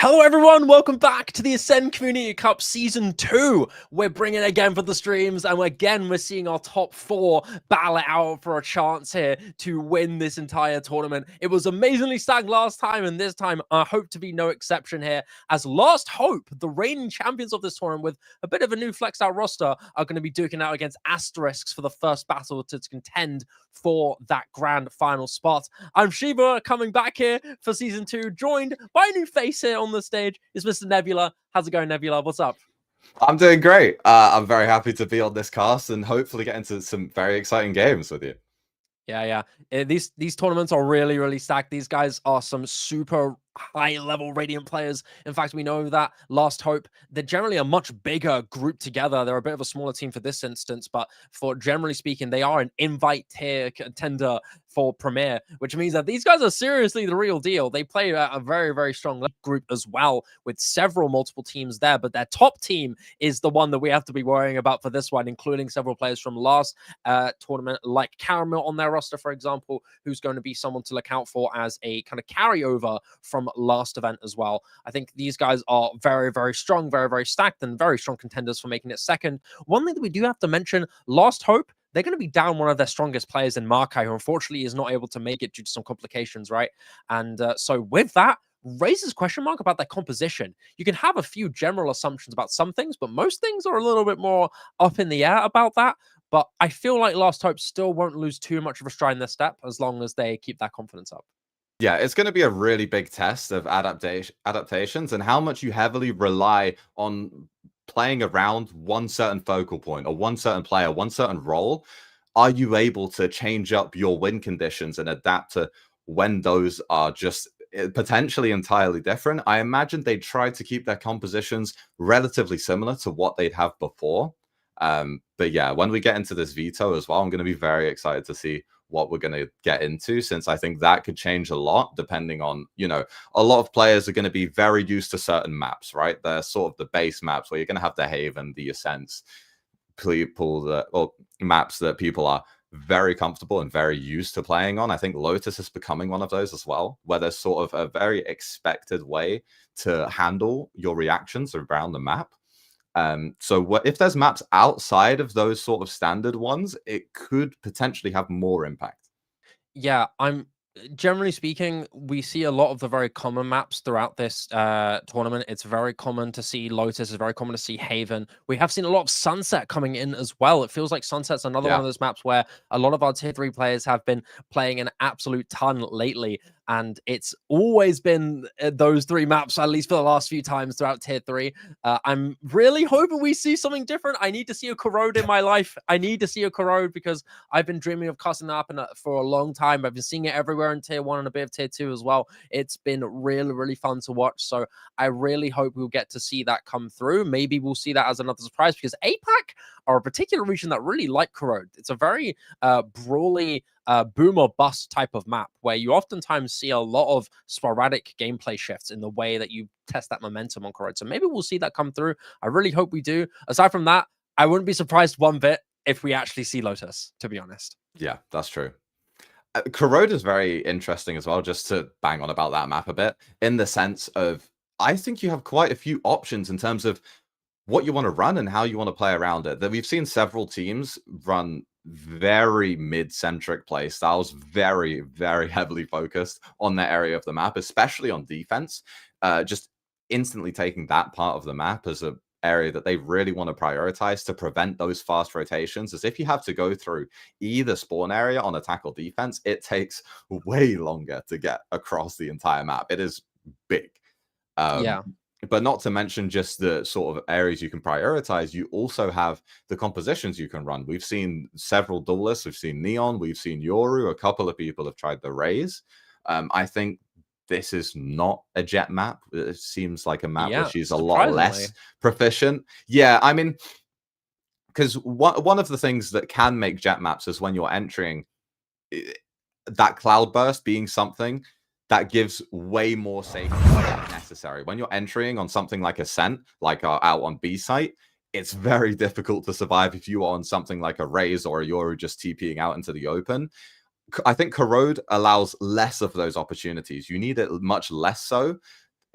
Hello everyone, welcome back to the Ascend Community Cup Season 2. We're bringing it again for the streams, and we're seeing our top 4 battle it out for a chance here to win this entire tournament. It was amazingly stacked last time, and this time I hope to be no exception here, as Last Hope, the reigning champions of this tournament with a bit of a new flexed out roster, are going to be duking out against Asterisks for the first battle to contend for that grand final spot. I'm Shiba, coming back here for Season 2, joined by a new face here on the stage is Mr. Nebula. How's it going, Nebula? What's up? I'm doing great. I'm very happy to be on this cast and hopefully get into some very exciting games with you. Yeah. These tournaments are really stacked. These guys are some super high-level Radiant players. In fact, we know that Last Hope, they're generally a much bigger group together. They're a bit of a smaller team for this instance, but for generally speaking, they are an invite tier contender for Premier, which means that these guys are seriously the real deal. They play a very strong group as well, with multiple teams there, but their top team is the one that we have to be worrying about for this one, including several players from last tournament, like Caramel on their roster, for example, who's going to be someone to look out for as a kind of carryover from last event as well. I think these guys are very strong, very stacked, and very strong contenders for making it second. One thing that we do have to mention, Last Hope, they're going to be down one of their strongest players in Markai, who unfortunately is not able to make it due to some complications, right? And so with that, raises question mark about their composition. You can have a few general assumptions about some things, but most things are a little bit more up in the air about that. But I feel like Last Hope still won't lose too much of a stride in their step as long as they keep that confidence up. Yeah, it's going to be a really big test of adaptations and how much you heavily rely on playing around one certain focal point or one certain player, one certain role. Are you able to change up your win conditions and adapt to when those are just potentially entirely different? I imagine they tried to keep their compositions relatively similar to what they'd have before. But yeah, when we get into this veto as well, I'm going to be very excited to see what we're going to get into, since I think that could change a lot depending on, a lot of players are going to be very used to certain maps, right? They're sort of the base maps where you're going to have the Haven, the Ascents, maps that people are very comfortable and very used to playing on. I think Lotus is becoming one of those as well, where there's sort of a very expected way to handle your reactions around the map. So if there's maps outside of those sort of standard ones, it could potentially have more impact. Yeah, generally speaking, we see a lot of the very common maps throughout this tournament. It's very common to see Lotus, it's very common to see Haven. We have seen a lot of Sunset coming in as well. It feels like Sunset's another one of those maps where a lot of our tier 3 players have been playing an absolute ton lately. And it's always been those 3 maps, at least for the last few times throughout tier 3. I'm really hoping we see something different. I need to see a Corrode in my life. I need to see a Corrode because I've been dreaming of casting that up for a long time. I've been seeing it everywhere in tier 1 and a bit of tier 2 as well. It's been really fun to watch. So I really hope we'll get to see that come through. Maybe we'll see that as another surprise, because APAC are a particular region that really like Corrode. It's a very brawly, boom or bust type of map where you oftentimes see a lot of sporadic gameplay shifts in the way that you test that momentum on Corrode. So maybe we'll see that come through. I really hope we do. Aside from that, I wouldn't be surprised one bit if we actually see Lotus, to be honest. Yeah, that's true. Corrode is very interesting as well, just to bang on about that map a bit, in the sense of, I think you have quite a few options in terms of what you want to run and how you want to play around it. That we've seen several teams run very mid-centric play styles, very heavily focused on that area of the map, especially on defense. Just instantly taking that part of the map as a area that they really want to prioritize to prevent those fast rotations. As if you have to go through either spawn area on attack or defense, it takes way longer to get across the entire map. It is big. Yeah. But not to mention just the sort of areas you can prioritize, you also have the compositions you can run. We've seen several duelists, we've seen Neon, we've seen Yoru, a couple of people have tried the Raze. I think this is not a Jet map. It seems like a map where she's a lot less proficient. Yeah, I mean, because one of the things that can make Jet maps is when you're entering that cloudburst being something that gives way more safety than necessary. When you're entering on something like Ascent, like out on B site, it's very difficult to survive if you are on something like a Raze or a Yoru just TPing out into the open. I think Corrode allows less of those opportunities. You need it much less so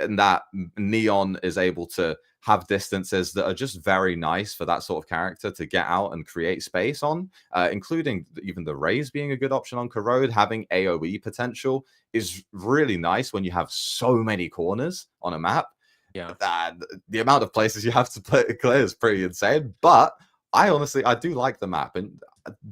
and that Neon is able to have distances that are just very nice for that sort of character to get out and create space on, including even the Raze being a good option on Corrode. Having AoE potential is really nice when you have so many corners on a map. Yeah. The amount of places you have to clear is pretty insane. But I do like the map, and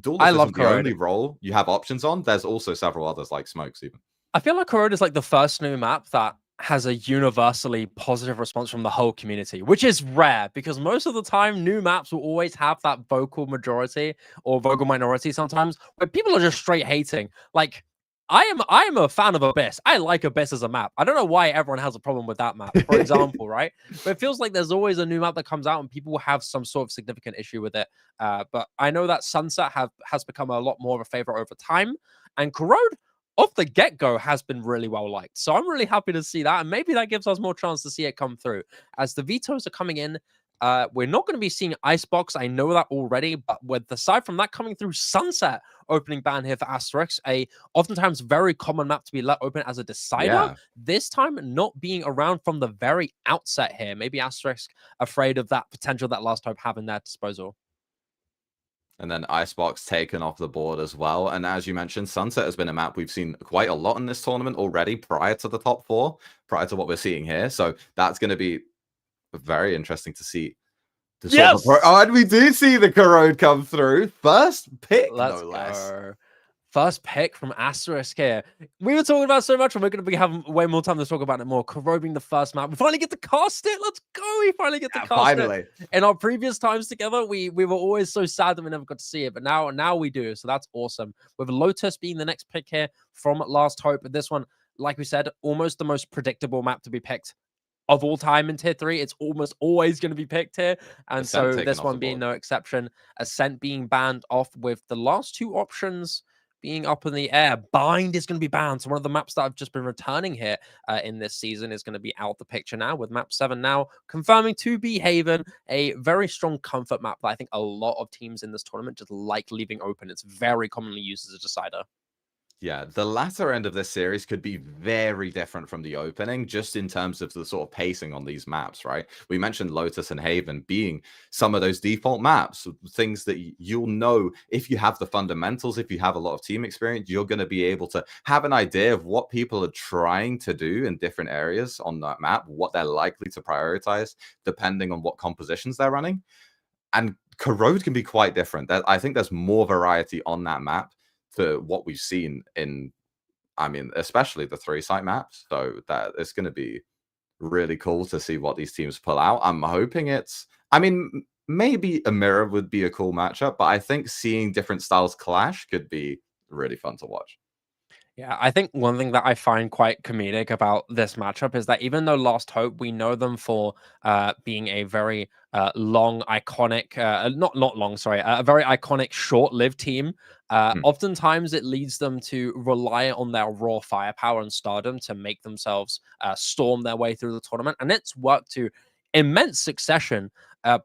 Duelist isn't the only role you have options on. There's also several others like Smokes even. I feel like Corrode is like the first new map that has a universally positive response from the whole community, which is rare because most of the time new maps will always have that vocal majority or vocal minority sometimes where people are just straight hating. Like I am a fan of Abyss. I like Abyss as a map. I don't know why everyone has a problem with that map, for example, right? But it feels like there's always a new map that comes out and people will have some sort of significant issue with it. But I know that Sunset has become a lot more of a favorite over time, and Corrode off the get-go has been really well liked. So I'm really happy to see that. And maybe that gives us more chance to see it come through. As the vetoes are coming in, we're not going to be seeing Icebox. I know that already. But with aside from that coming through, Sunset opening ban here for Asterisk, a oftentimes very common map to be let open as a decider. Yeah. This time not being around from the very outset here. Maybe Asterisk afraid of that potential that Last Hope have in their disposal. And then Icebox taken off the board as well. And as you mentioned, Sunset has been a map we've seen quite a lot in this tournament already prior to the top 4, prior to what we're seeing here. So that's going to be very interesting to see. Yes! And we do see the Corrode come through. First pick, Let's no less. go. First pick from Asterisk here. We were talking about so much, and we're going to be having way more time to talk about it more. Corrode being the first map. We finally get to cast it. Let's go. We finally get to cast it. In our previous times together, we were always so sad that we never got to see it, but now we do. So that's awesome. With Lotus being the next pick here from Last Hope. This one, like we said, almost the most predictable map to be picked of all time in tier 3. It's almost always going to be picked here. And so this one being no exception. Ascent being banned off with the last 2 options being up in the air. Bind is going to be banned. So one of the maps that I've just been returning here in this season is going to be out the picture now, with map 7 now confirming to be Haven, a very strong comfort map that I think a lot of teams in this tournament just like leaving open. It's very commonly used as a decider. Yeah, the latter end of this series could be very different from the opening, just in terms of the sort of pacing on these maps, right? We mentioned Lotus and Haven being some of those default maps, things that you'll know if you have the fundamentals, if you have a lot of team experience, you're going to be able to have an idea of what people are trying to do in different areas on that map, what they're likely to prioritize, depending on what compositions they're running. And Corrode can be quite different. I think there's more variety on that map to what we've seen in, I mean, especially the 3-site maps. So that it's going to be really cool to see what these teams pull out. I'm hoping I mean, maybe a mirror would be a cool matchup, but I think seeing different styles clash could be really fun to watch. Yeah, I think one thing that I find quite comedic about this matchup is that even though Last Hope, we know them for being a very long, iconic, not long, sorry, a very iconic, short-lived team. Oftentimes, it leads them to rely on their raw firepower and stardom to make themselves storm their way through the tournament, and it's worked to immense succession,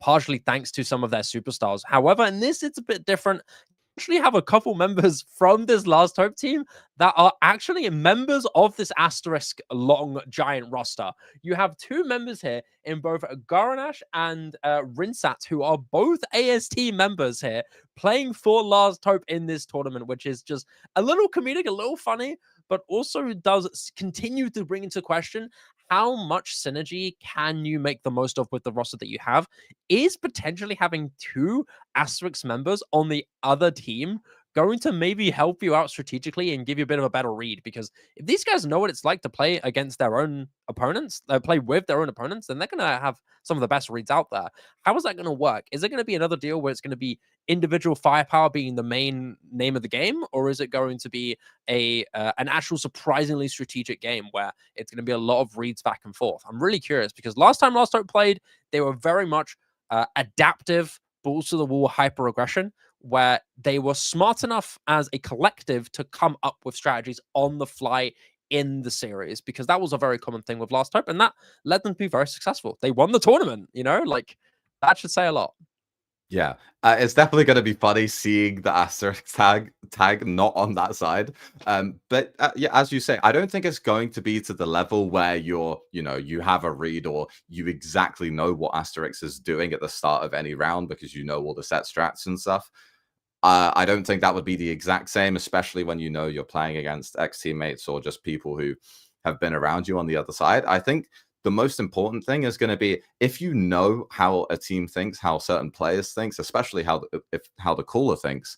partially thanks to some of their superstars. However, in this, it's a bit different. Actually have a couple members from this Last Hope team that are actually members of this Asterisk long giant roster. You have 2 members here in both Garanash and Rinsat, who are both AST members here, playing for Last Hope in this tournament, which is just a little comedic, a little funny, but also does continue to bring into question how much synergy can you make the most of with the roster that you have. Is potentially having 2 Asterisk members on the other team going to maybe help you out strategically and give you a bit of a better read? Because if these guys know what it's like to play against their own opponents, play with their own opponents, then they're going to have some of the best reads out there. How is that going to work? Is it going to be another deal where it's going to be individual firepower being the main name of the game, or is it going to be an actual surprisingly strategic game where it's going to be a lot of reads back and forth? I'm really curious, because last time Last Hope played, they were very much adaptive, balls to the wall hyper aggression, where they were smart enough as a collective to come up with strategies on the fly in the series, because that was a very common thing with Last Hope, and that led them to be very successful. They won the tournament, like that should say a lot. Yeah, it's definitely going to be funny seeing the Asterisk tag not on that side. But yeah, as you say, I don't think it's going to be to the level where you have a read or you exactly know what Asterisk is doing at the start of any round because you know all the set strats and stuff. I don't think that would be the exact same, especially when you know you're playing against ex-teammates or just people who have been around you on the other side. I think the most important thing is going to be if you know how a team thinks, how certain players thinks, especially how the caller thinks,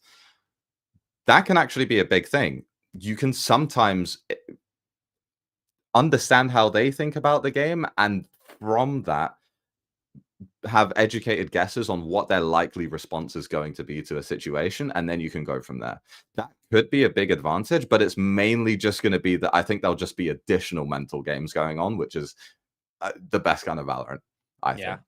that can actually be a big thing. You can sometimes understand how they think about the game, and from that, have educated guesses on what their likely response is going to be to a situation, and then you can go from there. That could be a big advantage, but it's mainly just going to be that I think there'll just be additional mental games going on, which is the best kind of Valorant, I think.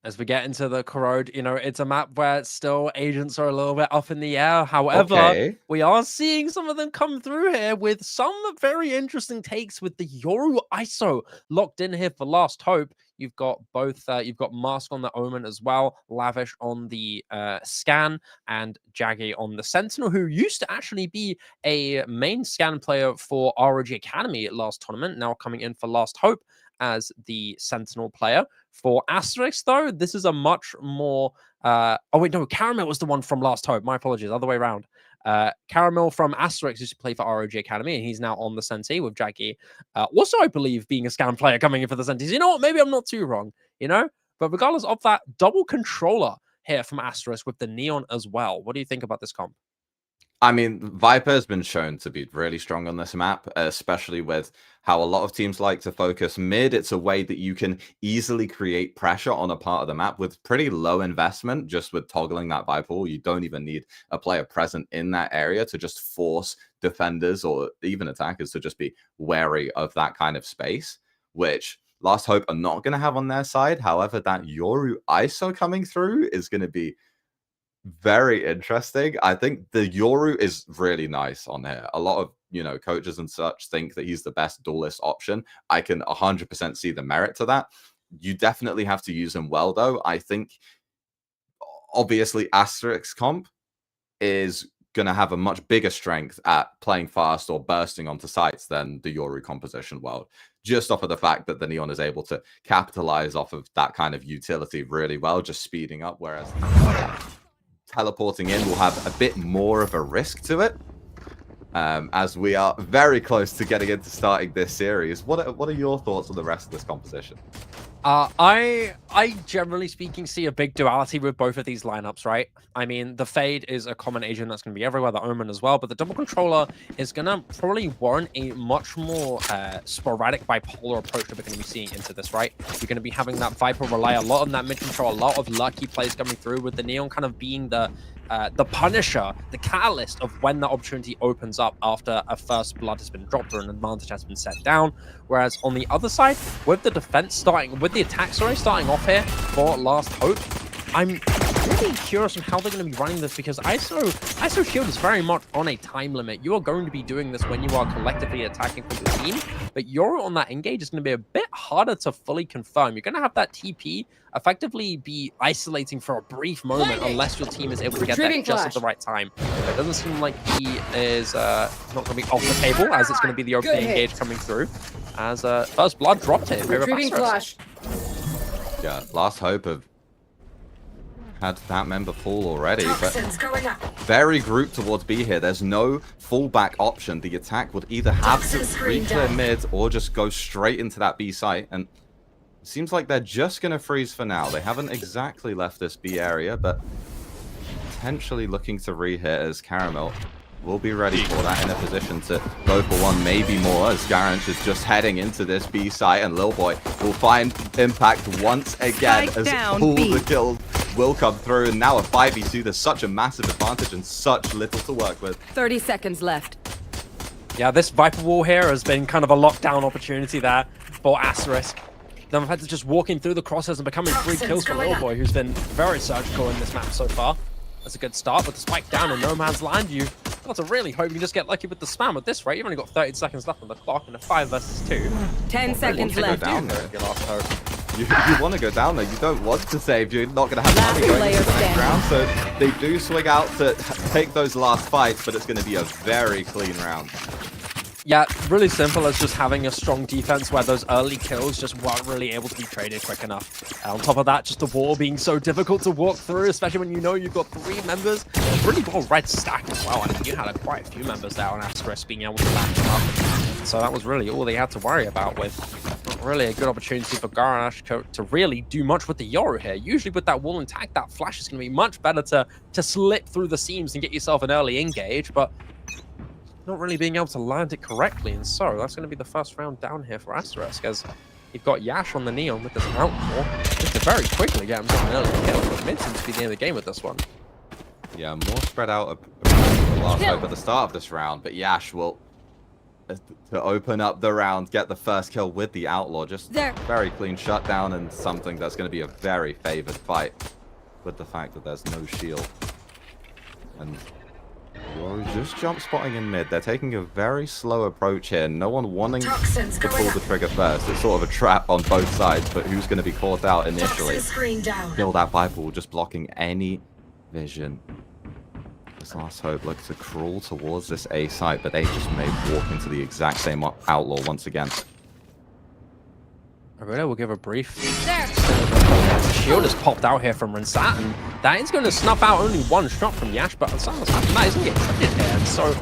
As we get into the Corrode, it's a map where still agents are a little bit up in the air. However, Okay. we are seeing some of them come through here with some very interesting takes with the Yoru ISO locked in here for Last Hope. You've got both, you've got Mask on the Omen as well, Lavish on the Scan, and Jaggy on the Sentinel, who used to actually be a main Scan player for ROG Academy at last tournament, now coming in for Last Hope as the Sentinel player. For Asterisk, though, this is a much more... oh, wait, no, Caramel was the one from Last Hope. My apologies, other way around. Caramel from Asterisk used to play for ROG Academy, and he's now on the Senti with Jackie. Also, I believe, being a Scan player coming in for the Sentis. You know what? Maybe I'm not too wrong, But regardless of that, double controller here from Asterisk with the Neon as well. What do you think about this comp? I mean, Viper has been shown to be really strong on this map, especially with how a lot of teams like to focus mid. It's a way that you can easily create pressure on a part of the map with pretty low investment, just with toggling that Viper wall. You don't even need a player present in that area to just force defenders or even attackers to just be wary of that kind of space, which Last Hope are not going to have on their side. However, that Yoru ISO coming through is going to be very interesting. I think the Yoru is really nice on here. A lot of, coaches and such think that he's the best duelist option. I can 100% see the merit to that. You definitely have to use him well, though. I think, obviously, Asterisk comp is going to have a much bigger strength at playing fast or bursting onto sites than the Yoru composition world, just off of the fact that the Neon is able to capitalize off of that kind of utility really well, just speeding up, whereas teleporting in will have a bit more of a risk to it, as we are very close to getting into starting this series. What are your thoughts on the rest of this composition? I generally speaking see a big duality with both of these lineups, right? I mean, the Fade is a common agent that's going to be everywhere, the Omen as well, but the double controller is going to probably warrant a much more sporadic bipolar approach that we're going to be seeing into this, right? You're going to be having that Viper rely a lot on that mid control, a lot of lucky plays coming through, with the Neon kind of being the punisher, the catalyst of when the opportunity opens up after a first blood has been dropped or an advantage has been set down. Whereas on the other side, with the defense starting, with the attack, starting off here for Last Hope, I'm really curious on how they're going to be running this, because ISO Shield is very much on a time limit. You are going to be doing this when you are collectively attacking for the team, but Yoru on that engage is going to be a bit harder to fully confirm. You're going to have that TP effectively be isolating for a brief moment unless your team is able to get that just at the right time. It doesn't seem like he is not going to be off the table, as it's going to be the opening engage coming through, as first blood dropped here in favor of Asterisk. Yeah, Last Hope have had that member fall already, but very grouped towards B here. There's no fallback option. The attack would either have to re-clear mid or just go straight into that B site, and it seems like they're just going to freeze for now. They haven't exactly left this B area, but potentially looking to re-hit, as Caramel will be ready for that, in a position to go for one, maybe more, as Garanch is just heading into this B site, and Lil Boy will find impact once again, as all the kills will come through, and now a 5v2. There's such a massive advantage and such little to work with. 30 seconds left. Yeah, this Viper wall here has been kind of a lockdown opportunity there for Asterisk. They've had to just walk in through the crosshairs and becoming 3 kills for Lil Boy, who's been very surgical in this map so far. That's a good start, but the spike down in no man's land, you got to really hope you can just get lucky with the spam at this rate. You've only got 30 seconds left on the clock in a 5 versus 2. 10 seconds left. Down there. You want to go down there. You don't want to save. You're not going to have Last money going player into the next standing. round. So they do swing out to take those last fights, but it's going to be a very clean round. Yeah, really simple as just having a strong defense where those early kills just weren't really able to be traded quick enough. And on top of that, just the wall being so difficult to walk through, especially when you know you've got 3 members. Really well red stacked as well. I mean, you had quite a few members there on Asterisk being able to back them up. So that was really all they had to worry about, with not really a good opportunity for Garnash to really do much with the Yoru here. Usually with that wall intact, that flash is going to be much better to slip through the seams and get yourself an early engage, but not really being able to land it correctly. And so that's going to be the first round down here for Asterisk, as you've got Yash on the Neon with this outlaw just to very quickly get him to an early kill. But mid seems to be the end of the game with this one. Yeah, more spread out the last hope at the start of this round, but Yash will, to open up the round, get the first kill with the outlaw. Just very clean shutdown, and something that's going to be a very favored fight with the fact that there's no shield. And Yoru just jump spotting in mid. They're taking a very slow approach here. No one wanting to pull the trigger first. It's sort of a trap on both sides, but who's going to be caught out initially? Killed that Viper wall, just blocking any vision. This last hope looks to crawl towards this A site, but they just may walk into the exact same outlaw once again. Corrode will give a brief. Shield has popped out here from Rinsat, and that is going to snuff out only 1 shot from Yash, but Asano's having that, he's going to get traded here, and so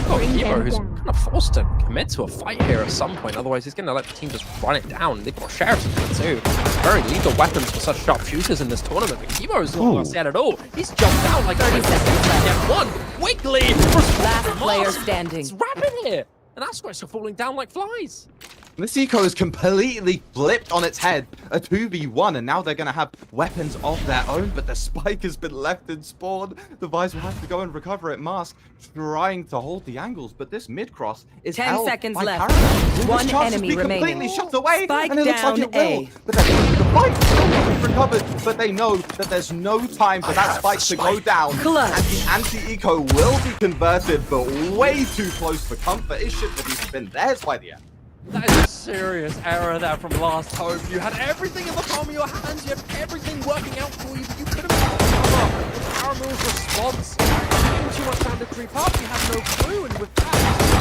got Evo, who's kind of forced to commit to a fight here at some point, otherwise he's going to let the team just run it down. They've got sheriffs in there too. Very lethal weapons for such sharpshooters in this tournament, but Evo's not lost yet at all. He's jumped out like 30 seconds to get one quickly. Last player standing. It's rapid here, and that's why it's falling down like flies. This eco is completely flipped on its head. A 2v1, and now they're going to have weapons of their own, but the spike has been left in spawn. The Vice will have to go and recover it. Mask trying to hold the angles, but this mid-cross is 10 held seconds by left. Caramel. One This chance enemy has been remaining. completely shut away, Spike and it looks like down it will. A. But the fight still not recovered, but they know that there's no time for that spike to go down. Clutch. And the anti-eco will be converted, but way too close for comfort. It should have even been theirs by the end. That is a serious error there from Last Hope. You had everything in the palm of your hands, you had everything working out for you, but you couldn't cover with Caramel's response. Too much time to creep up, you had no clue, and with that,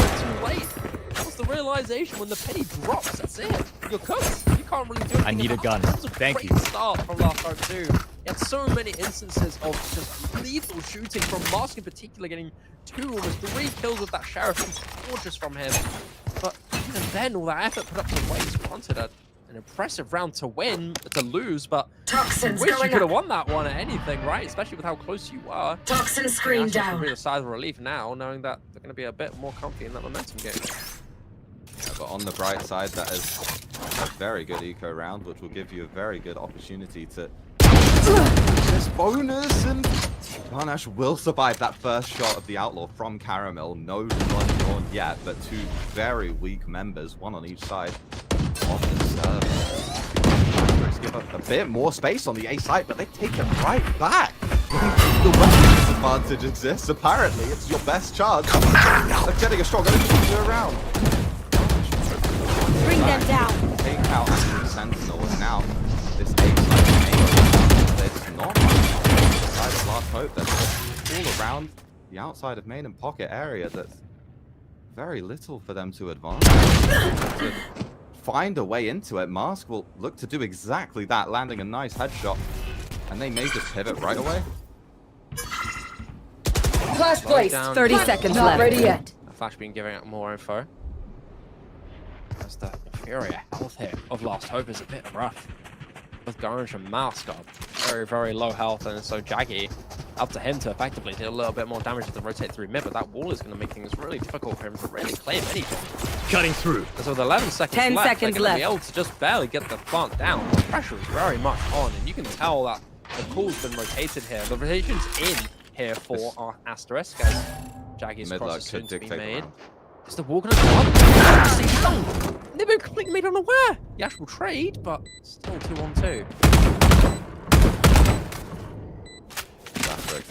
it's too late. That was the realization when the penny drops, that's it. You're cooked. You can't really do anything. I need a gun. That was a Thank great you. start from Last Hope too. You had so many instances of just lethal shooting from Mask in particular, getting 2, almost 3 kills with that Sheriff. It was gorgeous from him. But even then, all that effort put up to waste. Wanted an impressive round to win, to lose, but I wish you could have won that one at anything, right? Especially with how close you were. Toxin screen down. Really a sigh of relief now, knowing that they're going to be a bit more comfy in that momentum game. Yeah, but on the bright side, that is a very good eco round, which will give you a very good opportunity to this bonus, and Garnash will survive that first shot of the outlaw from Caramel. No blood drawn yet, but 2 very weak members, 1 on each side of the serve. Give up a bit more space on the A site, but they take it right back. The weapons advantage exists. Apparently, it's your best chance of getting a strong opening around. Bring them down. Take out the Sentinel, and now this A side there's not much side of Last Hope. That's all around the outside of main and pocket area. That's very little for them to advance. To find a way into it, Mask will look to do exactly that, landing a nice headshot, and they may just pivot right away. Class place. 30 seconds Not left. ready yet. Flash being giving out more info. As the inferior health here of Last Hope is a bit rough. Both Garnish and Mask are very, very low health, and so Jaggy, up to him to effectively do a little bit more damage to rotate through mid, but that wall is going to make things really difficult for him to really claim anything. Cutting through. Because with 11 seconds 10 left, seconds they're going to be left. able to just barely get the plant down. The pressure is very much on, and you can tell that the call's been rotated here. The rotation's in here for our Asterisk, as Jaggy's cross is soon to be made. Is the wall going to come up? They've been completely made unaware. Yash will trade, but still 2-on-2.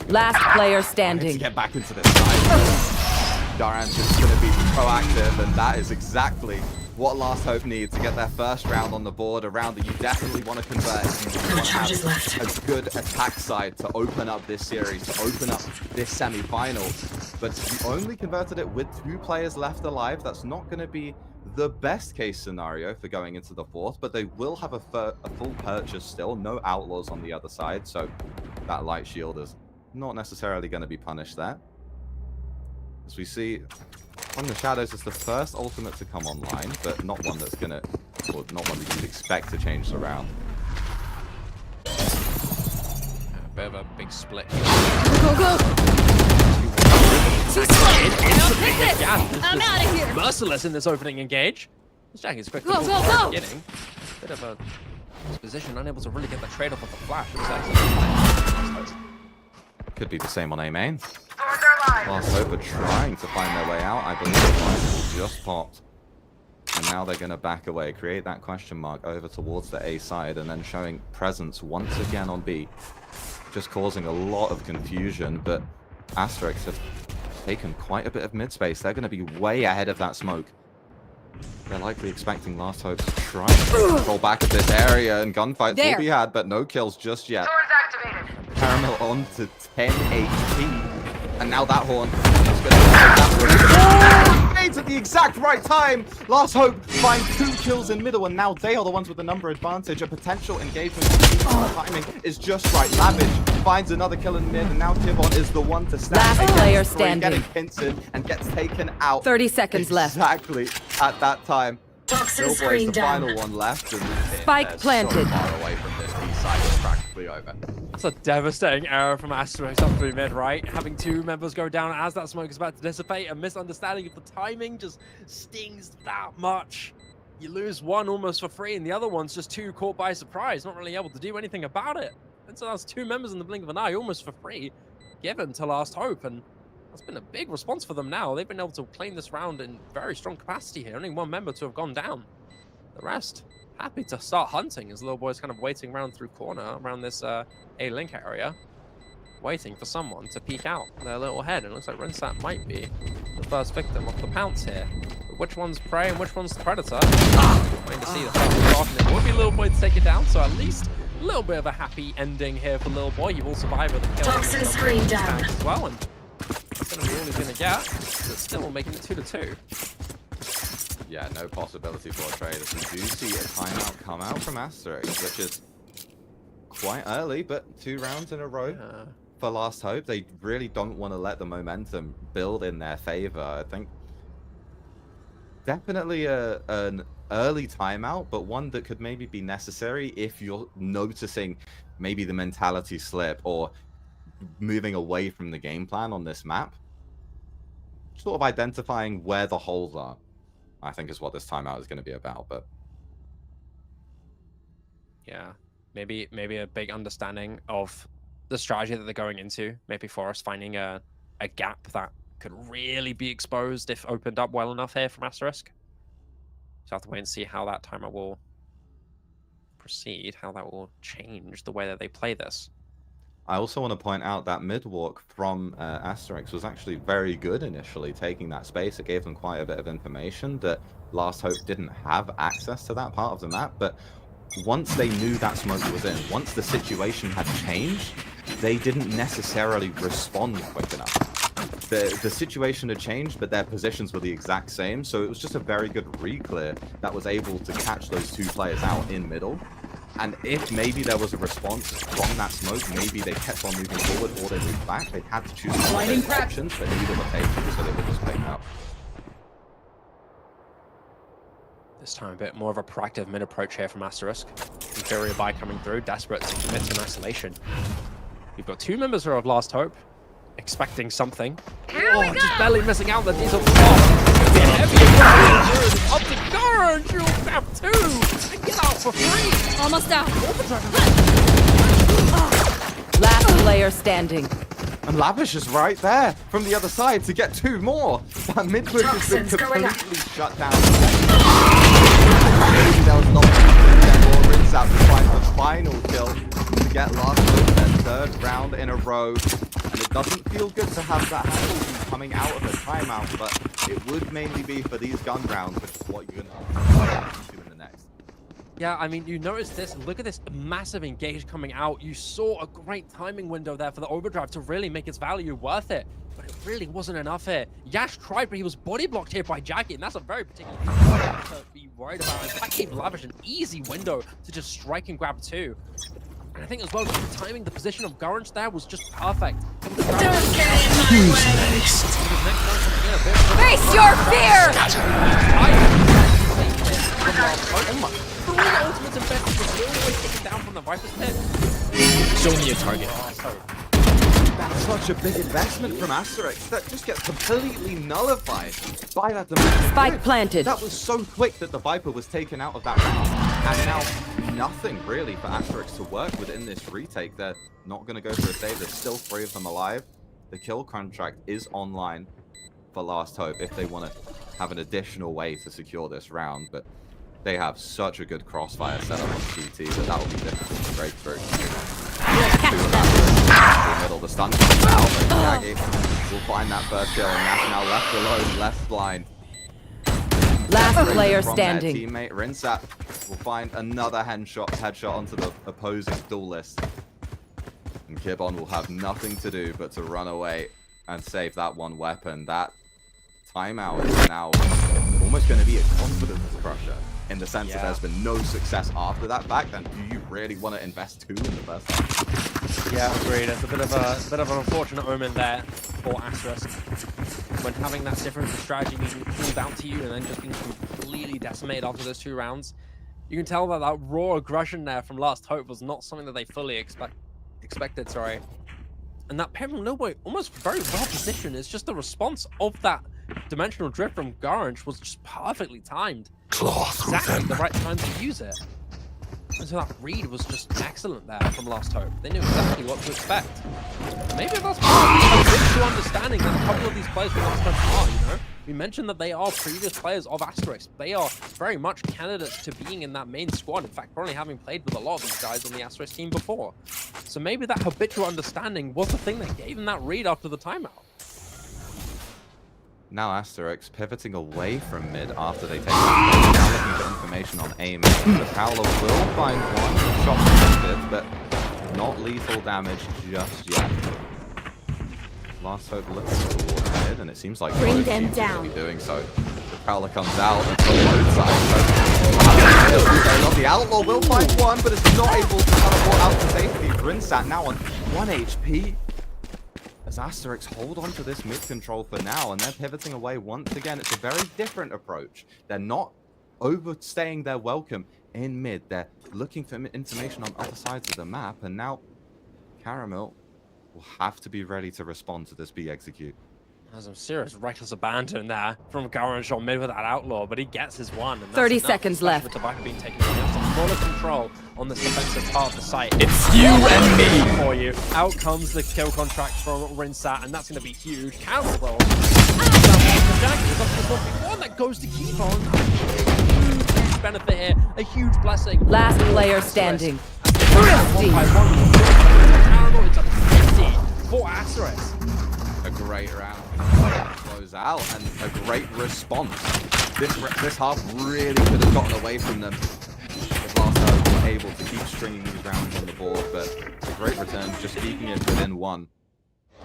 Last player To standing. get back into this side, Darant is going to be proactive, and that is exactly what Last Hope need to get their first round on the board, a round that you definitely want to convert. You want to have a good attack side to open up this series, to open up this semi-final. But you only converted it with 2 players left alive. That's not going to be the best case scenario for going into the 4th, but they will have a full purchase still. No outlaws on the other side, so that light shield is not necessarily going to be punished there. As we see, from the shadows, it's the first ultimate to come online, but not one that's going to, or not one that you'd expect to change the round. A bit of a big split. Go, go! Too slow! Yeah, I'm out of here! Merciless in this opening engage. This Jack is quickly Go, go, go! beginning. Bit of a position, unable to really get the trade-off of the flash. It was actually... Could be the same on A main. Last Hope are trying to find their way out. I believe the rifle just popped. And now they're going to back away, create that question mark over towards the A side, and then showing presence once again on B. Just causing a lot of confusion, but Asterisk have taken quite a bit of mid space. They're going to be way ahead of that smoke. They're likely expecting Last Hope to try and control back of this area, and gunfights will be had, but no kills just yet. Caramel on to 10 HP. And now that horn is going to take that one. At the exact right time. Last Hope find 2 kills in middle, and now they are the ones with the number advantage. A potential engagement. Timing is just right. Lavish finds another kill in mid, and now Kivon is the one to stand. Last player standing. Getting pincered and gets taken out. 30 seconds left. Exactly at that time. Toxin Still boys, screen the down. final one left. And Spike planted. So far away from this B side, it's practically over. That's a devastating error from Asterisk up through mid, right? Having 2 members go down as that smoke is about to dissipate. A misunderstanding of the timing just stings that much. You lose one almost for free, and the other one's just 2 caught by surprise, not really able to do anything about it. And so that's 2 members in the blink of an eye, almost for free, given to Last Hope. And that's been a big response for them now. They've been able to claim this round in very strong capacity here. Only 1 member to have gone down. The rest happy to start hunting as Little Boy's kind of waiting around through corner around this A-link area, waiting for someone to peek out their little head. And it looks like Rinsat might be the first victim of the pounce here. But which one's prey and which one's the predator? Waiting to see the first shot, and it will be Little Boy to take it down. So at least a little bit of a happy ending here for Little Boy. You've all survived with a kill. Toxin screen down as well, and that's going to be all he's going to get. But still making it 2-2. Yeah, no possibility for a trade, as we do see a timeout come out from Asterisk, which is quite early, but 2 rounds in a row for Last Hope. They really don't want to let the momentum build in their favor. I think definitely an early timeout, but one that could maybe be necessary if you're noticing maybe the mentality slip or moving away from the game plan on this map. Sort of identifying where the holes are, I think, is what this timeout is going to be about. But yeah, maybe a big understanding of the strategy that they're going into. Maybe Forest finding a gap that could really be exposed if opened up well enough here from Asterisk. So I have to wait and see how that timeout will proceed, how that will change the way that they play this. I also want to point out that mid walk from Asterisk was actually very good initially, taking that space. It gave them quite a bit of information that Last Hope didn't have access to that part of the map. But once they knew that smoke was in, once the situation had changed, they didn't necessarily respond quick enough. The situation had changed, but their positions were the exact same. So it was just a very good re-clear that was able to catch those 2 players out in middle. And if maybe there was a response from that smoke, maybe they kept on moving forward or they moved back. They had to choose one of those options, but neither were taken, so they were just picking up. This time a bit more of a proactive mid approach here from Asterisk. Inferior buy coming through, desperate to commit to an isolation. You've got 2 members who are of Last Hope, expecting something. Oh, just barely missing out on the diesel. Up to Gara, and she'll have 2 and get out for free. Almost out. Last player standing. And Lavish is right there from the other side to get 2 more. That mid push has been completely shut down. Maybe there was an opportunity to get more rinse out to find the final kill to get Last Hope their 3rd round in a row. And it doesn't feel good to have that penalty coming out of a timeout, but it would mainly be for these gun rounds, which is what you're going to do in the next. Yeah, I mean, you notice this. Look at this massive engage coming out. You saw a great timing window there for the overdrive to really make its value worth it. But it really wasn't enough here. Yash tried, but he was body blocked here by Jackie, and that's a very particular thing to be worried about. In fact, gave Lavish an easy window to just strike and grab two. And I think as well, just the timing, the position of Garage there was just perfect. Don't get in my way. Face your fear! Three ultimates invested was the only way taken down from the Viper's pit. Show me a target. That's such a big investment from Asterisk that just gets completely nullified by that dimension. Spike planted. That was so quick that the Viper was taken out of that round. And now nothing really for Asterisk to work within this retake. They're not going to go for a save. There's still 3 of them alive. The kill contract is online for Last Hope if they want to have an additional way to secure this round. But they have such a good crossfire setup on CT that will be difficult to break through. The middle, the stun comes out, but Shaggy will find that first kill, and Nash now left alone, left blind. Last player From standing. their teammate Rinsat will find another headshot onto the opposing duelist. And Kibon will have nothing to do but to run away and save that one weapon. That timeout is now almost going to be a confidence crusher, in the sense that there's been no success after that fact, and do you really want to invest 2 in the first half? Yeah, agreed. It's a bit of an unfortunate omen there for Asterisk. When having that difference in strategy being pulled out to you and then just being completely decimated after those 2 rounds, you can tell that raw aggression there from Last Hope was not something that they fully expected. Sorry. And that pair from Nobody almost very well positioned. It's just the response of that dimensional drift from Garage was just perfectly timed. Exactly the right time to use it. And so that read was just excellent there from Last Hope. They knew exactly what to expect. Maybe that's part of the big understanding that a couple of these players from Last Hope are, you know? We mentioned that they are previous players of Asterisk. They are very much candidates to being in that main squad. In fact, probably having played with a lot of these guys on the Asterisk team before. So maybe that habitual understanding was the thing that gave them that read after the timeout. Now Asterisk pivoting away from mid after they take it. Now looking for information on aim. The Prowler will find one shot from mid, but not lethal damage just yet. Last Hope looking towards mid, and it seems like Bring both them teams are down. going to be doing so. The Prowler comes out and from both sides. So the Outlaw will find one, but it's not able to teleport out to safety. Rinsat now on 1 HP. As Asterisk hold on to this mid control for now, and they're pivoting away once again. It's a very different approach. They're not overstaying their welcome in mid. They're looking for information on other sides of the map, and now Caramel will have to be ready to respond to this B execute. There's some serious reckless abandon there from Garage on mid with that Outlaw, but he gets his one. And that's 30 enough, seconds especially left. with Tobacco being taken away. That's some fuller control on this defensive part of the site. It's you and me. For you. Out comes the kill contract from Rinsat, and that's going to be huge. Caramel though. One that goes to keep on. Huge benefit here. A huge blessing. Last player standing. Thrifty. Caramel, it's a 50 for Asterisk. A great round close out and a great response. This half really could have gotten away from them if Last Hope were able to keep stringing these rounds on the board, but it's a great return, just keeping it within 1.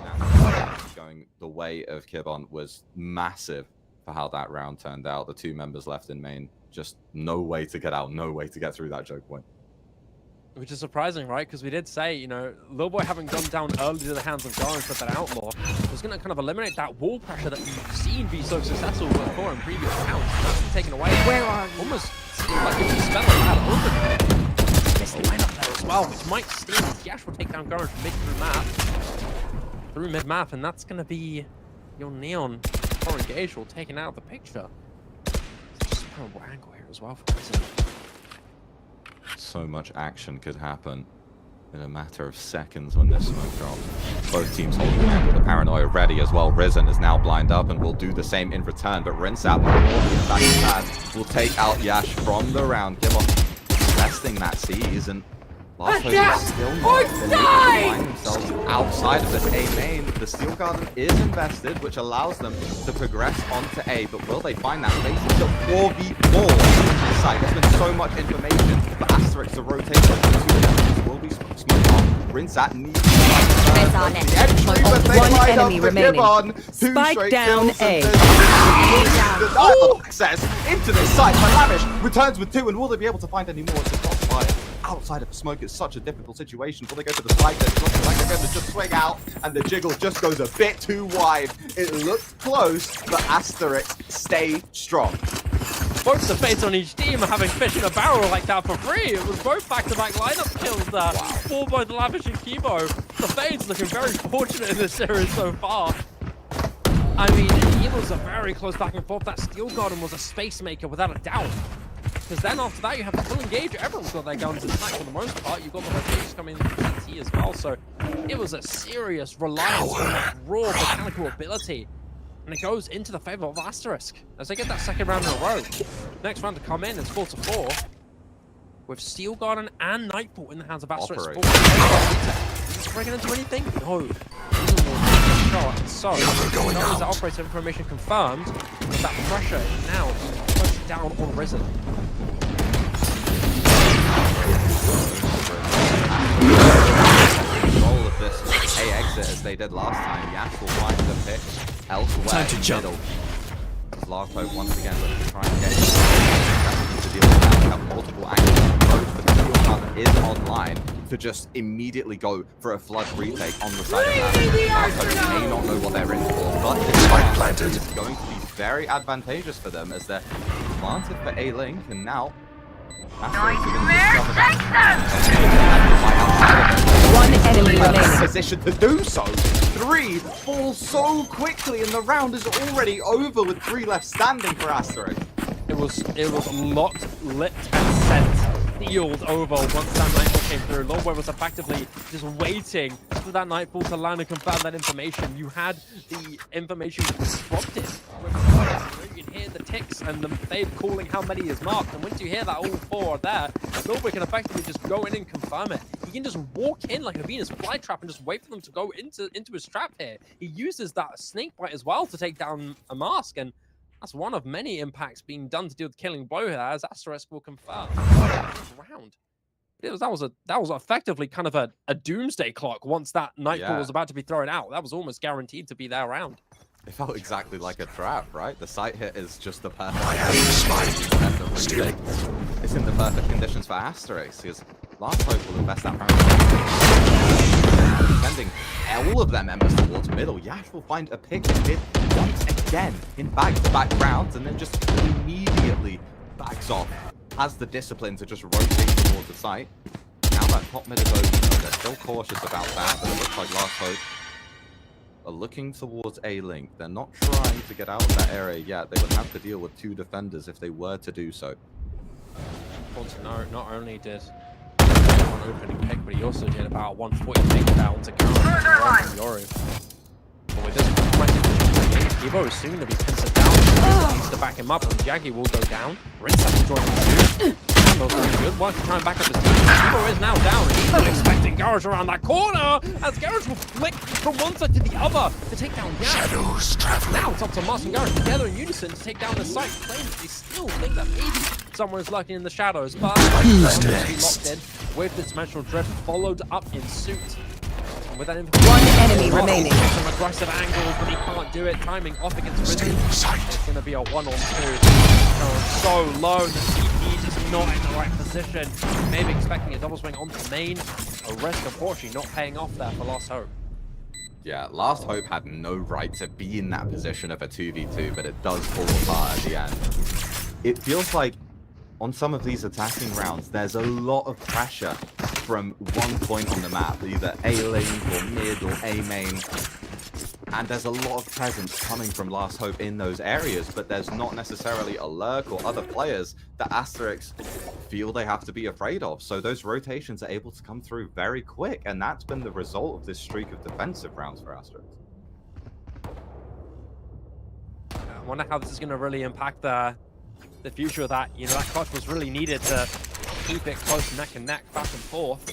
Now, going the way of Kibon was massive for how that round turned out. The 2 members left in main, just no way to get out, no way to get through that choke point. Which is surprising, right? Because we did say, you know, Lil Boy having gone down early to the hands of Garage with that Outlaw was going to kind of eliminate that wall pressure that we've seen be so successful before in previous rounds. That's been taken away. Where are you? Almost like if you spell it out over this lineup there as well, which might sting. Yash will take down Garage through mid map, and that's going to be your Neon or Engage will taken out of the picture. It's just a terrible angle here as well for Risen. So much action could happen in a matter of seconds when this smoke drops. Both teams holding on with the paranoia ready as well. Risen is now blind up and will do the same in return, but Rinsat will take out Yash from the round. Give on testing that seas, and Last Hope is still not been able to find themselves outside of this A main. The Steel Garden is invested, which allows them to progress onto A, but will they find that space? It's a 4v4 site. There's been so much information for Asterisk to rotate. Will be smoked on. Rinsat needs to on it. the entry, but they One light enemy up the remaining. Gibbon. Spike down A. Oh! Access into this site. But Lavish returns with 2, and will they be able to find any more as the crossfire outside of the smoke? It's such a difficult situation. Will they go for the spike? It's looking like they're going to just swing out, and the jiggle just goes a bit too wide. It looked close, but Asterisk stay strong. Both the fates on each team are having fish in a barrel like that for free. It was both back-to-back lineup kills there. For both Lavish and Kibo. The fates looking very fortunate in this series so far. I mean, it was a very close back and forth. That Steel Garden was a space maker without a doubt. Because then after that, you have the full engage. Everyone's got their guns intact for the most part. You've got the rotations coming in TT as well. So it was a serious reliance on that raw mechanical ability. And it goes into the favor of Asterisk as they get that second round in a row. Next round to come in is 4-4 with Steel Garden and Nightfall in the hands of Asterisk. Is this breaking into anything? No. So, not as the operator information confirmed, but that pressure is now pushed down on Risen. Control of this A exit as they did last time. Yash will find the pick elsewhere. Time to jump. Last Hope once again looking to try and get to deal with that. We have multiple angles on approach, but the Steel Garden is online to just immediately go for a flood retake on the side of that. Last Hope may not know what they're in for, but this is going to be very advantageous for them as they're planted for A-Link, and now One enemy remaining. Position to do so. 3 falls so quickly, and the round is already over with 3 left standing for Asterisk. It was locked, lit, and sent, sealed over once that Nightfall came through. Longboy was effectively just waiting for that Nightfall to land and confirm that information. You had the information disrupted. You can hear the ticks and the Fave calling how many is marked, and once you hear that all 4 are there, Longboy can effectively just go in and confirm it. He can just walk in like a Venus flytrap and just wait for them to go into his trap here. He uses that snake bite as well to take down a mask, and that's one of many impacts being done to deal with killing blow here, as Asterisk will confirm. Round. That was effectively kind of a doomsday clock once that Nightfall was about to be thrown out. That was almost guaranteed to be their round. It felt exactly like a trap, right? The site hit is just the perfect. It's in the perfect conditions for Asterisk, because Last Hope will invest that round. Sending all of their members towards middle. Yash will find a pick in mid once again in back-to-back rounds, and then just immediately backs off. Has the discipline to just rotate towards the site. Now that top mid is open, they're still cautious about that, but it looks like Last Hope are looking towards A-Link. They're not trying to get out of that area yet. They would have to deal with 2 defenders if they were to do so. No, not only did one opening pick, but he also did about 140 takedown to counter from Yoru. But with this Kibo is soon to be pinned down. He needs to back him up, and Jaggy will go down. Rinse up and join him too. Campbell's doing good work to try and back up his team. Kibo is now down, and he's not expecting Garage around that corner, as Garage will flick from one side to the other to take down Yash. Now it's up to Mars and Garage together in unison to take down the site. Claims they still think that maybe someone is lurking in the shadows, but Who's be next? locked in with this dimensional drift followed up in suit. And with that One enemy remaining. Some aggressive angles, but he can't do it. Timing off against Risen. It's going to be a 1-on-2. So low, the CP just not in the right position. Maybe expecting a double swing onto main. A risk, unfortunately, not paying off there for Last Hope. Yeah, Last Hope had no right to be in that position of a 2v2, but it does fall apart at the end. It feels like on some of these attacking rounds, there's a lot of pressure from one point on the map, either A-Link or mid or A-main. And there's a lot of presence coming from Last Hope in those areas, but there's not necessarily a lurk or other players that Asterisk feel they have to be afraid of. So those rotations are able to come through very quick, and that's been the result of this streak of defensive rounds for Asterisk. I wonder how this is going to really impact the future of that. You know, that clutch was really needed to keep it close neck and neck, back and forth.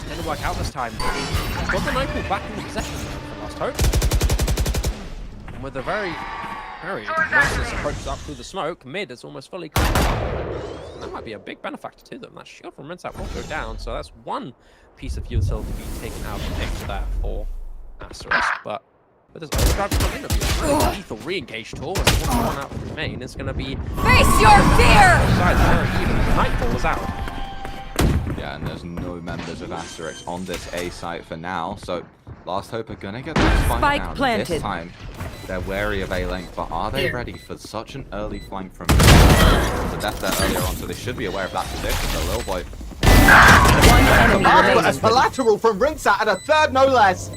Didn't work out this time. Got the Nightfall back in the possession for Lost Hope. And with a very merciless approach up through the smoke, mid is almost fully cleared. That might be a big benefactor to them. That shield from Rinse Out will go down, so that's one piece of utility to be taken out of the picture there for Asterisk. But with his overdrive coming in, it'll be a really lethal re-engage tool. As he wants one out from main, it's going to be Face your fear! very even. Nightfall is out. Yeah, and there's no members of Asterisk on this A site for now, so Last Hope are gonna get the spike down. Planted. This time, they're wary of A-Link, but are they ready for such an early flank from the death there earlier on, so they should be aware of that position. The little boy. One enemy remaining. A collateral from Rinsat and a third no less.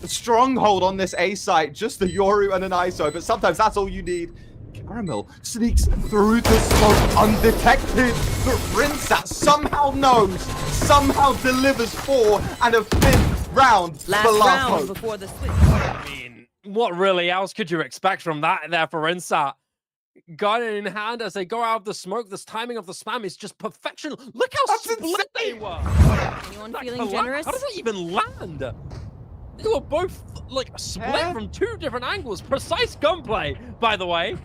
A stronghold on this A site, just the Yoru and an ISO, but sometimes that's all you need. Caramel sneaks through the smoke undetected, but Rinsat somehow knows, somehow delivers 4 and a 5th round for Last round Hope. before the switch. I mean, what really else could you expect from that there for Rinsat? Gun in hand as they go out of the smoke. This timing of the spam is just perfection. Look how split they were. Anyone That feeling collab- generous? How does that even land? They were both like split from 2 different angles. Precise gunplay, by the way.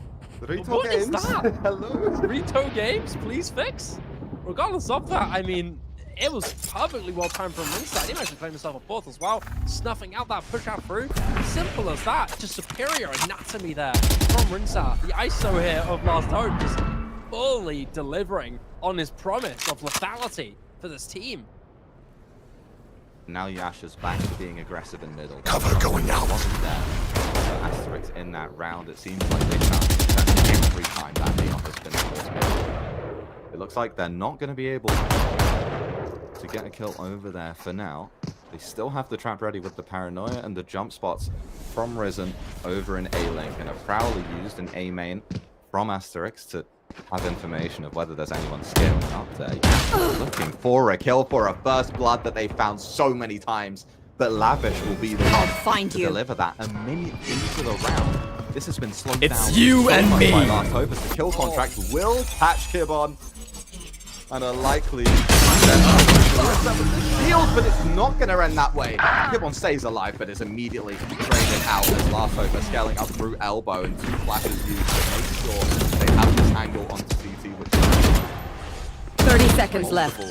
What is that? Hello. Veto games, please fix. Regardless of that, I mean, it was perfectly well timed from Rinsat. He managed to claim himself a 4th as well, snuffing out that push out through. Simple as that. Just superior anatomy there from Rinsat. The ISO here of Last Hope just fully delivering on his promise of lethality for this team. Now Yash is back to being aggressive in middle. Cover going out. Wasn't there. So Asterisk in that round, it seems like they found success every time that Neon has been forced middle. It looks like they're not going to be able to get a kill over there for now. They still have the trap ready with the paranoia and the jump spots from Risen over in A-Link, and are proudly used in A main from Asterisk to have information of whether there's anyone scaling up there. Looking for a kill for a first blood that they found so many times, but Lavish will be the one to deliver that a minute into the round. This has been slowed down. It's you so and much me. by Last Hope, as the kill contract will catch Kibon, and a likely shield, but it's not going to end that way. Kibon stays alive, but is immediately traded out as Last Hope are scaling up through elbow, and 2 flashes used to make sure they have this angle onto CT, which is 30 seconds left.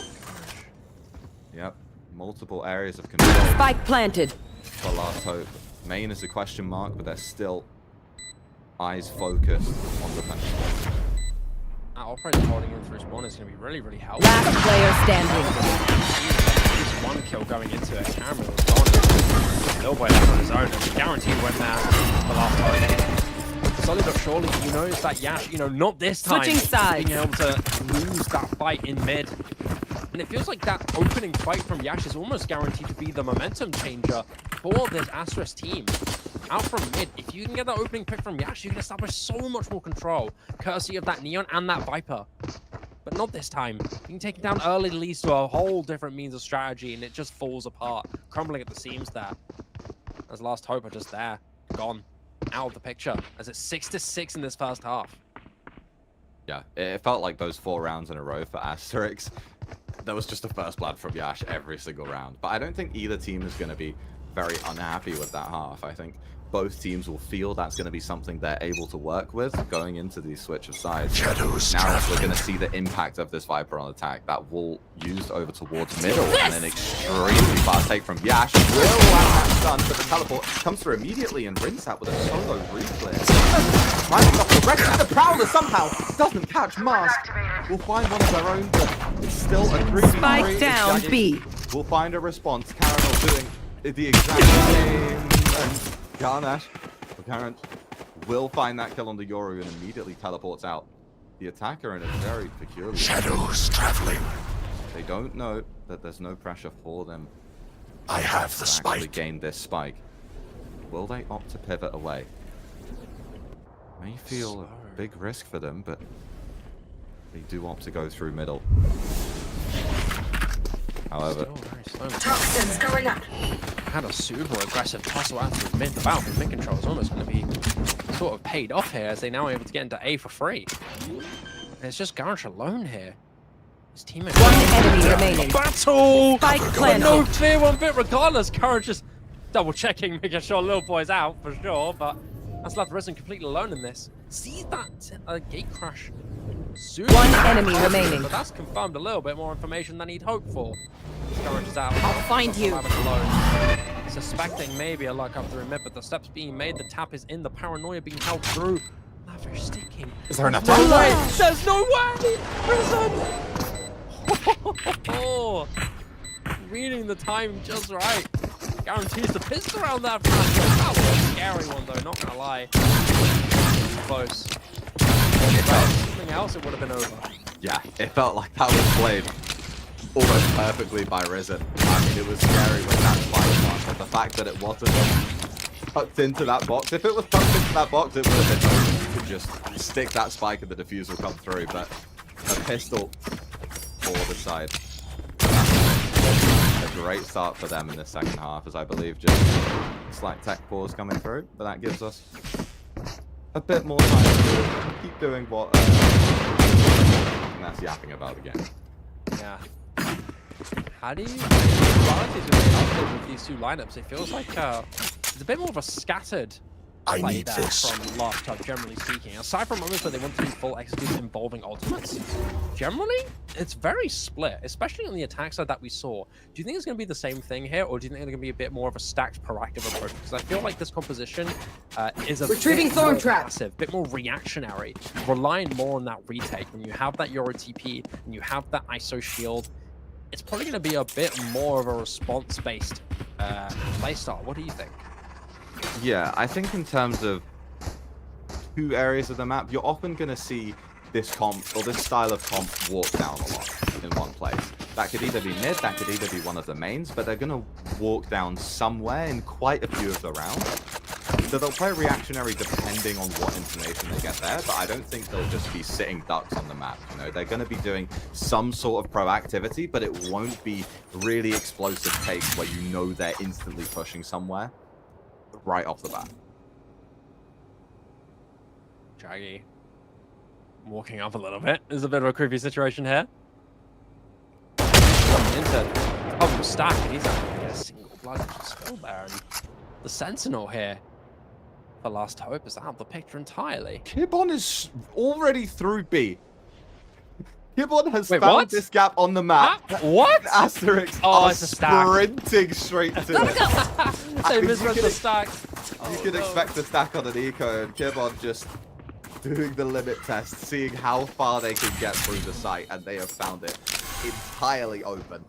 Yep, multiple areas of control Spike planted. for Last Hope. Main is a question mark, but they're still eyes focused on defense. That operator holding in through spawn is going to be really, really helpful. Last player standing. Just 1 kill going into it. Camera was gone. Little boy left on his own, and guaranteed win there for Last Hope. Slowly but surely, you notice that Yash, not this time, Switching sides. being able to lose that fight in mid. And it feels like that opening fight from Yash is almost guaranteed to be the momentum changer for this Asterisk team. Out from mid, if you can get that opening pick from Yash, you can establish so much more control, courtesy of that Neon and that Viper. But not this time. You can take it down early leads to a whole different means of strategy, and it just falls apart, crumbling at the seams there. As Last Hope are just there, gone, out of the picture, as it's 6-6 in this first half. Yeah, it felt like those 4 rounds in a row for Asterisk. There was just a first blood from Yash every single round. But I don't think either team is going to be very unhappy with that half. I think both teams will feel that's going to be something they're able to work with going into the switch of sides. Shadows Now traveling. we're going to see the impact of this Viper on attack. That wall used over towards middle, and an extremely fast take from Yash. Will land that stun, but the teleport comes through immediately, and Rinsat with a solo reclear. Rising off the wreck, and the Prowler somehow doesn't catch Mask. We'll find one of their own, but it's still a 3v3. Spike down Exactly. B. We'll find a response. Caramel doing the exact same, and Garnash, Karen, will find that kill on the Yoru and immediately teleports out. The attacker in a very peculiar Shadows traveling. They don't know that there's no pressure for them I have to the actually spike. gain this spike. Will they opt to pivot away? May feel a big risk for them, but they do opt to go through middle. However, Still very slow. Toxins going up. Had a super aggressive tussle out through mid. The battle for mid control is almost going to be sort of paid off here, as they now are able to get into A for free. And it's just Garnish alone here. His teammate. One enemy remaining. Battle! Spike But planted. no clear one bit regardless. Courage just double checking, making sure little boy's out for sure, but that's left Risen completely alone in this. See that gate crash soon. One enemy remaining. But that's confirmed a little bit more information than he'd hoped for. Courage is out. I'll find you. Alone. Suspecting maybe a luck up through mid, but the steps being made, the tap is in, the paranoia being held through. Lavish sticking. Is there enough No time? way! There's no way! Risen! Oh, reading the time just right. Guarantees the pistol around that flash. That was a scary one though, not gonna lie. Close. If that was something else, it would have been over. Yeah, it felt like that was played almost perfectly by Risen. I mean, it was scary when that spike was, but the fact that it wasn't tucked into that box, if it was tucked into that box, it would have been over. You could just stick that spike and the defuse will come through, but a pistol for the side. A great start for them in the second half, as I believe just a slight tech pause coming through, but that gives us a bit more time to keep doing what that's yapping about again. Yeah. How do you relative to the output with these two lineups? It feels like it's a bit more of a scattered I play need there this. from last time, generally speaking. Aside from moments where they want to do full executes involving ultimates, generally it's very split, especially on the attack side that we saw. Do you think it's going to be the same thing here, or do you think it's going to be a bit more of a stacked proactive approach? Because I feel like this composition is a Retrieving bit thorn more trap. passive, bit more reactionary, relying more on that retake. When you have that Euro TP and you have that ISO shield, it's probably going to be a bit more of a response-based playstyle. What do you think? Yeah, I think in terms of two areas of the map, you're often going to see this comp, or this style of comp, walk down a lot in one place. That could either be mid, that could either be one of the mains, but they're going to walk down somewhere in quite a few of the rounds. So they'll play reactionary depending on what information they get there, but I don't think they'll just be sitting ducks on the map. You know, they're going to be doing some sort of proactivity, but it won't be really explosive takes where you know they're instantly pushing somewhere right off the bat. Jaggy walking up a little bit. There's a bit of a creepy situation here. Into oh, stack, and he's actually a single blood spill there, and the Sentinel here for Last Hope is out of the picture entirely. Kibon is already through B. Kibon has Wait, found what? this gap on the map. What? Asterisk Oh, are it's a stack. sprinting straight to it. They mean, misread you the could- stack. You could expect a stack on an eco, and Kibon just doing the limit test, seeing how far they can get through the site, and they have found it entirely open.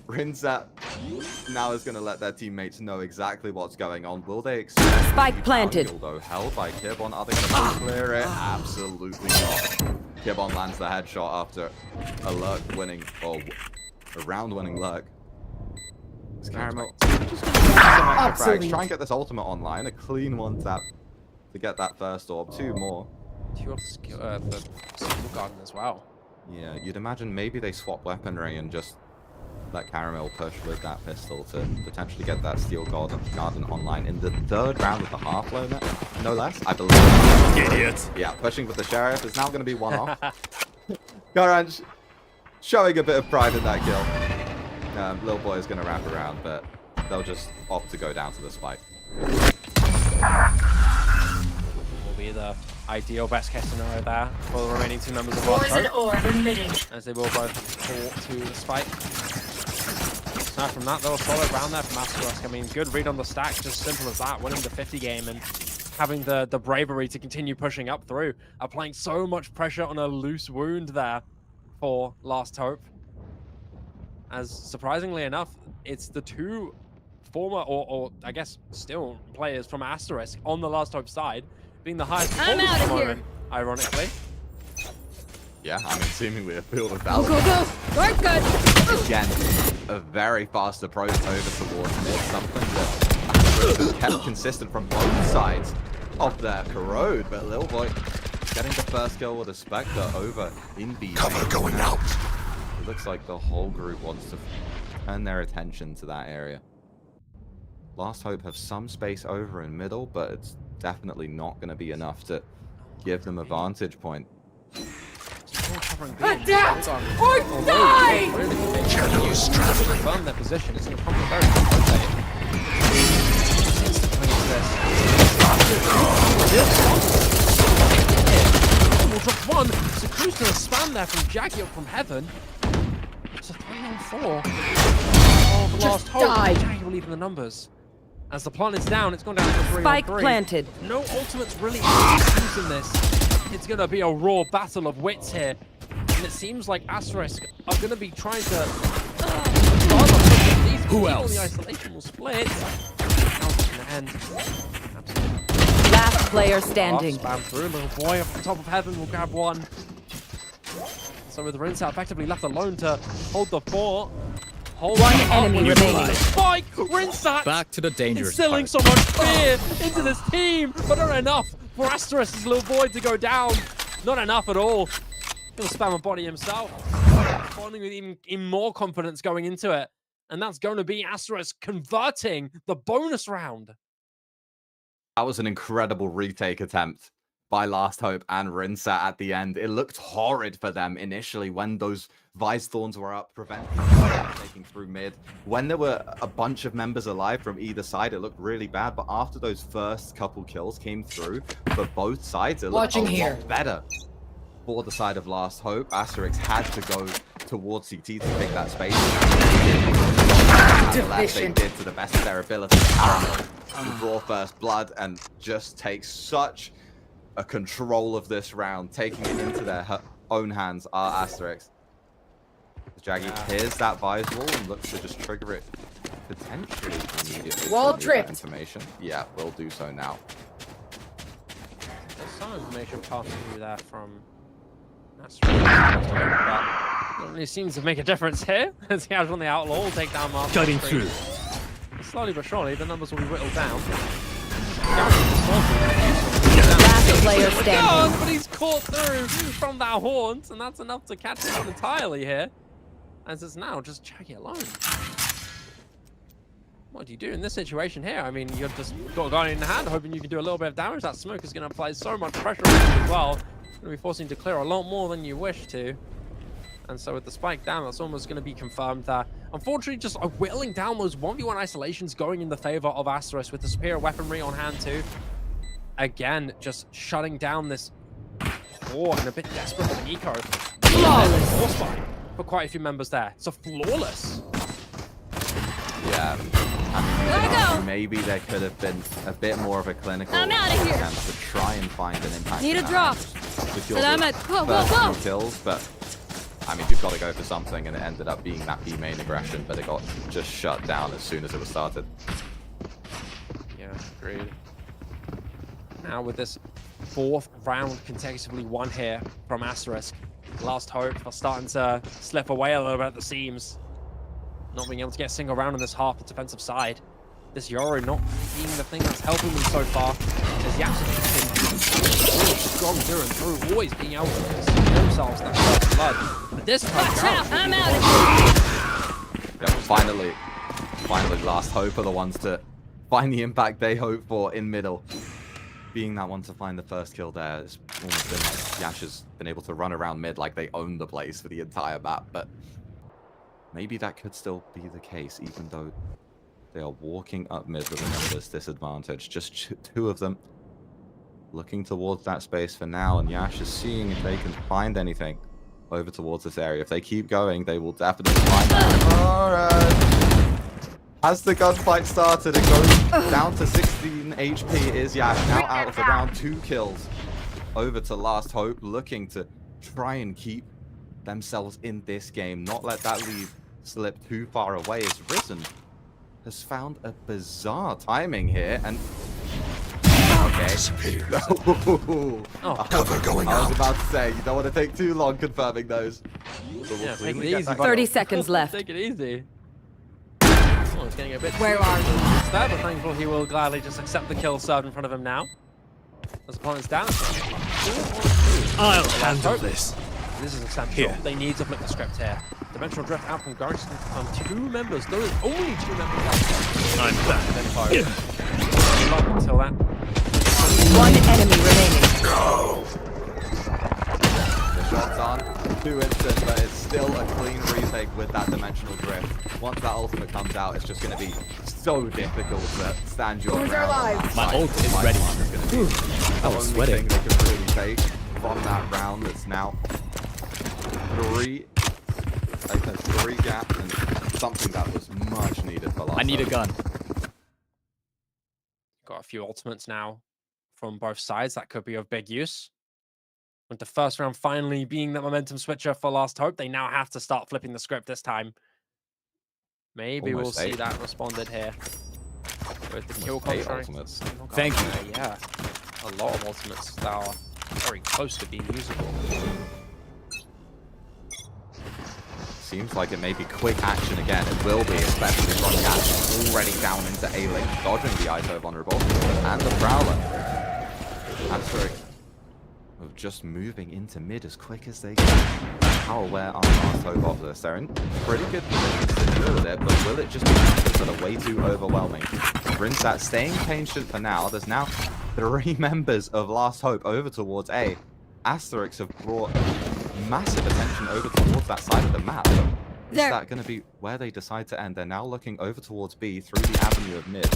Rinsat now is going to let their teammates know exactly what's going on. Will they expect Spike to be planted. found, although held by Kibon? Are they going to clear it? Absolutely not. Kibon lands the headshot after a lurk winning, or a round winning lurk. Is Caramel just going to use some extra frags, try and get this ultimate online, a clean one tap to get that first orb, two more. Two off the skill garden as well. Yeah, you'd imagine maybe they swap weaponry and just let Caramel push with that pistol to potentially get that steel garden online in the third round of the half low net, no less, I believe. Idiot. Yeah, pushing with the Sheriff is now going to be one off. Garange showing a bit of pride in that kill. Little boy is going to wrap around, but they'll just opt to go down to the spike. Will be the ideal best case scenario there for the remaining two members of Poison Last orb emitting. as they will both fall to the spike. Aside from that, though, a solid round there from Asterisk. I mean, good read on the stack, just simple as that, winning the 50 game and having the bravery to continue pushing up through, applying so much pressure on a loose wound there for Last Hope. As surprisingly enough, it's the two former, or I guess still players from Asterisk on the Last Hope side being the highest I'm performers out at of the here. moment, ironically. Yeah, I mean, seemingly a field of Go, battle. go, go. Work good. Again, a very fast approach over towards mid, something that Asterisk has kept consistent from both sides of their Corrode, but Lil Boy getting the first kill with a Spectre over in B. Cover going out. It looks like the whole group wants to turn their attention to that area. Last Hope have some space over in middle, but it's definitely not going to be enough to give them a vantage point. covering B. Adapt or die! Shadows traveling. Confirm their position. It's going to probably very quickly. We'll drop one. Sakura's going to spam there from Jackie up from heaven. It's a 3-on-4. Oh, the last hope. Jackie will leave the numbers. As the plant is down, it's gone down to 3-on-3. Spike planted. No ultimates really using this. It's going to be a raw battle of wits here. And it seems like Asterisk are going to be trying to... Who else? The isolation will split. How's it going to end? Absolutely. Last player standing. Spam through. Little boy up the top of heaven will grab one. So with Rinsa effectively left alone to hold the fort. One enemy remaining. Spike! Rinsat! Back to the dangerous Instilling part. so much fear into this team, but not enough for Asterisk's little boy to go down. Not enough at all. He'll spam a body himself. Responding with even more confidence going into it. And that's going to be Asterisk converting the bonus round. That was an incredible retake attempt by Last Hope and Rinsa at the end. It looked horrid for them initially when those Vice Thorns were up, preventing taking through mid. When there were a bunch of members alive from either side, it looked really bad. But after those first couple kills came through for both sides, it looked a lot better for the side of Last Hope. Asterisk had to go towards CT to take that space. They did to the best of their ability. Draw first blood and just take such a control of this round, taking it into their own hands are Asterisk. Jaggy hears that Vise wall and looks to just trigger it potentially immediately. Wall tripped. Information. Yeah, we'll do so now. There's some information passing through there from Asterisk, but it really seems to make a difference here as he has on the outlaw will take down Mark. Cutting through. Slowly but surely, the numbers will be whittled down. Last player standing. But he's caught through from that haunt, and that's enough to catch him entirely here. As it's now just Jackie alone. What do you do in this situation here? I mean, you've just got a guy in the hand, hoping you can do a little bit of damage. That smoke is going to apply so much pressure on you as well. Going to be forcing you to clear a lot more than you wish to. And so with the spike down, that's almost going to be confirmed that. Unfortunately, just whittling down those 1v1 isolations going in the favor of Asterisk with the superior weaponry on hand too. Again, just shutting down this horde and a bit desperate for the eco. Flawless spike for quite a few members there. So flawless. Yeah. I mean, maybe there could have been a bit more of a clinical attempt to try and find an impact. Need a drop. But I'm at first few kills, but I mean, you've got to go for something, and it ended up being that B main aggression, but it got just shut down as soon as it was started. Yeah, agreed. Now with this 4th round consecutively won here from Asterisk, Last Hope are starting to slip away a little bit at the seams. Not being able to get a single round on this half the defensive side. This Yoru not being the thing that's helping them so far. As Yaps have been really strong through and through, always being able to secure themselves that first blood. But this time, I'm out of here. Yeah, finally, Last Hope are the ones to find the impact they hope for in middle. Being that one to find the first kill there, it's almost been like Yash has been able to run around mid like they own the place for the entire map, but maybe that could still be the case, even though they are walking up mid with a numbers disadvantage. Just 2 of them looking towards that space for now, and Yash is seeing if they can find anything over towards this area. If they keep going, they will definitely find that. Alright. As the gunfight started, it goes down to 16 HP. Is Yash now out of the round? 2 kills over to Last Hope, looking to try and keep themselves in this game, not let that lead slip too far away. As Risen has found a bizarre timing here, and okay. Cover going I was out. about to say, you don't want to take too long confirming those. yeah, take it get easy. that 30 seconds left. Take it easy. Oh, it's getting a bit Where are you? there, but thankful he will gladly just accept the kill served in front of him now. As opponent's down. I'll handle this. This is essential. Here. They need to flip the script here. Dimensional drift out from Garrison from 2 members. There is only 2 members left. I'm back. Good luck until that. 1 enemy remaining. The shots aren't too instant, but it's still a clean retake with that dimensional drift. Once that ultimate comes out, it's just going to be so difficult to stand your ground. My ult is ready. I was sweating. They can really take from that round. That's now three gaps and something that was much needed for last. I need a gun. Got a few ultimates now from both sides that could be of big use. With the first round finally being the momentum switcher for Last Hope, they now have to start flipping the script this time. Maybe Almost we'll see 8. that responded here. With the kill Almost 8 contract. ultimates. Thank you. Yeah, a lot of ultimates that are very close to being usable. Seems like it may be quick action again. It will be, especially from Yash already down into Elim, dodging the ISO vulnerable, and the Prowler. Asterisk of just moving into mid as quick as they can. How aware are Last Hope of this? They're in pretty good positions to deal with it, but will it just be sort of way too overwhelming? Rinsat staying patient for now. There's now 3 members of Last Hope over towards A. Asterisk have brought massive attention over towards that side of the map. But is that going to be where they decide to end? They're now looking over towards B through the avenue of mid.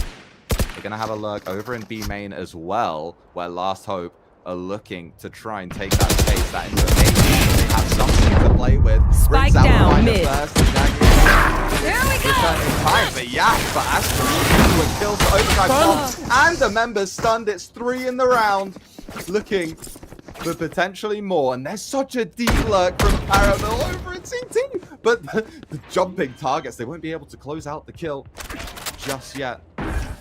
They're going to have a lurk over in B main as well, where Last Hope are looking to try and take that space, that information. They have something to play with. Spike down mid. There we go! Time for Yash, but Asterisk with kills for overdrive bomb, and the members stunned. It's 3 in the round. Looking for potentially more, and there's such a deep lurk from Caramel over in CT, but the jumping targets, they won't be able to close out the kill just yet.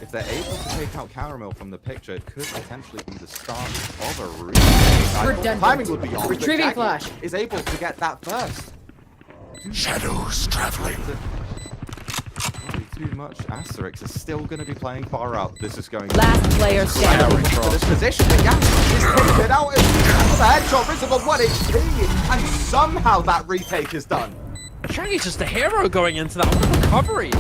If they're able to take out Caramel from the picture, it could potentially be the start of a retake. Timing would be off. Retrieving flash. Is able to get that first. Shadows traveling. Too much. Asterisk is still going to be playing far up. This is going Last player standing. for this position. The Yash is taken out. The headshot risen on 1 HP, and somehow that retake is done. Shaggy's just a hero going into that recovery.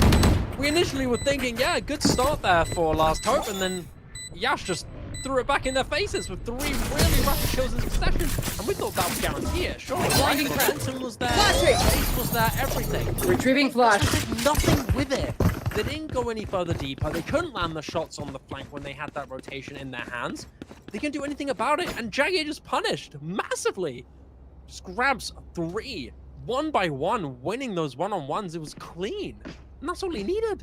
We initially were thinking, yeah, good start there for Last Hope, and then Yash just threw it back in their faces with 3 really rapid kills in succession, and we thought that would guarantee it. Sure, blinding momentum was there, pace was there, everything. Retrieving flash. They did nothing with it. They didn't go any further deeper. They couldn't land the shots on the flank when they had that rotation in their hands. They couldn't do anything about it, and Jaggy just punished massively. Just grabs 3, 1 by 1, winning those one-on-ones. It was clean, and that's all he needed.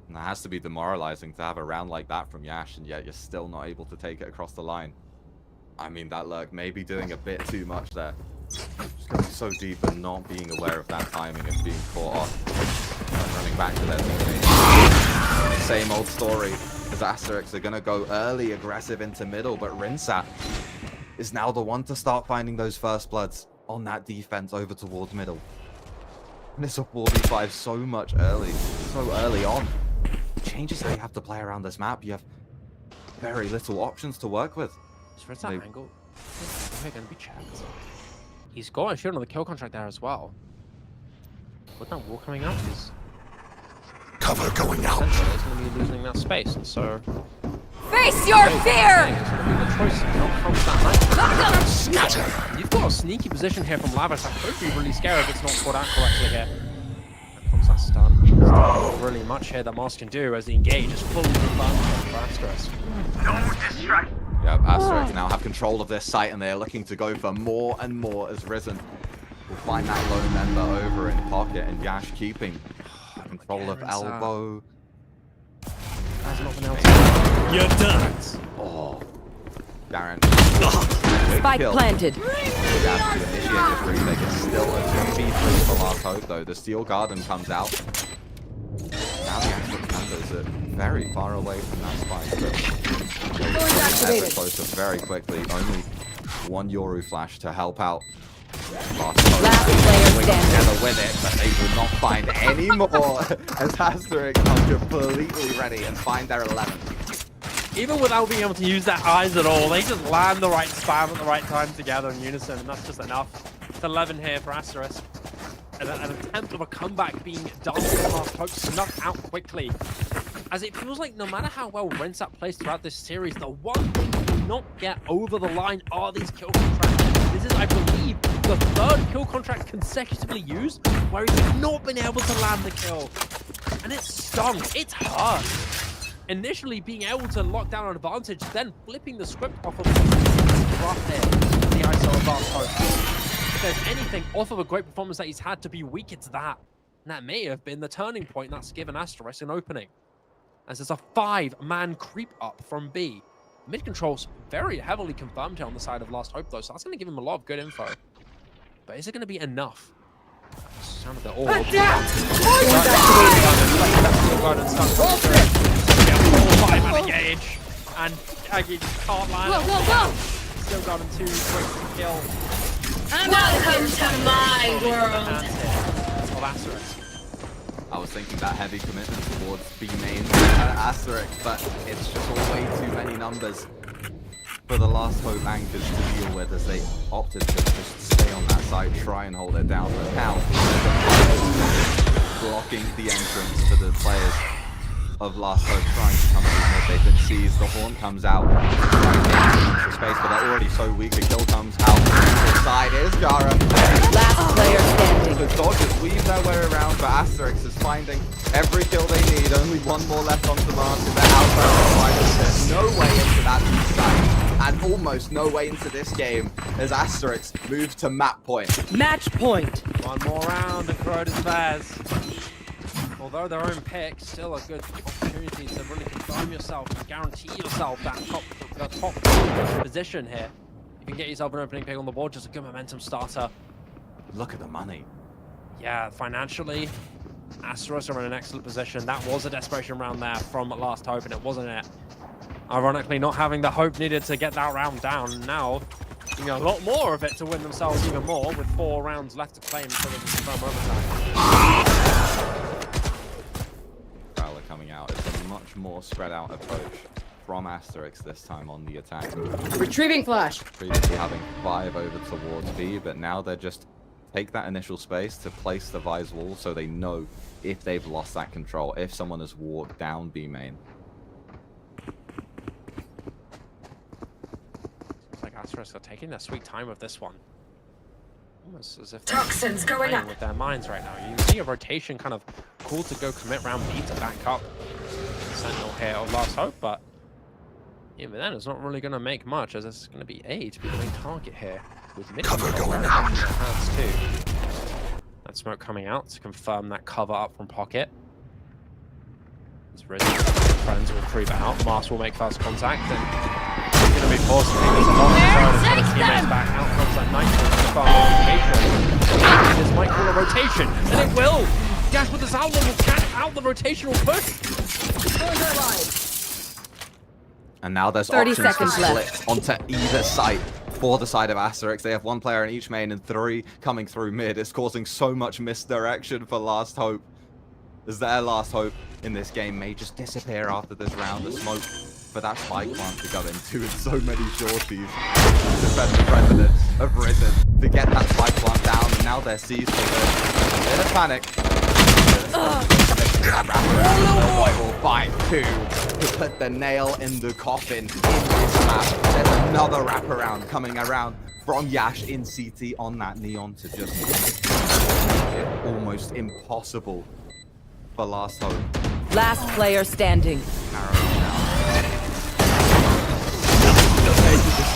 And that has to be demoralizing to have a round like that from Yash, and yet you're still not able to take it across the line. I mean, that lurk may be doing a bit too much there. Just going so deep and not being aware of that timing and being caught off. And running back to their teammates. Same old story, as Asterisk are going to go early aggressive into middle, but Rinsat is now the one to start finding those first bloods on that defense over towards middle. And it's a 4v5 so early on. It changes how you have to play around this map. You have very little options to work with. Where's that angle? We're going to be checked. He's got a shield on the kill contract there as well. With that wall coming up, he's Cover going out. he's going to be losing that space, and so Face your fear! it's going to be the choice not from that night. Scatter. You've got a sneaky position here from Lavish that could be really scary if it's not caught out correctly here. Here comes that stun. There's not really much here that Mars can do as the engage is fully confirmed for Asterisk. Yep, Asterisk now have control of this site, and they're looking to go for more and more as Risen will find that lone member over in pocket, and Yash keeping control of elbow. Has not been able to. You're done. Oh, Darren. Spike planted. Yash to initiate this retake. It's still a 2v3 for Last Hope, though. The Steel Garden comes out. Now the Asterisk members are very far away from that spike. Ever closer very quickly. Only 1 Yoru flash to help out. Last player standing. Together with it, but they will not find any more as Asterisk are completely ready and find their 11th. Even without being able to use their eyes at all, they just land the right spam at the right time together in unison, and that's just enough. It's 11 here for Asterisk. An attempt of a comeback being done with Last Hope snuck out quickly. As it feels like no matter how well Rinsat plays throughout this series, the one thing to not get over the line are these kill contracts. This kill contract consecutively used where he's not been able to land the kill. And it stung. It hurt. Initially being able to lock down an advantage, then flipping the script off of rough there. The ISO of last hope. If there's anything off of a great performance that he's had to be weak, it's that. And that may have been the turning point that's given Asterisk an opening. As there's a 5-man creep up from B. Mid control's very heavily confirmed here on the side of Last Hope, though, so that's going to give him a lot of good info. But is it going to be enough? Sound of the orb. And engage. And Aggie can't land. Still got him 2 quick to kill. Welcome to my world. Of Asterisk. I was thinking that heavy commitment towards B main Asterisk, but it's just all way too many numbers for the Last Hope anchors to deal with as they opted to just stay on that side, try and hold it down. But now, blocking the entrance for the players of Last Hope trying to come through mid. They've been seized. The Horn comes out, trying to get into space, but they're already so weak. The kill comes out. The side is Gara. Last player standing. The Dodgers weave their way around, but Asterisk is finding every kill they need. Only one more left on the market. They're outside the final. There's no way into that east side, and almost no way into this game as Asterisk moves to map point. Match point. One more round of Corrode is theirs. Although their own pick, still a good opportunity to really confirm yourself and guarantee yourself that top position here. You can get yourself an opening pick on the board, just a good momentum starter. Look at the money. Yeah, financially, Asterisk are in an excellent position. That was a desperation round there from Last Hope, and it wasn't it. Ironically, not having the hope needed to get that round down. Now, doing a lot more of it to win themselves even more with 4 rounds left to claim so they can confirm overtime. Coming out. It's a much more spread out approach from Asterisk this time on the attack. Retrieving flash. Previously having 5 over towards B, but now they're just take that initial space to place the Vise wall so they know if they've lost that control, if someone has walked down B main. Looks like Asterisk are taking their sweet time with this one. Almost as if Toxins going up with their minds right now. You can see a rotation kind of cool to go commit round B to back up Sentinel here of Last Hope, but even then it's not really going to make much as it's going to be A to be the main target here. With mid Cover going out. Hands too. That smoke coming out to confirm that cover up from Pocket. As Riz friends will creep out. Mars will make first contact and he's going to be forced to take this along. Teammates back out comes that Nightfall to far rotation. This might call a rotation, and it will! Dash with his outlaw will get out the rotational push! And now there's 30 options to seconds split left. onto either side for the side of Asterisk. They have 1 player in each main and 3 coming through mid. It's causing so much misdirection for Last Hope, as their Last Hope in this game may just disappear after this round. The smoke for that spike plant to go into, and so many shorties. Defensive residents have risen to get that spike plant down, and now they're seized for this. In a panic. White will find 2 to put the nail in the coffin in this map. There's another wraparound coming around from Yash in CT on that Neon to just make it almost impossible for Last Hope. Last player standing.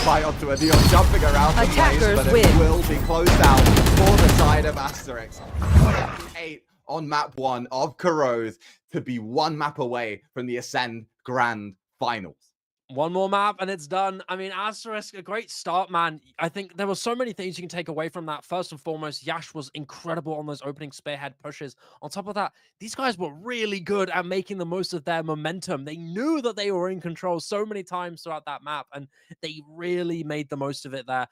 Fight onto a Neon jumping around the place, but it win. will be closed out for the side of Asterisk. 8 on map 1 of Corrode to be 1 map away from the Ascend Grand Finals. One more map and it's done. I mean, Asterisk, a great start, man. I think there were so many things you can take away from that. First and foremost, Yash was incredible on those opening spearhead pushes. On top of that, these guys were really good at making the most of their momentum. They knew that they were in control so many times throughout that map, and they really made the most of it there.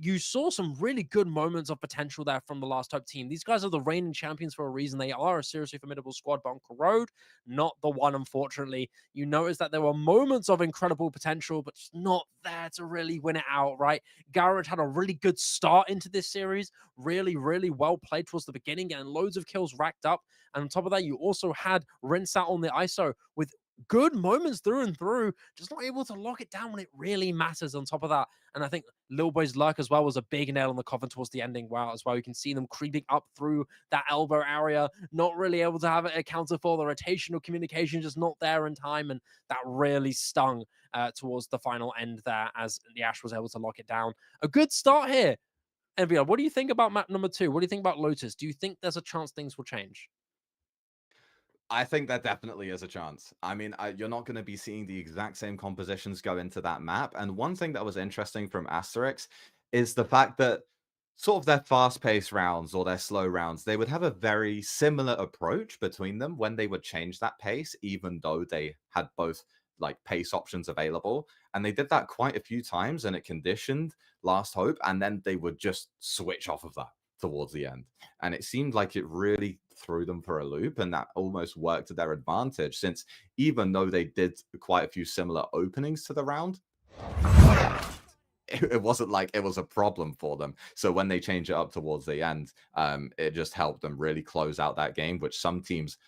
You saw some really good moments of potential there from the Last Hope team. These guys are the reigning champions for a reason. They are a seriously formidable squad, but on Corrode, not the one, unfortunately. You notice that there were moments of incredible potential, but just not there to really win it out, right? Garrett had a really good start into this series. Really, really well played towards the beginning, and loads of kills racked up. And on top of that, you also had Rinse out on the ISO with good moments through and through, just not able to lock it down when it really matters on top of that. And I think Lil Boy's luck as well was a big nail on the coffin towards the ending. Wow, as well, you can see them creeping up through that elbow area, not really able to have it accounted for. The rotational communication just not there in time, and that really stung towards the final end there as the Ash was able to lock it down. A good start here. NBA, what do you think about map number 2? What do you think about Lotus? Do you think there's a chance things will change? I think there definitely is a chance. I mean, you're not going to be seeing the exact same compositions go into that map. And one thing that was interesting from Asterisk is the fact that sort of their fast-paced rounds or their slow rounds, they would have a very similar approach between them when they would change that pace, even though they had both like pace options available. And they did that quite a few times, and it conditioned Last Hope, and then they would just switch off of that towards the end. And it seemed like it really threw them for a loop, and that almost worked to their advantage, since even though they did quite a few similar openings to the round, it wasn't like it was a problem for them. So when they change it up towards the end, it just helped them really close out that game, which some teams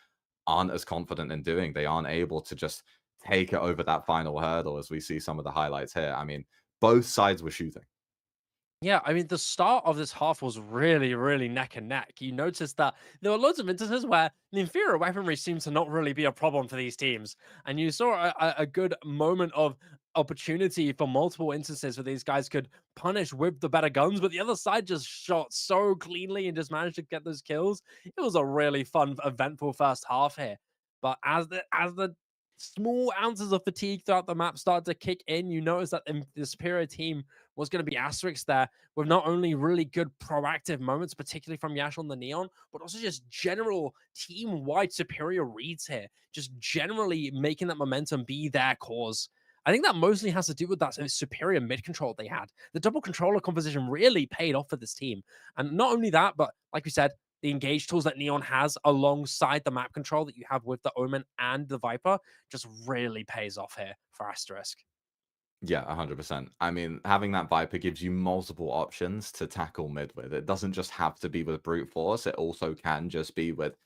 aren't as confident in doing. They aren't able to just take it over that final hurdle, as we see some of the highlights here. I mean, both sides were shooting. Yeah, I mean, the start of this half was really, really neck and neck. You noticed that there were loads of instances where the inferior weaponry seemed to not really be a problem for these teams. And you saw a good moment of opportunity for multiple instances where these guys could punish with the better guns, but the other side just shot so cleanly and just managed to get those kills. It was a really fun, eventful first half here. But as the small ounces of fatigue throughout the map started to kick in, you notice that the superior team was going to be Asterisk there, with not only really good proactive moments, particularly from Yash on the Neon, but also just general team-wide superior reads here, just generally making that momentum be their cause. I think that mostly has to do with that superior mid control they had. The double controller composition really paid off for this team. And not only that, but like we said, the engage tools that Neon has alongside the map control that you have with the Omen and the Viper just really pays off here for Asterisk. Yeah, 100%. I mean, having that Viper gives you multiple options to tackle mid with. It doesn't just have to be with brute force. It also can just be with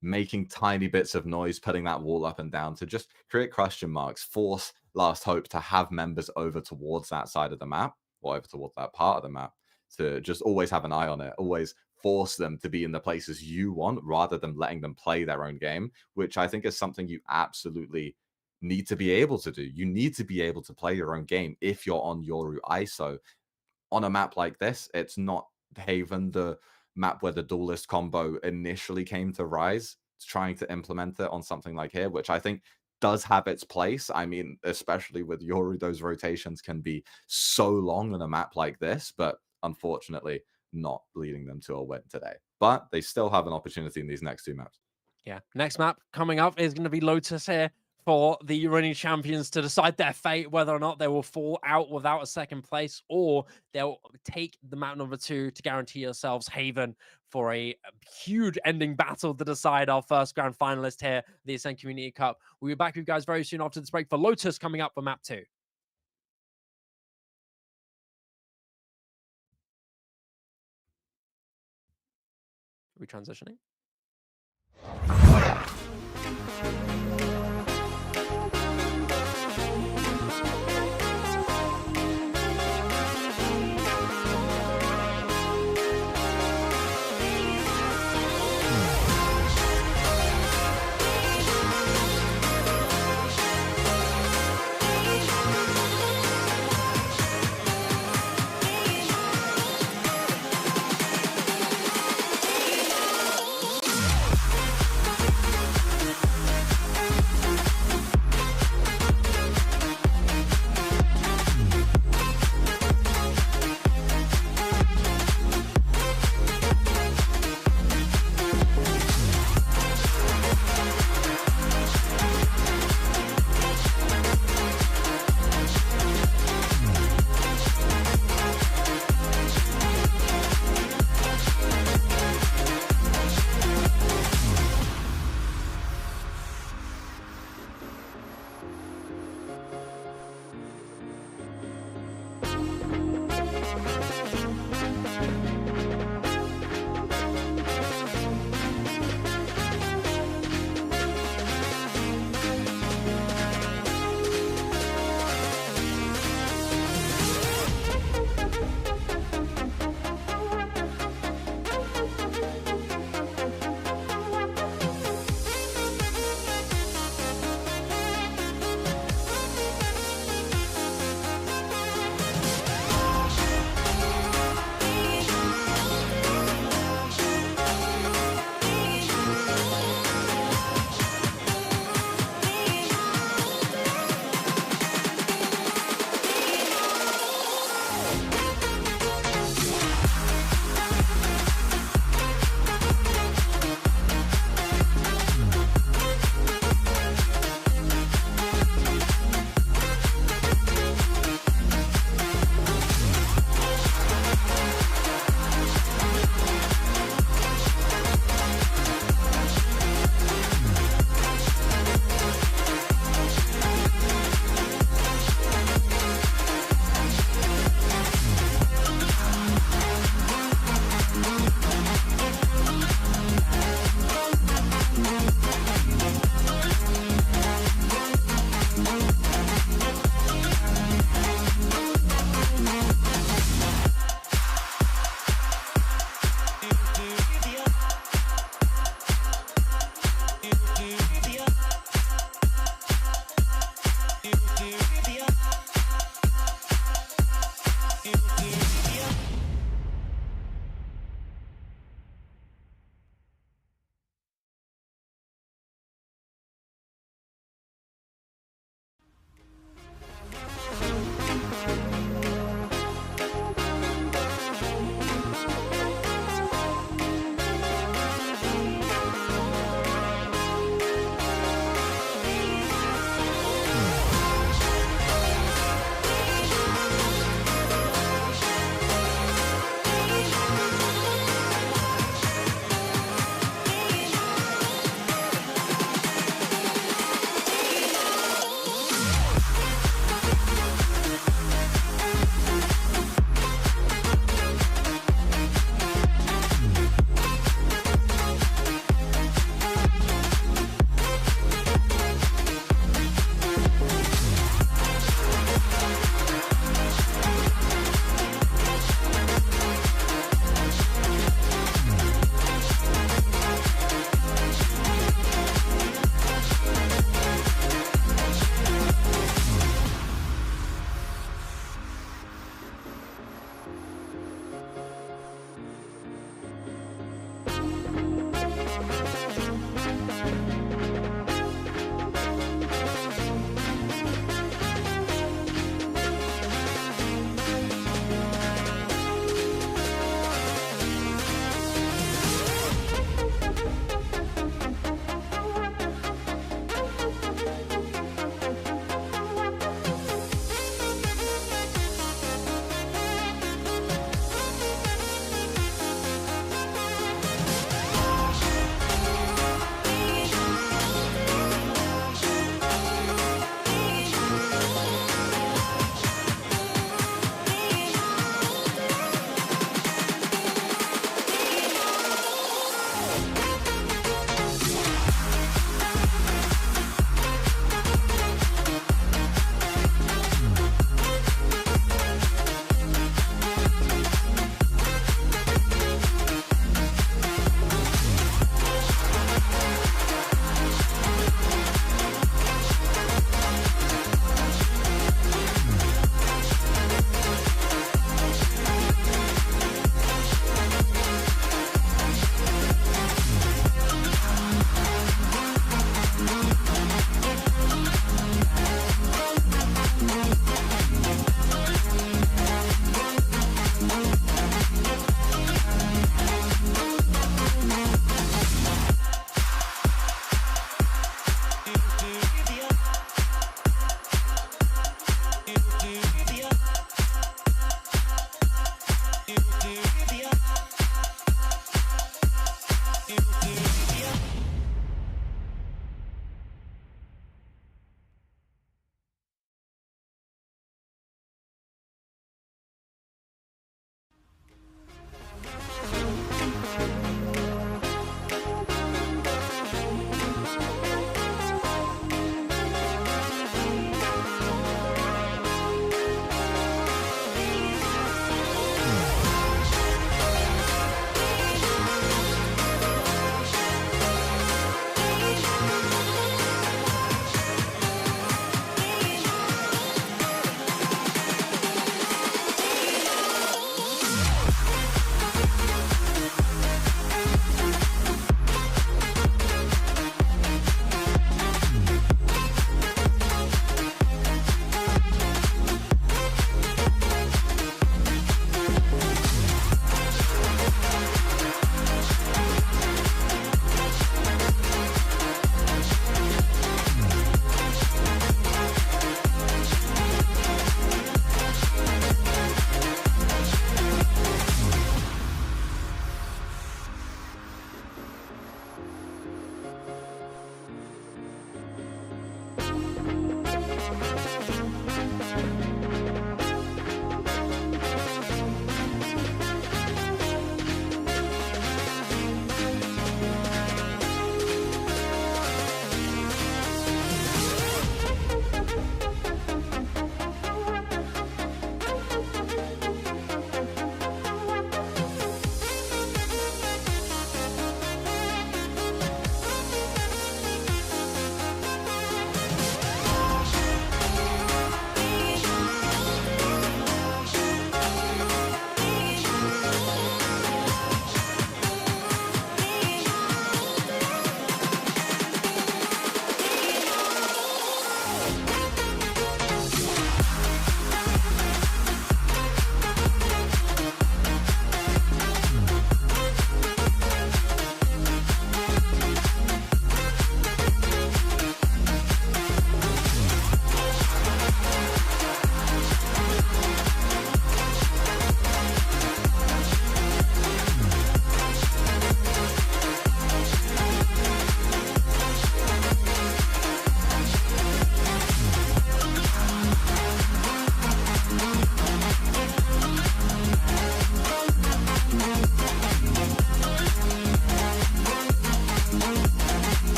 making tiny bits of noise, putting that wall up and down to just create question marks, force Last Hope to have members over towards that side of the map, or over towards that part of the map, to just always have an eye on it, always force them to be in the places you want rather than letting them play their own game, which I think is something you absolutely need to be able to do. You need to be able to play your own game if you're on Yoru ISO. On a map like this, it's not Haven, the map where the duelist combo initially came to rise. It's trying to implement it on something like here, which I think does have its place. I mean, especially with Yoru, those rotations can be so long on a map like this, but unfortunately not leading them to a win today. But they still have an opportunity in these next two maps. Yeah, next map coming up is going to be Lotus here for the reigning champions to decide their fate, whether or not they will fall out without a second place, or they'll take the map number 2 to guarantee yourselves Haven for a huge ending battle to decide our first grand finalist here, the Ascent Community Cup. We'll be back with you guys very soon after this break for Lotus coming up for map 2. Are we transitioning?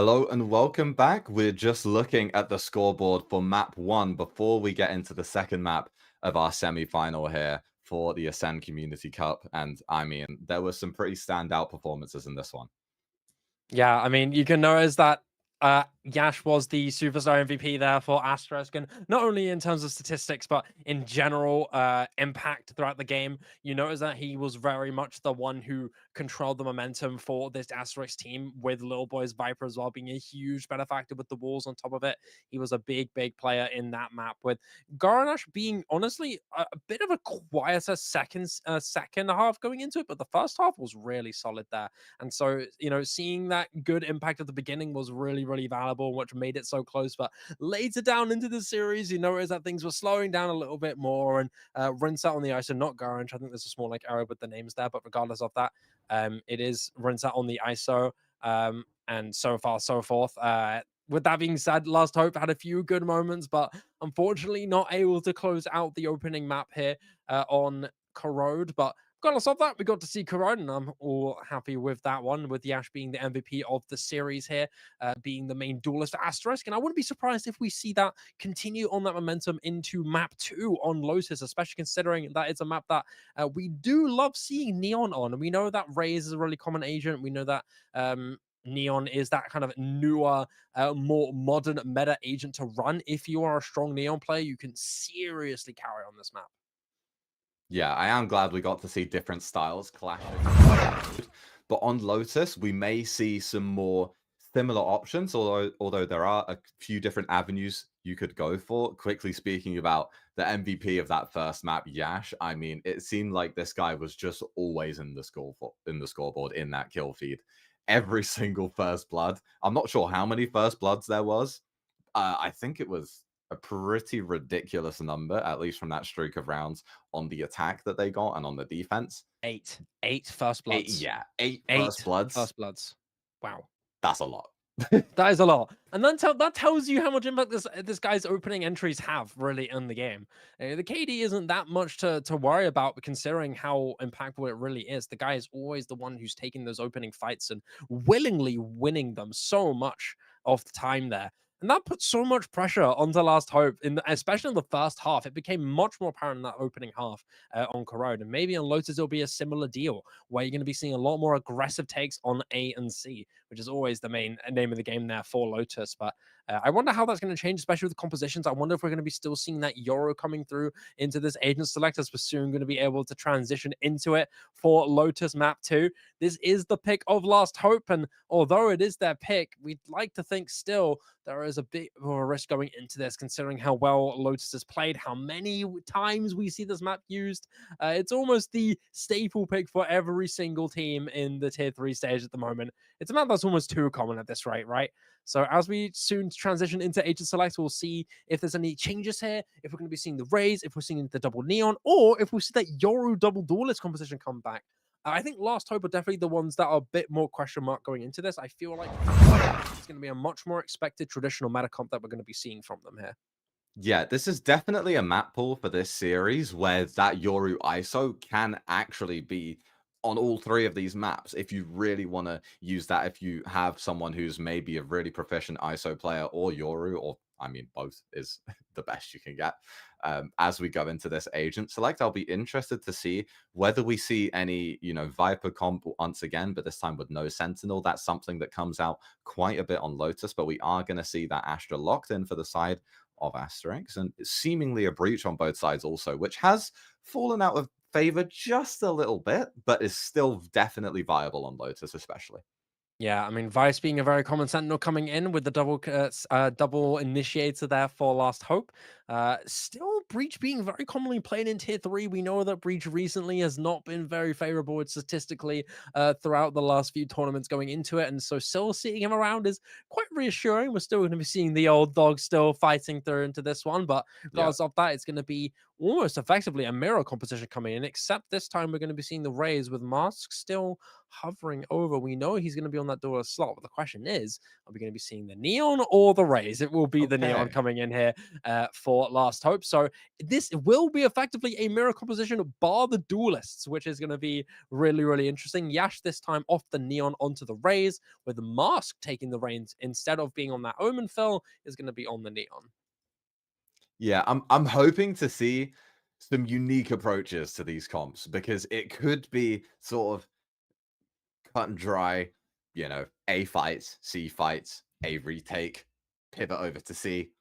Hello and welcome back. We're just looking at the scoreboard for map 1 before we get into the second map of our semi-final here for the Ascend Community Cup. And I mean, there were some pretty standout performances in this one. Yeah, I mean, you can notice that Yash was the superstar MVP there for Asterisk, and not only in terms of statistics, but in general impact throughout the game. You notice that he was very much the one who controlled the momentum for this Asterisk team, with Lil Boy's Viper as well being a huge benefactor with the walls on top of it. He was a big player in that map, with Garnash being honestly a bit of a quieter second half going into it, but the first half was really solid there. And so, you know, seeing that good impact at the beginning was really valuable, which made it so close. But later down into the series, you notice that things were slowing down a little bit more, and Rinse Out on the ISO, not Garage. I think there's a small like error with the names there, but regardless of that, it is Rinse Out on the ISO, and so far so forth. With that being said, Last Hope had a few good moments, but unfortunately not able to close out the opening map here on Corrode. But regardless of that, we got to see Corrode, and I'm all happy with that one, with Yash being the MVP of the series here, being the main duelist for Asterisk. And I wouldn't be surprised if we see that continue on that momentum into map 2 on Lotus, especially considering that it's a map that we do love seeing Neon on. And we know that Raze is a really common agent. We know that Neon is that kind of newer, more modern meta agent to run. If you are a strong Neon player, you can seriously carry on this map. Yeah, I am glad we got to see different styles clashing. But on Lotus, we may see some more similar options, although there are a few different avenues you could go for. Quickly speaking about the MVP of that first map, Yash, I mean, it seemed like this guy was just always in the scoreboard in that kill feed. Every single first blood. I'm not sure how many first bloods there was. I think it was a pretty ridiculous number, at least from that streak of rounds on the attack that they got and on the defense. Eight first bloods. Eight first bloods. First bloods. Wow, that's a lot. That is a lot, and then that tells you how much impact this guy's opening entries have really in the game. The KD isn't that much to worry about, considering how impactful it really is. The guy is always the one who's taking those opening fights and willingly winning them so much of the time there. And that puts so much pressure onto Last Hope, especially in the first half. It became much more apparent in that opening half on Corrode. And maybe on Lotus, it'll be a similar deal, where you're going to be seeing a lot more aggressive takes on A and C, which is always the main name of the game there for Lotus. But I wonder how that's going to change, especially with the compositions. I wonder if we're going to be still seeing that Yoru coming through into this agent select, as we're soon going to be able to transition into it for Lotus map 2. This is the pick of Last Hope, and although it is their pick, we'd like to think still there is a bit of a risk going into this, considering how well Lotus has played, how many times we see this map used. It's almost the staple pick for every single team in the tier 3 stage at the moment. It's a map that's almost too common at this rate, right? So as we soon transition into agent select, we'll see if there's any changes here, if we're going to be seeing the Raze, if we're seeing the double Neon, or if we see that Yoru double duelist composition come back. I think Last Hope are definitely the ones that are a bit more question mark going into this. I feel like it's going to be a much more expected traditional meta comp that we're going to be seeing from them here. Yeah, this is definitely a map pool for this series where that Yoru ISO can actually be on all 3 of these maps if you really want to use that. If you have someone who's maybe a really proficient ISO player or Yoru, or I mean, both is the best you can get. As we go into this agent select, I'll be interested to see whether we see any, Viper comp once again, but this time with no Sentinel. That's something that comes out quite a bit on Lotus, but we are going to see that Astra locked in for the side of Asterisk, and seemingly a breach on both sides also, which has fallen out of favor just a little bit, but is still definitely viable on Lotus especially. Yeah, I mean, Vice being a very common Sentinel coming in with the double initiator there for Last Hope. Still, Breach being very commonly played in tier 3. We know that Breach recently has not been very favorable statistically throughout the last few tournaments going into it. And so still seeing him around is quite reassuring. We're still going to be seeing the old dog still fighting through into this one. But regardless of that, it's going to be almost effectively a mirror composition coming in, except this time we're going to be seeing the Raze with Mask still hovering over. We know he's going to be on that duelist slot, but the question is, are we going to be seeing the Neon or the Raze? It will be the Neon Okay. coming in here for Last Hope. So this will be effectively a mirror composition bar the duelists, which is going to be really, really interesting. Yash this time off the Neon onto the Raze, with the Mask taking the reins instead of being on that Omen fill, is going to be on the Neon. Yeah, I'm hoping to see some unique approaches to these comps, because it could be sort of cut and dry, you know, A fights, C fights, A retake, pivot over to C.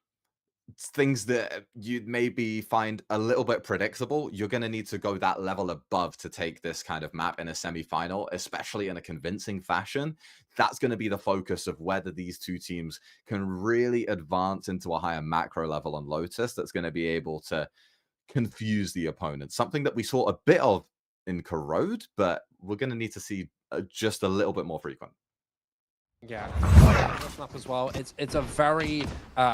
It's things that you'd maybe find a little bit predictable. You're going to need to go that level above to take this kind of map in a semi-final, especially in a convincing fashion. That's going to be the focus of whether these two teams can really advance into a higher macro level on Lotus that's going to be able to confuse the opponent. Something that we saw a bit of in Corrode, but we're going to need to see just a little bit more frequent. Yeah, this map as well. It's a very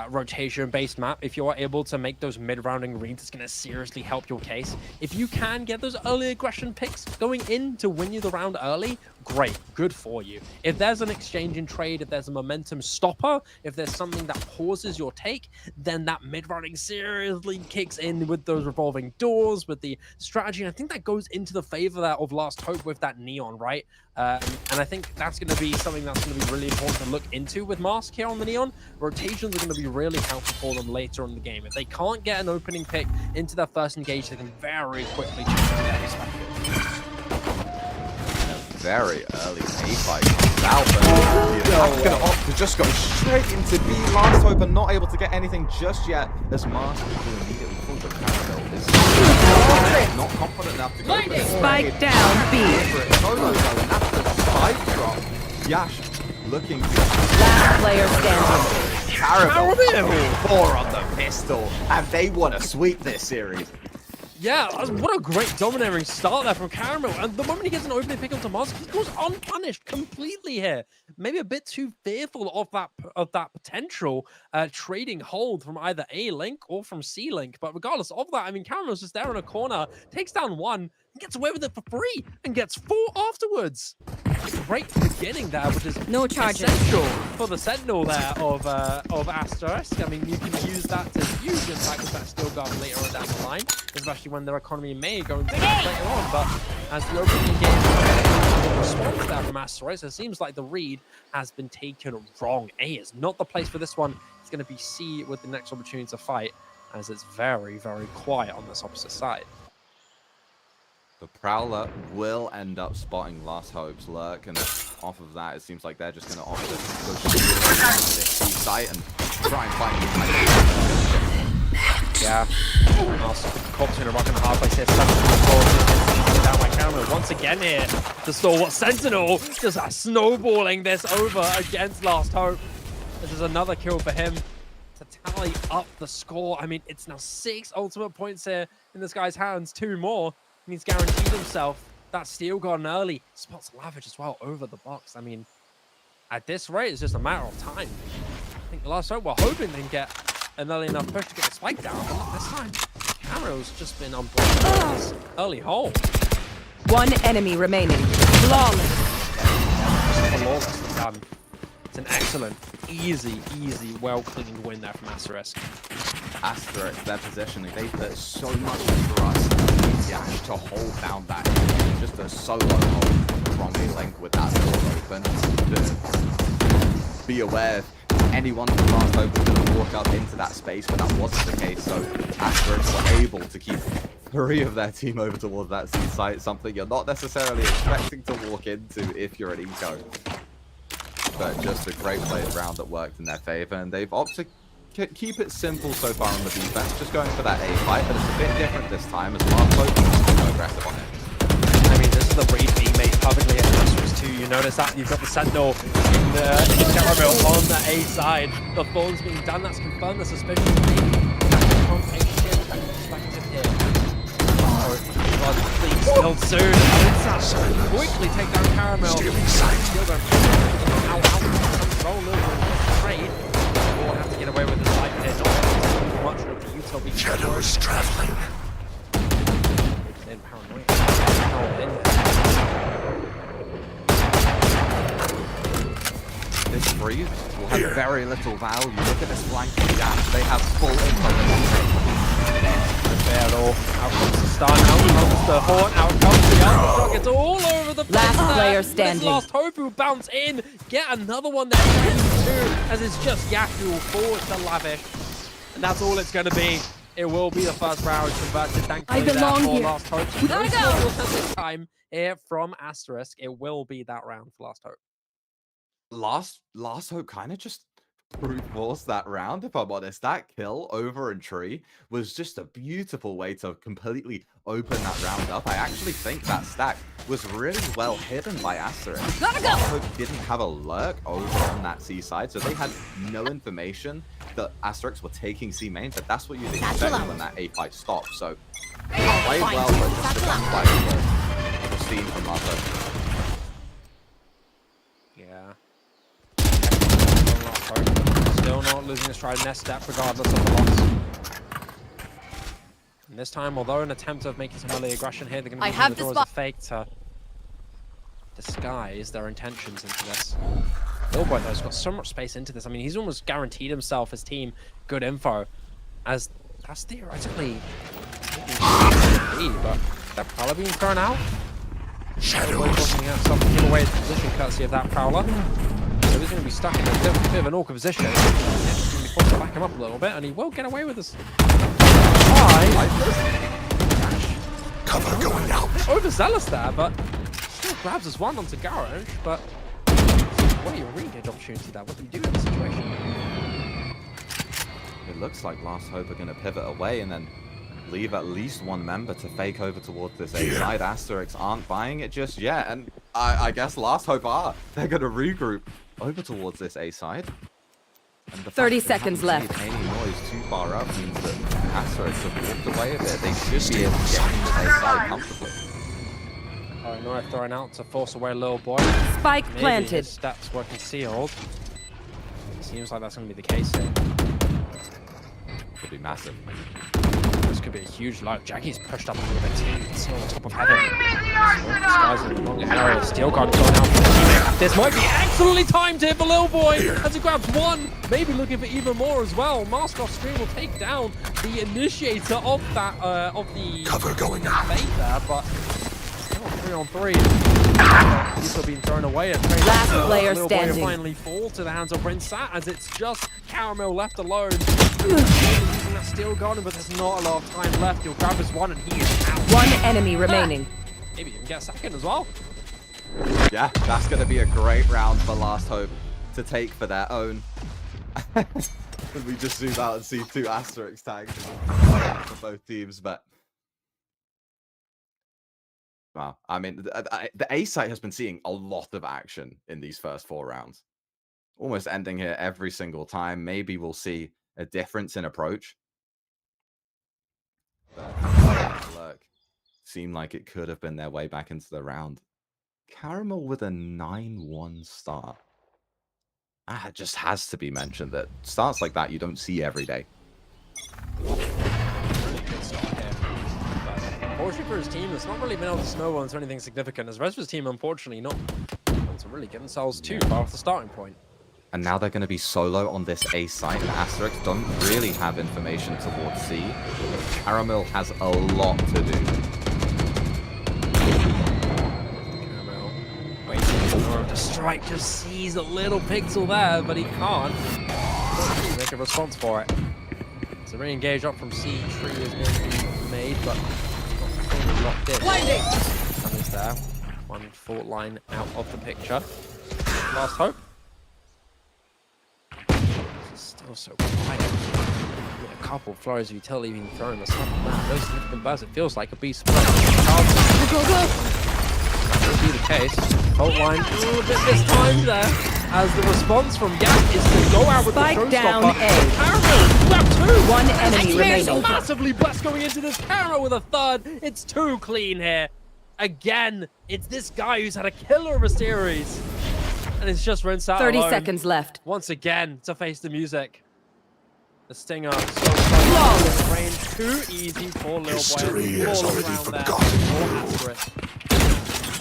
rotation-based map. If you're able to make those mid-rounding reads, it's going to seriously help your case. If you can get those early aggression picks going in to win you the round early, great, good for you. If there's an exchange in trade, if there's a momentum stopper, if there's something that pauses your take, then that mid-rounding seriously kicks in with those revolving doors, with the strategy. And I think that goes into the favor there of Last Hope with that Neon, right? And I think that's going to be something that's going to be really important to look into with Mask here on the Neon. Rotations are going to be really helpful for them later in the game. If they can't get an opening pick into their first engage, they can very quickly change their perspective. Very early A fight comes out, but going to opt to just go straight into B. Last Hope and not able to get anything just yet. This Mask will do immediately full, but Caramel is not confident enough to go for it. Spike down B. Solo though, and that's the spike drop. Yash looking to Last player standing. Caramel 4 on the pistol, and they want to sweep this series. Yeah, what a great dominating start there from Caramel. And the moment he gets an opening pick onto Mask, he goes unpunished completely here. Maybe a bit too fearful of that potential trading hold from either A Link or from C Link. But regardless of that, I mean, Caramel's just there in a corner, takes down one, and gets away with it for free, and gets 4 afterwards. Great beginning there, which is no charges essential for the Sentinel there of Asterisk. I mean, you can use that to huge impact with that Steel Guard later on down the line, especially when their economy may go into later on. But as the opening game response there from Asterisk, it seems like the read has been taken wrong. A is not the place for this one. It's going to be C with the next opportunity to fight, as it's very, very quiet on this opposite side. The Prowler will end up spotting Last Hope's lurk, and off of that, it seems like they're just going to opt to go to the site and try and find the Yeah. Caught in a rock and a hard place here. Down by Caramel once again here. The Stalwart Sentinel just snowballing this over against Last Hope. This is another kill for him to tally up the score. I mean, it's now 6 ultimate points here in this guy's hands. 2 more. And he's guaranteed himself that Steel Garden early. Spots Lavish as well over the box. I mean, at this rate, it's just a matter of time. I think Last Hope were hoping they can get an early enough push to get the spike down, but not this time. Camero's just been unblocked in this early hole. One enemy remaining. Flawless. Flawlessly done. It's an excellent, easy, well-cleaned win there from Asterisk. Asterisk, their positioning, they put so much into us. Yash to hold down that, just a solo hold from A Link with that door open. Be aware, anyone from Last Hope was going to walk up into that space, but that wasn't the case. So Asterisk were able to keep 3 of their team over towards that C site, something you're not necessarily expecting to walk into if you're an eco. But just a great played round that worked in their favor, and they've opted to keep it simple so far on the defense, just going for that A fight, but it's a bit different this time as Last Hope is more aggressive on it. I mean, this is the read being made perfectly at Asterisk too. You notice that you've got the Sentinel in the Caramel on the A side. The Thorn's being done, that's confirmed the suspicion. Still soon. Quickly take down Caramel. Stealing sight. Control over the trade. Or have to get away with the side here. Not much of the Utopia. Shadows traveling. this freeze will have very little value. Look at this flanking gap. They have full info. At all. Out comes the star, out comes the horn, out comes the alpha. It's all over the place. Last player But standing. it's Last Hope who bounce in, get another one there, too, as it's just Yaku forward to Lavish. And that's all it's going to be. It will be the first round converted. Thankfully, I belong there for here. Last Hope. We gotta go. This time here from Asterisk. It will be that round for Last Hope. Last Hope kind of just brute force that round, if I'm honest. That kill over in tree was just a beautiful way to completely open that round up. I actually think that stack was really well hidden by Asterisk. Gotta go. Last Hope didn't have a lurk over on that C side, so they had no information that Asterisk were taking C main, but that's what you'd expect when that A fight stopped. So played well, but just the gunfight was seen from Last Hope. Yeah. Still not losing a stride in their step regardless of the loss. And this time, although an attempt of making some early aggression here, they're going to be using the door as a fake to disguise their intentions into this. Billboy, though, has got so much space into this. I mean, he's almost guaranteed himself, his team, good info, as that's theoretically but they're probably being thrown out. Shadows. Give away his position courtesy of that Prowler. So he's going to be stuck in a bit of an awkward position. He's going to be forced to back him up a little bit, and he will get away with this. Cover going out. Overzealous there, but still grabs us one onto Garage. But what are your re-engage opportunity there? What do you do in this situation? It looks like Last Hope are going to pivot away and then leave at least one member to fake over towards this A side. Asterix aren't buying it just yet, and I guess Last Hope are. They're going to regroup over towards this A side. And the 30 fact they seconds haven't left. made any noise too far up means that Asterix have walked away a bit. They should be able to get into A side comfortably. Oh, no, throwing out to force away little boy. Spike Maybe planted. his steps were concealed. Seems like that's going to be the case here. Could be massive. This could be a huge load. Jackie's pushed up a little bit too. It's still on top of heaven. This guy's in the longer area. Steel Guard going out for the teammate. This might be excellently timed here for Lil Boy as he grabs one. Maybe looking for even more as well. Mask off screen will take down the initiator of that of the Cover going out. bait there, but still 3-on-3. These are being thrown away. And Last player Lil Boy standing. finally fall to the hands of Brinsat as it's just Caramel left alone. Using that Steel Garden, but there's not a lot of time left. He'll grab his one and he is out. One enemy remaining. Maybe even get a second as well. Yeah, that's going to be a great round for Last Hope to take for their own. And we just zoom out and see two Asterix tags for both teams, but wow, I mean, the A site has been seeing a lot of action in these first 4 rounds. Almost ending here every single time. Maybe we'll see a difference in approach. But look, seemed like it could have been their way back into the round. Caramel with a 9-1 start. It just has to be mentioned that starts like that you don't see every day. Really good start here. But unfortunately for his team, it's not really been able to snowball into anything significant. As the rest of his team, unfortunately, not able to really get themselves too far off the starting point. And now they're going to be solo on this A site, and Asterisk don't really have information towards C. Caramel has a lot to do. Caramel waiting for him to strike, just sees a little pixel there, but he can't make a response for it. So re-engage up from C, tree is going to be made, but not fully locked in. Blinding! Sun is there. One fault line out of the picture. Last hope. Still so quiet. With a couple flurries of utility being thrown, but some no significant burst. It feels like a beast. That will be the case. Fault line a little bit mistimed there, as the response from Gap is to go out with Spike the down showstopper. A. Caramel, grab 2. One enemy remaining. Massively blessed going into this. Caramel with a 3rd. It's too clean here. Again, it's this guy who's had a killer of a series. And it's just rinsed out 30 alone. seconds left. Once again, to face the music. The Stinger, so range too easy for Lil Boy. History is already All around there forgotten. for Asterisk.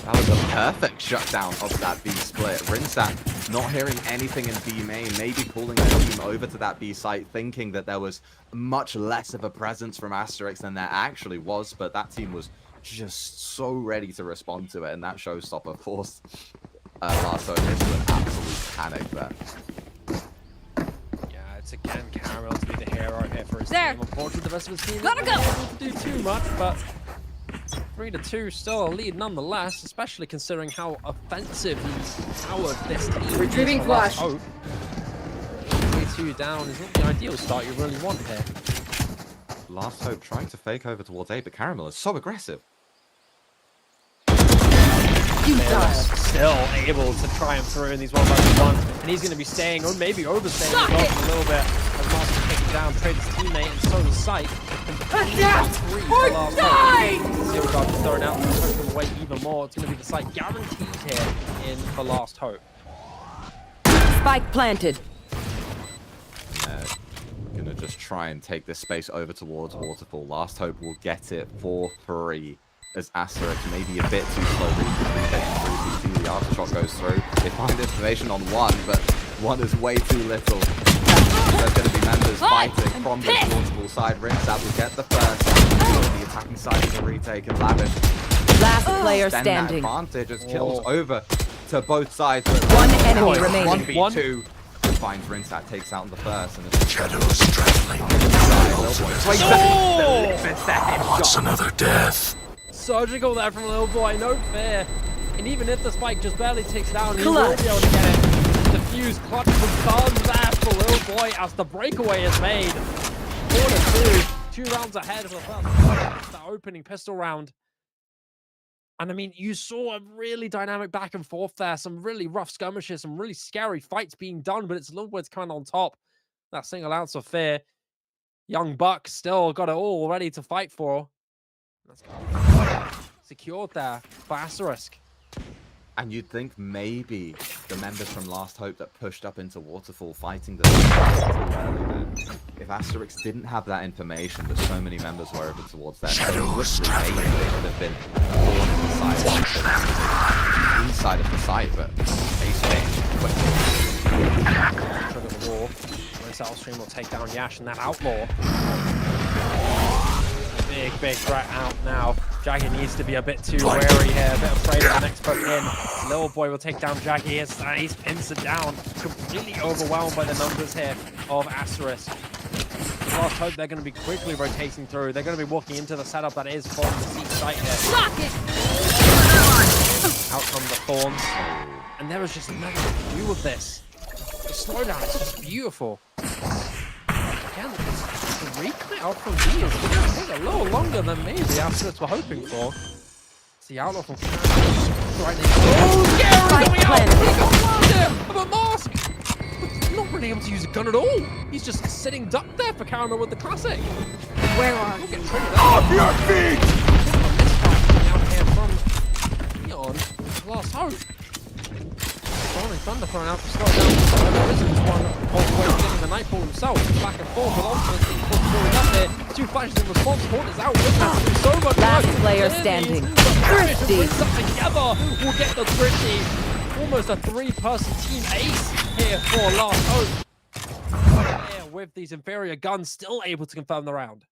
That was a perfect shutdown of that B split. Rinsat not hearing anything in B main, maybe calling the team over to that B site, thinking that there was much less of a presence from Asterisk than there actually was, but that team was just so ready to respond to it, and that showstopper forced Last Hope into an absolute panic there. Yeah, it's again Caramel to be the hero here for his There. team. Unfortunately, the rest of his team Gotta isn't go. able to do too much, but 3-2, still a lead nonetheless, especially considering how offensively powered this team is. Retrieving for Last flash. Hope. 3-2 down is not the ideal start you really want here. Last Hope trying to fake over towards A, but Caramel is so aggressive. Still able to triumph through in these 1v1s, and he's going to be staying, or maybe overstaying as well for a little bit. As Martin's taking down Trader's teammate, and so is Sight. Zero Guard is thrown out, and pushing him away even more. It's going to be the Sight guaranteed here in for Last Hope. Spike planted. Gonna just try and take this space over towards Waterfall. Last Hope will get it for free. As Asterisk maybe a bit too slow reading through. The aftershock goes through. They find information on one, but one is way too little. There's going to be members fighting from the Waterfall side. Rinsat will get the first. The attacking side of the retake and Lavish. Last player Then standing. that advantage as kills over to both sides. One enemy remaining. 1v2 finds Rinsat, takes out the first, and it's Shadows traveling. What's another death? Surgical there from Little Boy, no fear. And even if the spike just barely takes down, he will Clutch. be able to get it. Defuse clutch confirms there for Little Boy as the breakaway is made. 4-2, 2 rounds ahead of the first, the opening pistol round. And I mean, you saw a really dynamic back and forth there, some really rough skirmishes, some really scary fights being done, but it's Little Boy's coming on top. That single ounce of fear. Young Buck still got it all ready to fight for. Let's go. Secured there for Asterisk. And you'd think maybe the members from Last Hope that pushed up into Waterfall fighting the if Asterisk didn't have that information that so many members were over towards that, Shadows maybe traveling. they would have been inside of the site, but Ace quickly. Trigger the wall. South Stream will take down Yash and that Outlaw. Big threat out now. Jaggy needs to be a bit too wary here, a bit afraid of the next poke in. Little Boy will take down Jaggy as Ace pins it down. Completely overwhelmed by the numbers here of Asterisk. Last Hope they're going to be quickly rotating through. They're going to be walking into the setup that is from the C site here. Out come the Thorns. And there is just nothing to do with this. The slowdown is just beautiful. Again, the reconnect out from B is going to take a little longer than maybe Asterisk were hoping for. It's the outlaw from right now. Oh, Gary going out! He got there of a mask! Not really able to use a gun at all. He's just sitting ducked there for Caramel with the classic. Where are you? Off your feet! Out here from Neon. Last Hope. Sonic Thunder thrown out to slow down. This one all the way getting the Nightfall himself. Back and forth with Ultimate being falling up there. 2 flashes in response. Corrode is out with that. So much Last work. player Clearly, standing. Thrifty. Brings up together. We'll get the Thrifty. Almost a 3-person team ace here for Last Hope. Yeah, with these inferior guns, still able to confirm the round.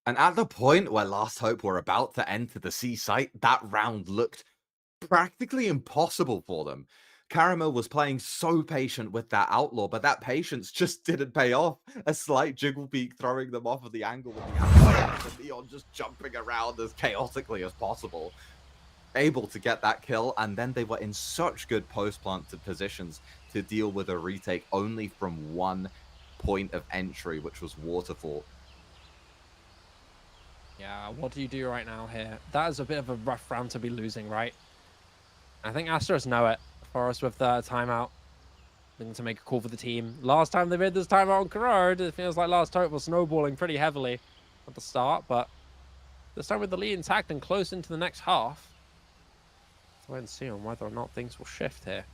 And at the point where Last Hope were about to enter the C site, that round looked practically impossible for them. Caramel was playing so patient with that Outlaw, but that patience just didn't pay off. A slight jiggle beak throwing them off of the angle with the Outlaw, and Neon just jumping around as chaotically as possible. Able to get that kill, and then they were in such good post-planted positions to deal with a retake only from one point of entry, which was Waterfall. Yeah, what do you do right now here? That is a bit of a rough round to be losing, right? I think Asterisk know it. For us with the timeout. Looking to make a call for the team. Last time they made this timeout on Corrode, it feels like Last Hope was snowballing pretty heavily at the start, but this time with the lead intact and close into the next half. Let's wait and see on whether or not things will shift here.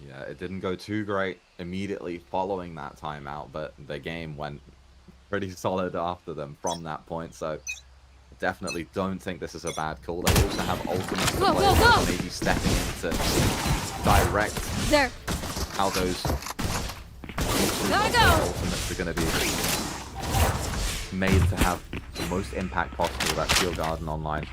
Yeah, it didn't go too great immediately following that timeout, but the game went pretty solid after them from that point, so definitely don't think this is a bad call. They also have ultimates Go, to play, go, go. maybe stepping into direct There. how those Gotta go. ultimates are going to be made to have the most impact possible. That Steel Garden online.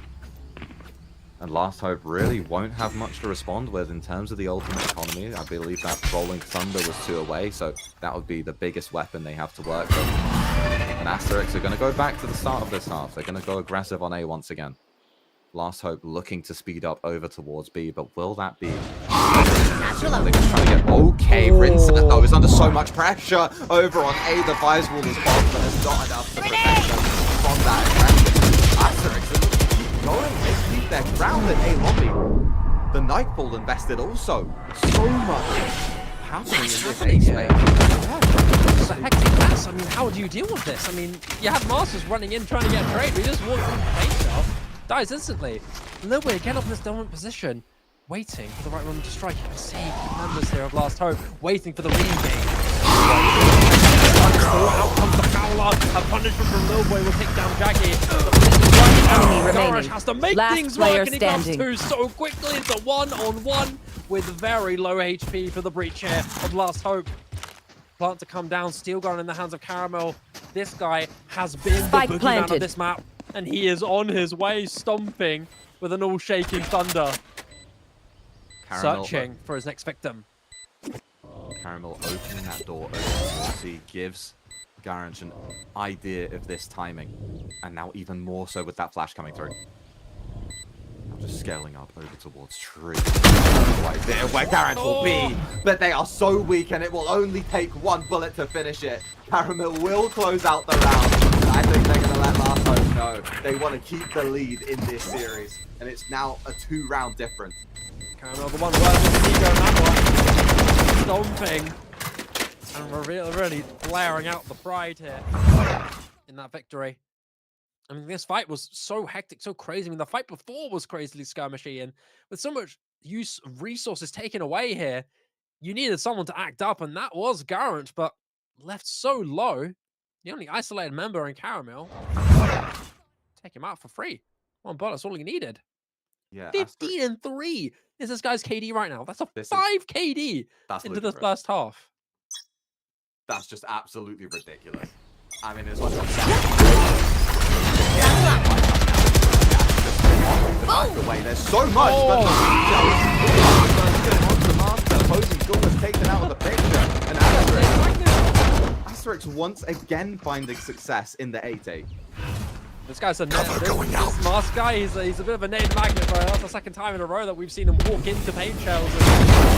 And Last Hope really won't have much to respond with in terms of the ultimate economy. I believe that Rolling Thunder was 2 away, so that would be the biggest weapon they have to work with. And Asterisk are going to go back to the start of this half. They're going to go aggressive on A once again. Last Hope looking to speed up over towards B, but will that be? They're just trying to get... Okay, Rinse is under so much pressure over on A. The Vise Wall is bombed, but it's not enough to protect them from that aggression. Asterisk keep going. They keep their ground in A lobby. The Nightfall invested also. So much happening in this A space. It's a hectic mess. I mean, how do you deal with this? I mean, you have Masters running in trying to get a trade, but he just walks into the face shot, dies instantly. Little way, get up in this dominant position, waiting for the right moment to strike. You can see members here of Last Hope waiting for the re-engage. Out comes the Howler. A punishment from Lil Boy will take down Jackie. Enemy remaining. Garish has to make Last things player work, and he comes standing. through so quickly. It's a 1-on-1 with very low HP for the breach here of Last Hope. Plant to come down. Steel Gun in the hands of Caramel. This guy has been Spike the boogeyman planted. of this map, and he is on his way, stomping with an all-shaking Thunder, Caramel, searching for his next victim. Caramel opening that door over towards C gives Garage an idea of this timing, and now even more so with that flash coming through. Now just scaling up over towards Tree. Right there where Garage will be, but they are so weak and it will only take 1 bullet to finish it. Caramel will close out the round. I think they're going to let Last Hope know they want to keep the lead in this series, and it's now a 2-round difference. Caramel, the one working with Ego in that one. Stomping. And we're really blaring out the pride here in that victory. I mean, this fight was so hectic, so crazy. I mean, the fight before was crazily skirmishy, and with so much use of resources taken away here, you needed someone to act up, and that was Garant, but left so low. The only isolated member in Caramel. Take him out for free. 1 bullet's all he needed. Yeah, 15-3 is this guy's KD right now. That's a This is- 5 KD that's into the ludicrous. first half. That's just absolutely ridiculous. I mean, it's like the way there's so much, but the opposing goal was taken out of the picture, and Asterisk once again finding success in the 8-8. This guy's this mask guy, he's a bit of a nade magnet, bro. That's the second time in a row that we've seen him walk into paint shells. And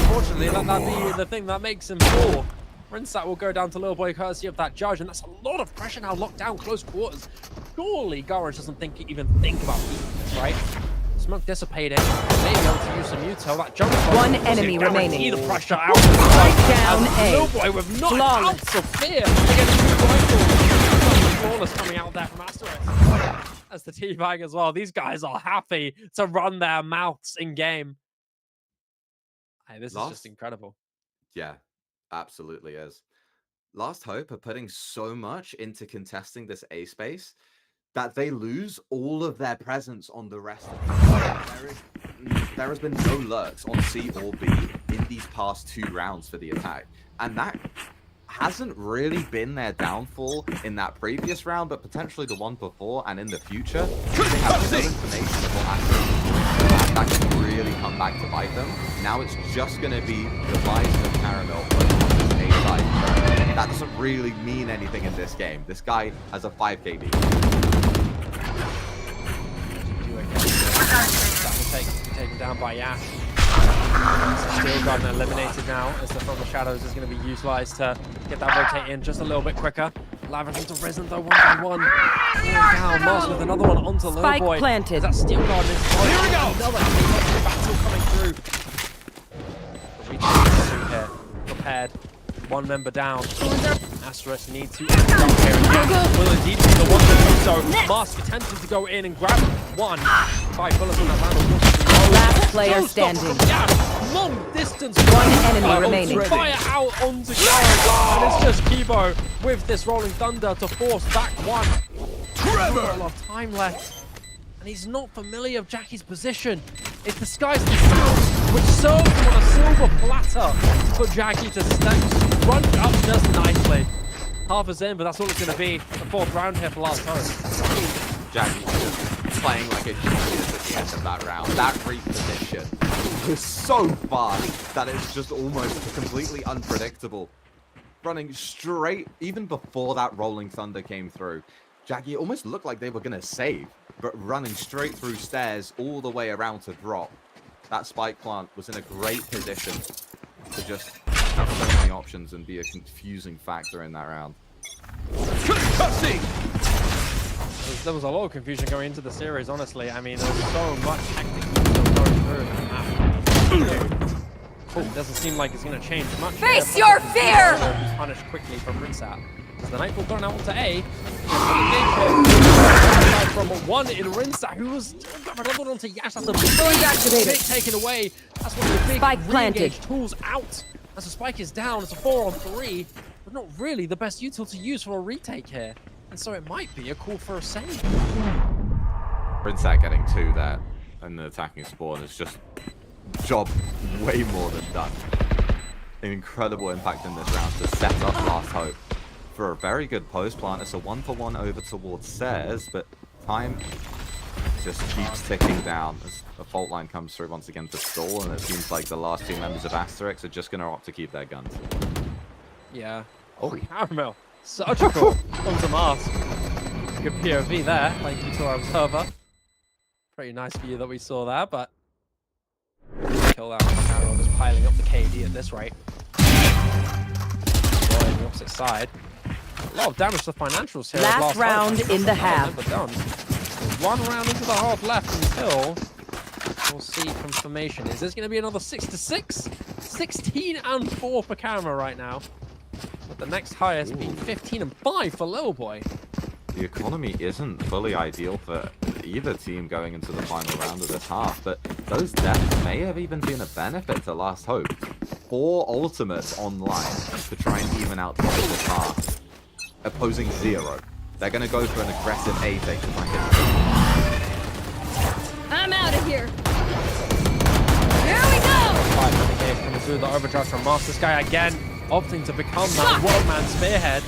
unfortunately, that'd be the thing that makes him fall. Rinsat will go down to Lil Boy courtesy of that judge, and that's a lot of pressure now, locked down, close quarters. Surely Garage doesn't even think about keeping this, right? Smoke dissipating, maybe able to use some Muto. That jump shot 1 enemy remaining. The pressure out. Down A. Lil Boy with not an Flawless. ounce of fear against two rifles. Flawless coming out there from Asterisk. As the teabag as well. These guys are happy to run their mouths in game. Hey, this is just incredible. Yeah, absolutely is. Last Hope are putting so much into contesting this A space that they lose all of their presence on the rest of the There has been no lurks on C or B in these past 2 rounds for the attack, and that hasn't really been their downfall in that previous round, but potentially the one before and in the future. They have no information for Asterisk. That can really come back to bite them. Now it's just going to be the Vise of Caramel on this A side. That doesn't really mean anything in this game. This guy has a 5 KD. That will be taken down by Yash. Steel Garden eliminated now, as the From the Shadows is going to be utilized to get that rotate in just a little bit quicker. Lavish into Risen though, 1v1. Down, Mars with another one onto Lil Spike Boy. planted. That Steel Garden is going. Here we go! Another battle coming through. The reach here, prepared. 1 member down. Asterisk need to end up here. And will indeed be the one to do so. Mask attempting to go in and grab 1. 5 bullets on that land. Last player standing. Yeah, long distance. 1 enemy remaining. Fire out onto Garage. And it's just Kibo with this Rolling Thunder to force back 1. Not a lot of time left. and he's not familiar with Jackie's position. It's the skies to south, which serves him on a silver platter for Jackie to run up just nicely. Half is in, but that's all it's going to be. The 4th round here for last time. Jackie just playing like a genius at the end of that round. That reposition was so fast that it's just almost completely unpredictable. Running straight, even before that rolling thunder came through, Jackie almost looked like they were going to save, but running straight through stairs all the way around to drop. That spike plant was in a great position to just have so many options and be a confusing factor in that round. There was a lot of confusion going into the series, honestly. I mean, there was so much hectic going through the map. Oh, doesn't seem like it's going to change much. Face your fear! Punished quickly from Rinsat. As the Nightfall going out onto A. From one in Rinsat, who was leveled onto Yash. That's a big taken away. That's one of the big Spike planted. tools out. As the spike is down, it's a 4-on-3. But not really the best util to use for a retake here. And so it might be a call for a save. Rinsat getting 2 there and the attacking spawn is just job way more than done. An incredible impact in this round to set up Last Hope for a very good post plant. It's a 1-for-1 over towards Stairs, but time just keeps ticking down as a fault line comes through once again to stall, and it seems like the last 2 members of Asterisk are just going to opt to keep their guns. Yeah. Oh, Caramel. Such a cool quantum mask. Good POV there. Thank you to our observer. Pretty nice view that we saw there, but kill that one. Caramel just piling up the KD at this rate. On the opposite side. A lot of damage to the financials here. Last round in the half. Done. There's 1 round into the half left until we'll see confirmation. Is this going to be another 6-6? 16-4 for Caramel right now. With the next highest being 15-5 for Little Boy. the economy isn't fully ideal for either team going into the final round of this half, but those deaths may have even been a benefit to Last Hope. 4 ultimates online to try and even out this half, opposing 0. They're going to go for an aggressive A take to try and hit them. I'm out of here. Here we go. 5 minute game coming through the overdrive from Mars. This guy again opting to become that one-man spearhead.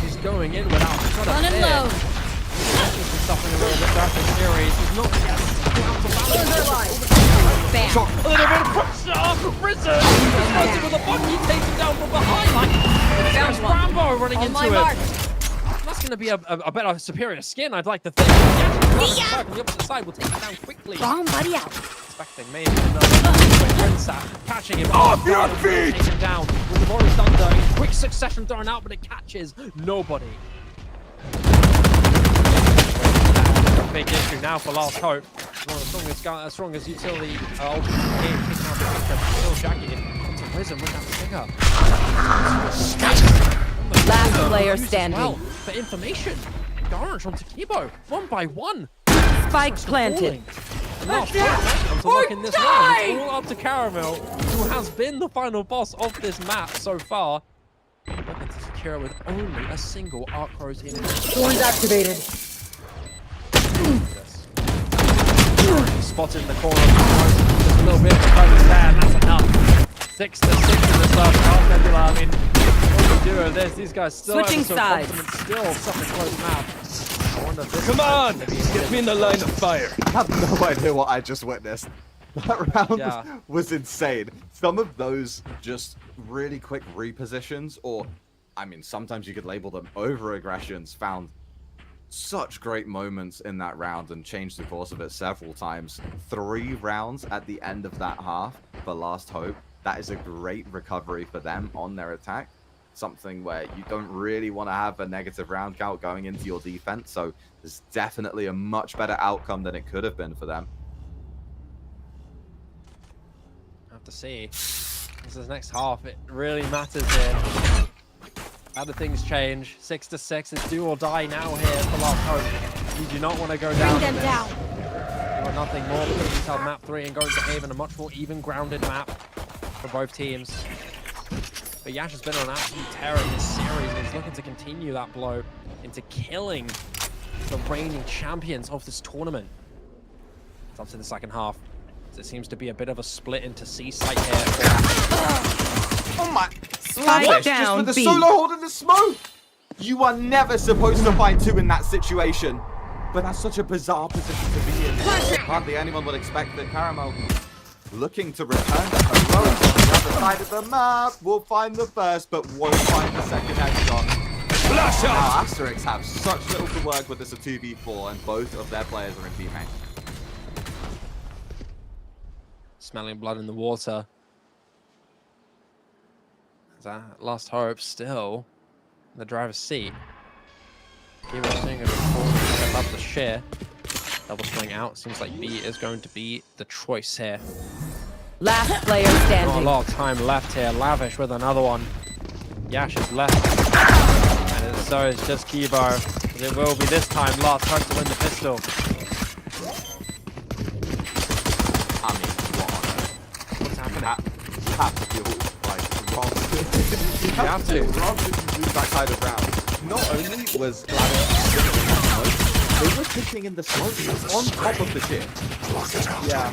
He's going in without a shot of fear. low. He's been suffering a little bit throughout the series. He's not yet out to balance. Bam. A little bit of pressure. Risen. He's with a body. He takes him down from behind. There's Rambo running into it. That's going to be a better, superior skin, I'd like to think. Yeah. On the opposite side will take him down quickly. Wrong buddy out. Expecting maybe another catching him off your feet. Take him down with the Rolling Thunder in quick succession thrown out, but it catches nobody. Big issue now for Last Hope. One of the strongest utility ultimate game kicking out the picture. Still Jackie into Risen with that figure. Last player standing. Well, for information, Garage onto Kibo, 1 by 1. Spike planted. Last to look in this round. It's all up to Caramel, who has been the final boss of this map so far. Looking to secure with only a single Arc Rose in it. Thorns activated. Spotted in the corner. Just a little bit of focus there, and that's enough. 6 to 6 in the first half, Nebula. I mean, what do we do with this? These guys still Switching sides. Still such a close map. I wonder if this Come on! Get me in the line of fire. I have no idea what I just witnessed. That round was insane. Some of those just really quick repositions, or, I mean, sometimes you could label them over-aggressions, found such great moments in that round and changed the course of it several times. 3 rounds at the end of that half for Last Hope. That is a great recovery for them on their attack. Something where you don't really want to have a negative round count going into your defense, so there's definitely a much better outcome than it could have been for them. I have to see. This is next half. It really matters here. How do things change? 6 to 6. It's do or die now here for Last Hope. You do not want to go down. Bring them down. You want nothing more than to tell map 3 and go into Haven, a much more even grounded map for both teams. But Yash has been on an absolute tear in this series, and he's looking to continue that blow into killing the reigning champions of this tournament. It's up to the second half. There seems to be a bit of a split into C site here. Oh my! Spike Lavish, just down, with the B. solo hold in the smoke! You are never supposed to find two in that situation. But that's such a bizarre position to be in. Hardly anyone would expect that Caramel, looking to return to heroics on the other side of the map, will find the first, but won't find the second headshot. Now Asterisk have such little to work with as a 2v4, and both of their players are in B main. Smelling blood in the water. That last hope still in the driver's seat. Keep seeing above the share. Double swing out. Seems like B is going to be the choice here. Last player Not a standing. lot of time left here. Lavish with another one. Yash is left. And so is just Kibo. It will be this time last hope to win the pistol. I mean, what on earth? What's happening? You have to feel like wrong. You have to. Rather than lose that kind of round. Not only was Lavish they were pitching in the smoke on top of the ship. Yeah.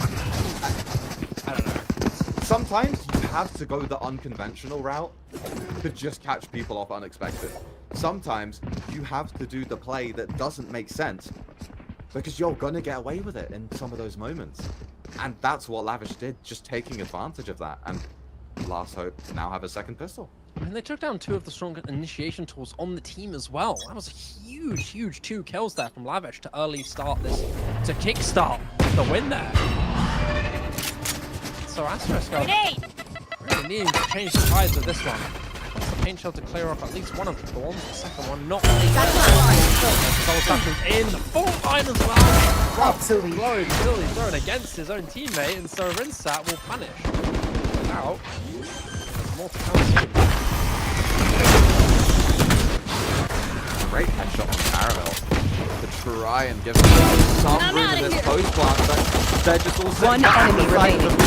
I don't know. Sometimes you have to go the unconventional route to just catch people off unexpected. Sometimes you have to do the play that doesn't make sense because you're gonna get away with it in some of those moments. And that's what Lavish did, just taking advantage of that. And Last Hope now have a second pistol. And they took down two of the strongest initiation tools on the team as well. That was a huge, huge 2 kills there from Lavish to early start this, to kickstart the win there. So Asterisk are really needing to change the tides of this one. Wants the paint shell to clear off at least one of the thorns. The second one not really. Soul Satchel's in the full line as well. Absolutely. Corrode really thrown against his own teammate, and so Rinsat will punish. Without, there's more to come. Great headshot on Caramel to try and give them some room in this post plant, but they're just all One enemy remaining.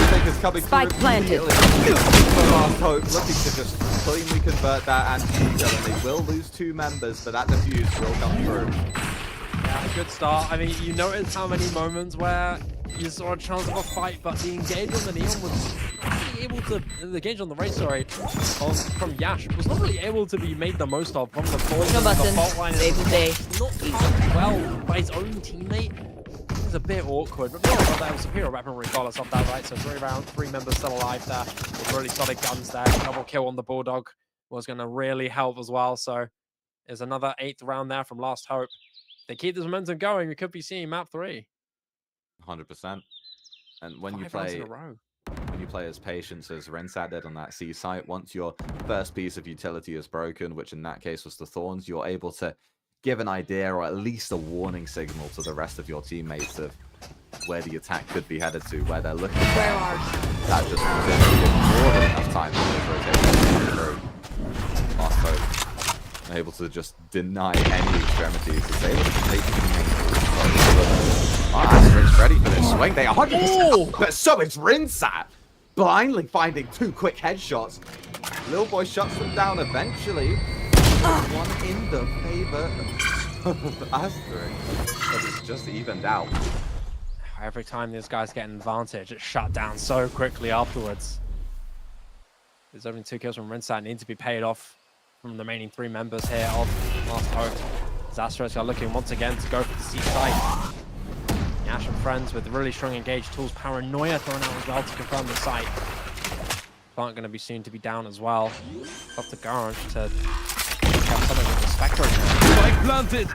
Coming Spike planted. Last Hope looking to just cleanly convert that and they will lose 2 members, but that defuse will come through. Yeah, good start. I mean, you notice how many moments where you saw a chance of a fight, but the engage on the Neon was not really able to, the engage on the race, sorry, from Yash was not really able to be made the most of from the poison, the fault line. Save the day. Not touched well by his own teammate. It was a bit awkward, but no, that was superior weaponry regardless of that, right? So 3 members still alive there with really solid guns there. Double kill on the Bulldog was going to really help as well. So there's another 8th round there from Last Hope. If they keep this momentum going, we could be seeing map 3. 100%. And when 5 you rounds play in a row. when you play as Patience as Rinsat did on that C site, once your first piece of utility is broken, which in that case was the Thorns, you're able to give an idea or at least a warning signal to the rest of your teammates of where the attack could be headed to, where they're looking. Where are you? That just was able to give more than enough time for those rotations to come through. Last Hope able to just deny any extremities. It's able to completely Asterisk ready for this swing. They are 100%, but so is Rinsat. Blindly finding 2 quick headshots. Little boy shuts them down eventually. One in the favor of Asterisk. But it's just evened out. Every time these guys get an advantage, it's shut down so quickly afterwards. There's only 2 kills from Rinsat, need to be paid off from the remaining 3 members here of Last Hope. Asterisk are looking once again to go for the C site. Yash and friends with really strong engaged tools. Paranoia thrown out as well to confirm the site. Plant going to be soon to be down as well. Up to Garage to have something with the Spectre. Spike planted.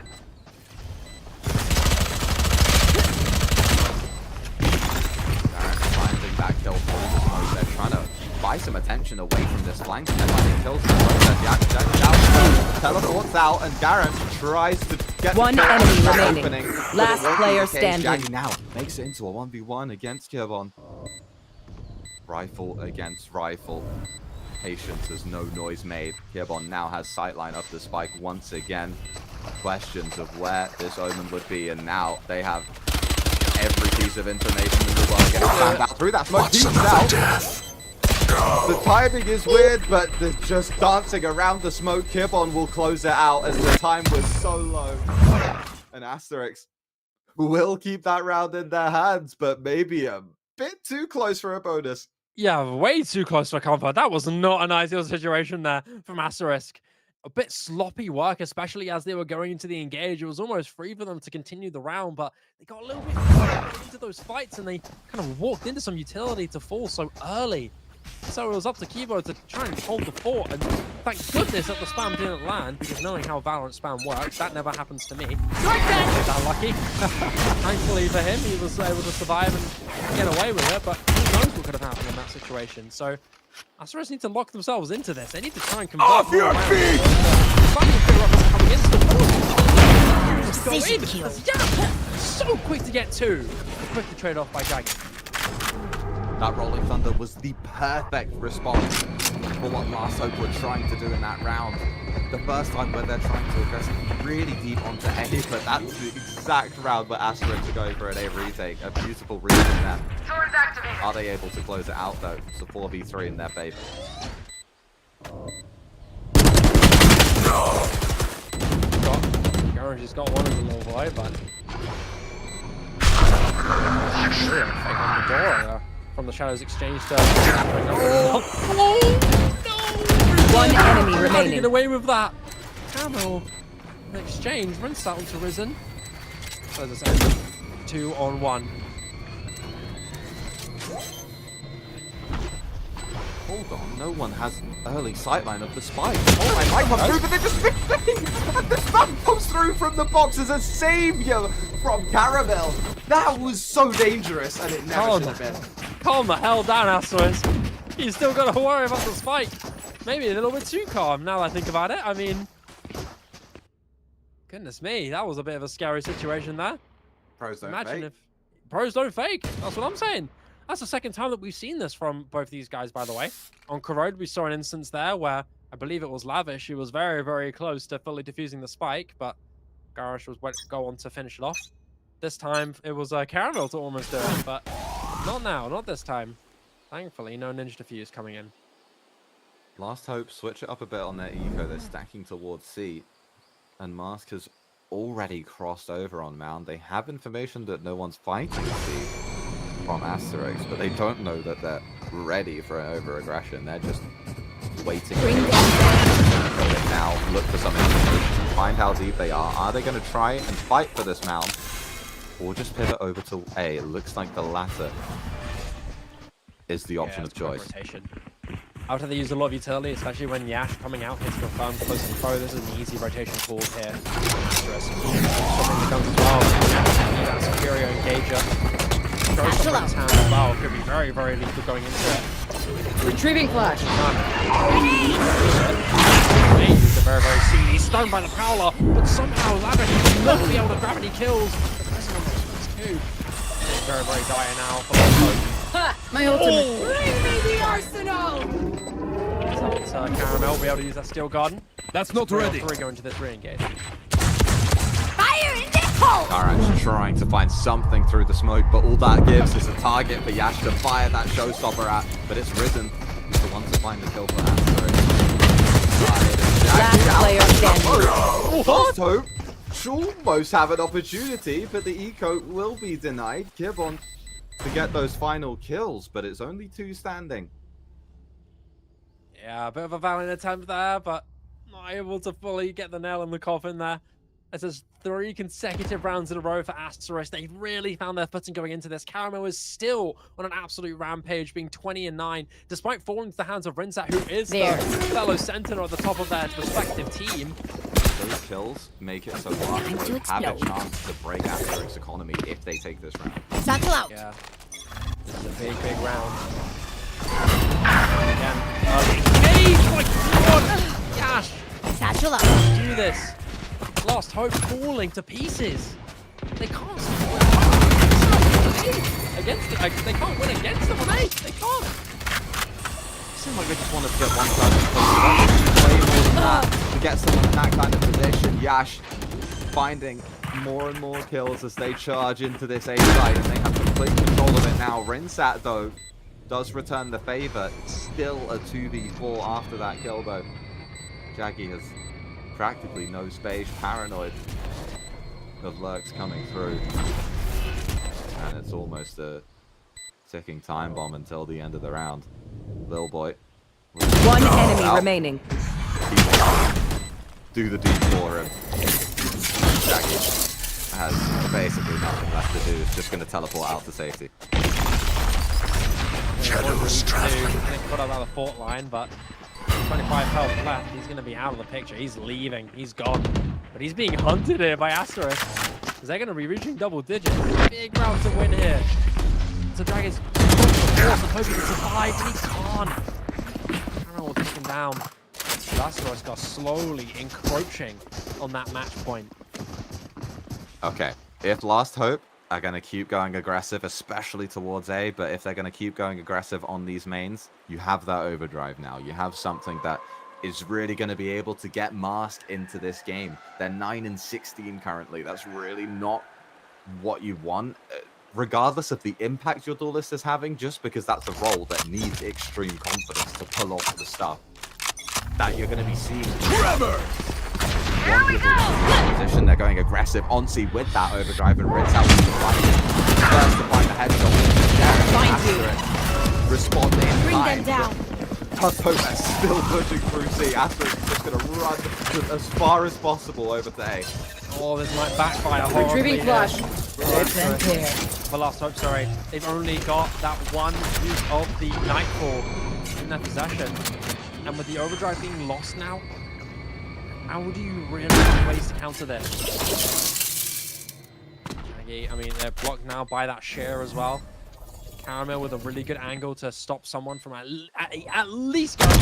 Finding that kill through the smoke. They're trying to buy some attention away from this flank. And they're finding kills in the process. Teleports out, and Garant tries to get one the enemy opening. remaining. Last player standing. Jaggy now makes it into a 1v1 against Kirbon. Rifle against rifle. Patience, there's no noise made. Kirbon now has sightline up the spike once again. Questions of where this omen would be, and now they have every piece of information in the world getting found out through that smoke. Deep out. The timing is weird, but they're just dancing around the smoke. Kirbon will close it out as the time was so low. And Asterisk will keep that round in their hands, but maybe a bit too close for a bonus. Yeah, way too close for comfort. That was not an ideal situation there from Asterisk. A bit sloppy work, especially as they were going into the engage. It was almost free for them to continue the round, but they got a little bit into those fights and they kind of walked into some utility to fall so early. So it was up to Kibo to try and hold the fort, and thank goodness that the spam didn't land, because knowing how Valorant spam works, that never happens to me. That lucky. Thankfully for him, he was able to survive and get away with it, but who knows what could have happened in that situation. So Asterisk need to lock themselves into this. They need to try and convert. Off your feet! Precision kill. Yeah, so quick to get two. Quick to trade off by Jaggy. That Rolling Thunder was the perfect response for what Last Hope were trying to do in that round. The first time where they're trying to aggress really deep onto A, but that's the exact round where Asterisk are going for an A retake. A beautiful read from them. Are they able to close it out though? It's a 4v3 in their favor. Garage has got one of the little boy, but fake on the door from the Shadows exchange to One enemy How did he remaining. get away with that? Camo in exchange runs out onto Risen. So as I said, 2-on-1. Hold on, no one has an early sightline of the spike. Oh, I might come through, but they just missed. And the spam comes through from the box as a savior from Caramel. That was so dangerous, and it never should have been. Calm the hell down, Asterisk. You still got to worry about the spike. Maybe a little bit too calm now that I think about it. I mean, goodness me, that was a bit of a scary situation there. Pros don't Imagine fake. if pros don't fake. That's what I'm saying. That's the second time that we've seen this from both these guys, by the way. On Corrode, we saw an instance there where I believe it was Lavish who was very, very close to fully defusing the spike, but Garish was went to go on to finish it off. This time, it was Caramel to almost do it, but not now, not this time. Thankfully, no ninja defuse coming in. Last Hope switch it up a bit on their eco. They're stacking towards C, and Mask has already crossed over on Mound. They have information that no one's fighting C from Asterisk, but they don't know that they're ready for an over-aggression. They're just waiting. Now look for some information, find how deep they are. Are they going to try and fight for this Mound, or just pivot over to A? It looks like the latter is the option of choice. Rotation. After they use a lot of utility, especially when Yash coming out hits confirmed close and pro, this is an easy rotation call here. Asterisk. Something that comes as well. That superior engager. Throws something in his hand as well. Could be very, very lethal going into it. Retrieving flash. He's a very, very seedy. Stunned by the Prowler, but somehow Lavish will not be able to grab any kills. Very, very dire now for Lotus. My ultimate. Bring me the arsenal! So Caramel will be able to use that Steel Garden. That's not ready. 3 go into this re-engage. Fire in the hole! Karan's trying to find something through the smoke, but all that gives is a target for Yash to fire that showstopper at, but it's Risen who's the one to find the kill for Asterisk. Last player standing. Last Hope should almost have an opportunity, but the eco will be denied. Gibbon to get those final kills, but it's only 2 standing. Yeah, a bit of a valiant attempt there, but not able to fully get the nail in the coffin there. This is 3 consecutive rounds in a row for Asterisk. They've really found their footing going into this. Caramel is still on an absolute rampage, being 20-9, despite falling to the hands of Rinsat, who is the fellow sentinel at the top of their respective team. Those kills make it so Last Hope have a chance to break Asterisk's economy if they take this round. Satchel out. Yeah, this is a big, big round. Again, engage! My God! Yash! Satchel out. Do this. Lost Hope falling to pieces. They can't against it. They can't win against them, mate. They can't. Seems like they just want to get one person close. Way more than that to get someone in that kind of position. Yash finding more and more kills as they charge into this A site, and they have complete control of it now. Rinsat, though, does return the favor. Still a 2v4 after that kill, though. Jaggy has practically no space. Paranoid of lurks coming through. And it's almost a ticking time bomb until the end of the round. Lil boy. One enemy remaining. Do the deep for him. Jackie has basically nothing left to do. It's just going to teleport out to safety. Shadows traveling. They put up the fort line, but 25 health left. He's going to be out of the picture. He's leaving. He's gone. But he's being hunted here by Asterisk. Is they going to be reaching double digits? Big round to win here. So Dragon's hoping to survive, but he can't. I don't know what take him down. Asterisk are slowly encroaching on that match point. Okay, if Last Hope are going to keep going aggressive, especially towards A, but if they're going to keep going aggressive on these mains, you have that overdrive now. You have something that is really going to be able to get masked into this game. They're 9-16 currently. That's really not what you want, regardless of the impact your duelist is having, just because that's a role that needs extreme confidence to pull off the stuff that you're going to be seeing. Trevor! Position, they're going aggressive on C with that overdrive and rinse out the first to find the headshot. Find you. Respond in Bring time. them down. Hope is still pushing through C. Asterisk is just going to run as far as possible over to A. Oh, this might backfire. Retrieving flash. For Last Hope, sorry. They've only got that one use of the Nightfall in their possession. And with the overdrive being lost now, how do you really have ways to counter this? I mean, they're blocked now by that share as well. Caramel with a really good angle to stop someone from at least going to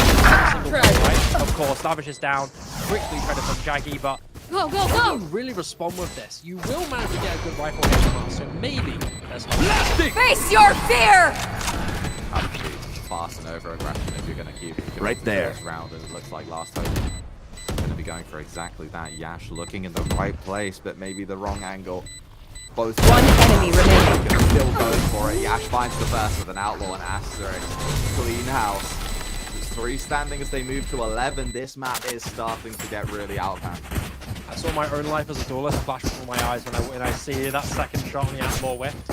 right? Of course, Lavish is down. Quickly credit from Jaggy, but Go, go, if go! you really respond with this, you will manage to get a good rifle hit from us. So maybe there's hope. Face your fear! Absolutely fast and over aggression if you're going to keep Right there. This round, and it looks like Last Hope going to be going for exactly that. Yash looking in the right place, but maybe the wrong angle. Both One enemy remaining. still going for it. Yash finds the burst with an outlaw and Asterisk. Clean house. There's 3 standing as they move to 11. This map is starting to get really out of hand. I saw my own life as a duelist flash before my eyes when I see that second shot on the outlaw whipped.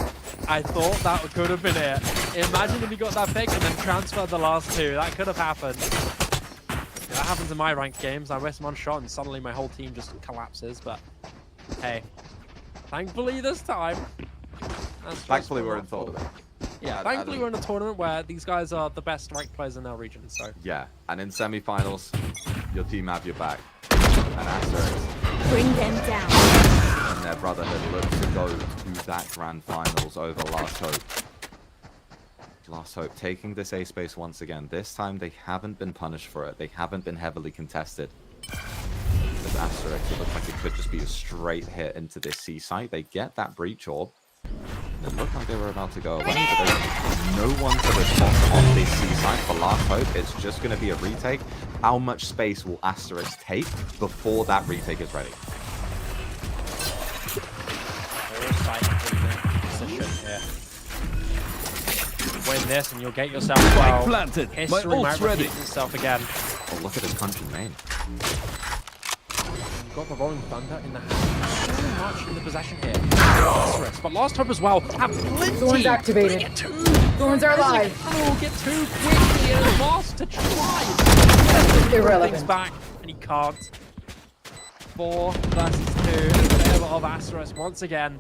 I thought that could have been it. Imagine if he got that pick and then transferred the last 2. That could have happened. That happens in my ranked games. I waste one shot and suddenly my whole team just collapses. But hey, thankfully this time. Thankfully we're in tournament. Yeah, thankfully we're in a tournament where these guys are the best ranked players in their region. So Yeah, and in semi-finals, your team have your back. And Asterisk Bring them down. and their brotherhood look to go to that grand finals over Last Hope. Last Hope taking this A space once again. This time they haven't been punished for it. They haven't been heavily contested. With Asterisk, it looks like it could just be a straight hit into this C site. They get that breach orb. It looked like they were about to go away, but there's no one to respond on this C site for Last Hope. It's just going to be a retake. How much space will Asterisk take before that retake is ready? Win this and you'll get yourself well. Planted. My History might ult's ready. repeat itself again. Oh, look at his country main. You've got the Rolling Thunder in the hand. So much in the possession here. Asterisk, but Last Hope as well have plenty. Thorns activated. Get 2. Thorns are alive. Oh, get 2 quickly and fast to try. Irrelevant. Things back and he can't. 4 versus 2 in favor of Asterisk once again.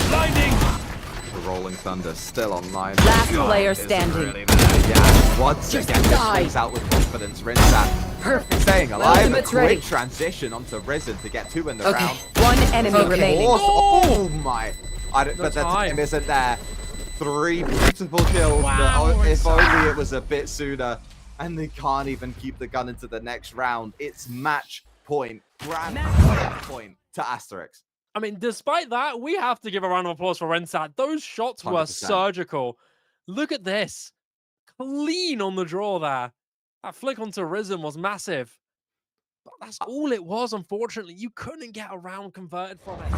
Blinding! The Rolling Thunder still online. Last God, player it's standing. Really bad. Yeah, once Just again, die. swings out with confidence. Rinsa Perfect. staying alive. A Ultimate's quick ready. transition onto Risen to get 2 in the round. One enemy remaining. Oh my! But the time. time isn't there. 3 beautiful kills. Wow, but if it's only it was a bit sooner. And they can't even keep the gun into the next round. It's match point, grand point to Asterisk. I mean, despite that, we have to give a round of applause for Rensat. Those shots were 100%. surgical. Look at this. Clean on the draw there. That flick onto Risen was massive. But that's all it was, unfortunately. You couldn't get a round converted from it.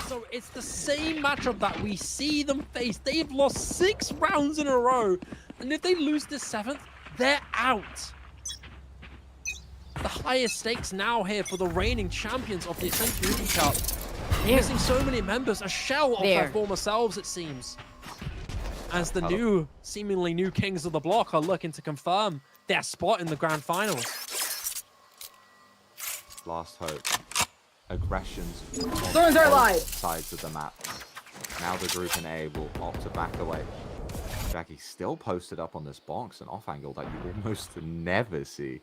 So it's the same matchup that we see them face. They've lost 6 rounds in a row. And if they lose this 7th, they're out. the highest stakes now here for the reigning champions of the Ascent Community Cup. Missing so many members, a shell of their former selves, it seems. As the seemingly new kings of the block are looking to confirm their spot in the grand finals. Last hope. Aggressions on Thorns are both alive. sides of the map. Now the group in A will opt to back away. Jackie still posted up on this box, an off angle that you almost never see.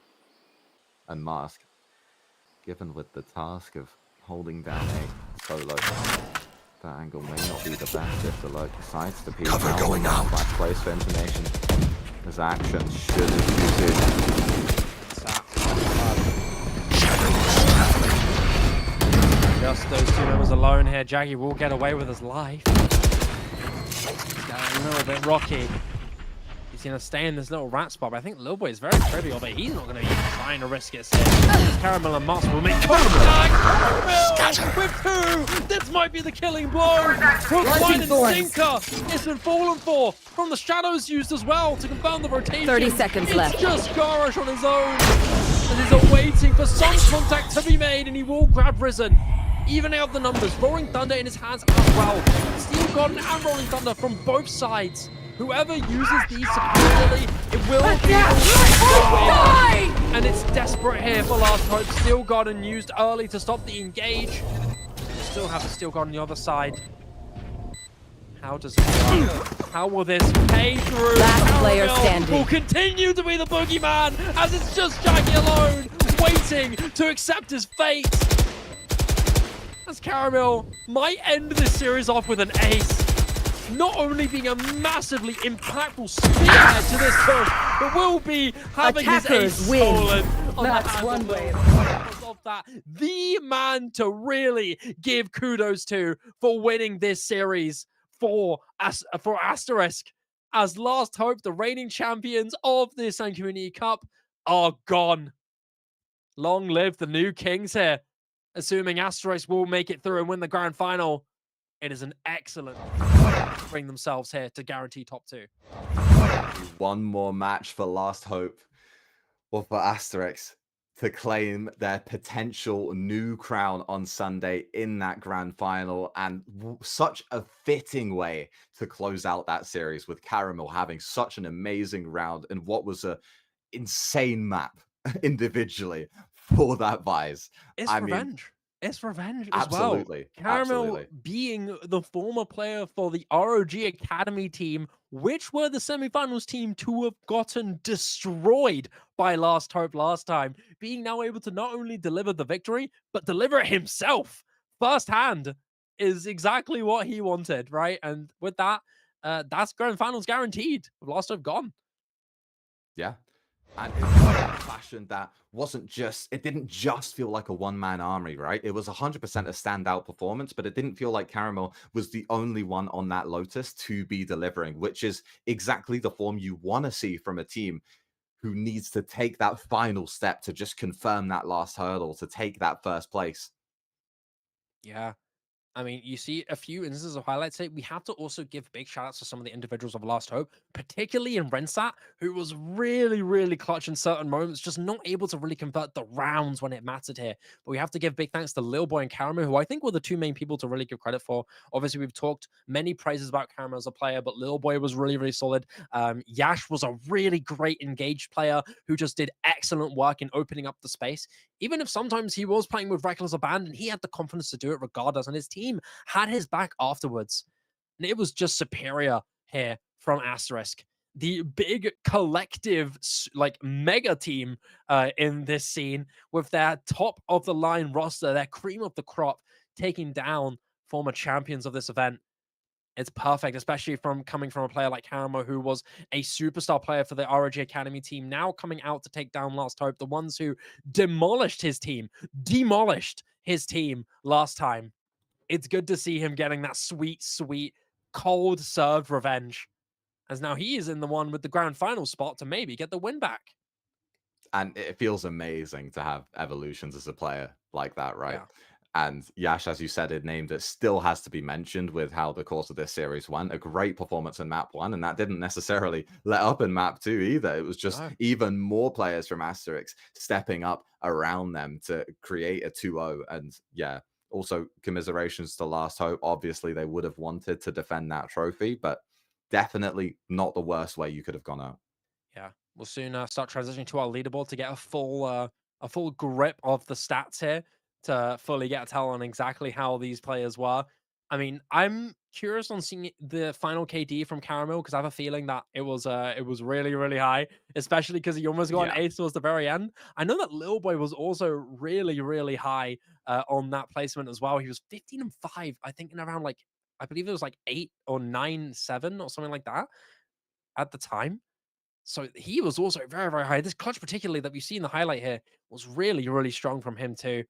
And Mask, given with the task of holding down A solo, that angle may not be the best if the Alert decides to peek Cover out. going out. Flash place for information. His actions should have used it. Just those two members alone here. Jaggy will get away with his life. Got a little bit rocky. He's going to stay in this little rat spot, but I think Lil Boy is very trivial, but he's not going to be trying to risk it. Caramel and Moss will make contact with two. This might be the killing blow. Hookline and Sinker. It's been fallen for from the shadows used as well to confirm the rotation. 30 seconds left. It's just Garish on his own. And he's awaiting for some contact to be made, and he will grab Risen. Even out the numbers, Rolling Thunder in his hands as well. Steel Garden and Rolling Thunder from both sides. Whoever uses these superiorly, it will be the win. And it's desperate here for Last Hope. Steel Garden used early to stop the engage. We still have the Steel Garden on the other side. How does it go? How will this pay through? Last player standing. Will continue to be the boogeyman as it's just Jackie alone, waiting to accept his fate. As Caramel might end this series off with an ace. Not only being a massively impactful spearhead to this push, but will be having his ace stolen. That's one way. Of that, the man to really give kudos to for winning this series for Asterisk. As Last Hope, the reigning champions of the Ascent Community Cup, are gone. Long live the new kings here. Assuming Asterisk will make it through and win the grand final, it is an excellent bring themselves here to guarantee top 2. One more match for Last Hope, or for Asterisk, to claim their potential new crown on Sunday in that grand final. And such a fitting way to close out that series, with Caramel having such an amazing round in what was a insane map individually for that Vise. It's revenge. It's revenge as Absolutely. well. Caramel Absolutely. being the former player for the ROG Academy team, which were the semifinals team to have gotten destroyed by Last Hope last time, being now able to not only deliver the victory, but deliver it himself firsthand is exactly what he wanted, right? And with that, that's grand finals guaranteed. With Last Hope gone. Yeah. And it was a fashion that it didn't just feel like a one-man army, right? It was 100% a standout performance, but it didn't feel like Caramel was the only one on that Lotus to be delivering, which is exactly the form you want to see from a team who needs to take that final step to just confirm that last hurdle, to take that first place. Yeah. I mean, you see a few instances of highlights here. We have to also give big shout outs to some of the individuals of Last Hope, particularly in Rensat, who was really, really clutch in certain moments, just not able to really convert the rounds when it mattered here. But we have to give big thanks to Lil Boy and Caramel, who I think were the two main people to really give credit for. Obviously, we've talked many praises about Caramel as a player, but Lil Boy was really, really solid. Yash was a really great engaged player who just did excellent work in opening up the space. Even if sometimes he was playing with reckless abandon, he had the confidence to do it regardless, and his team had his back afterwards. And it was just superior here from Asterisk. The big collective, like, mega team in this scene with their top of the line roster, their cream of the crop, taking down former champions of this event. It's perfect, especially coming from a player like Caramel, who was a superstar player for the ROG Academy team, now coming out to take down Last Hope, the ones who demolished his team last time. It's good to see him getting that sweet, sweet, cold-served revenge, as now he is in the one with the grand final spot to maybe get the win back. And it feels amazing to have evolutions as a player like that, right? And Yash, as you said, a name that still has to be mentioned with how the course of this series went. A great performance in map 1, and that didn't necessarily let up in map 2 either. It was just even more players from Asterisk stepping up around them to create a 2-0. And yeah, also commiserations to Last Hope. Obviously, they would have wanted to defend that trophy, but definitely not the worst way you could have gone out. Yeah, we'll soon start transitioning to our leaderboard to get a full grip of the stats here to fully get a tell on exactly how these players were. I mean, I'm curious on seeing the final KD from Caramel because I have a feeling that it was really really high, especially because he almost got an ace towards the very end. I know that Lil Boy was also really really high on that placement as well. He was 15-5, I think, in around like I believe it was like 8 or 9-7 or something like that at the time. So he was also very, very high. This clutch, particularly that we see in the highlight here, was really, really strong from him too.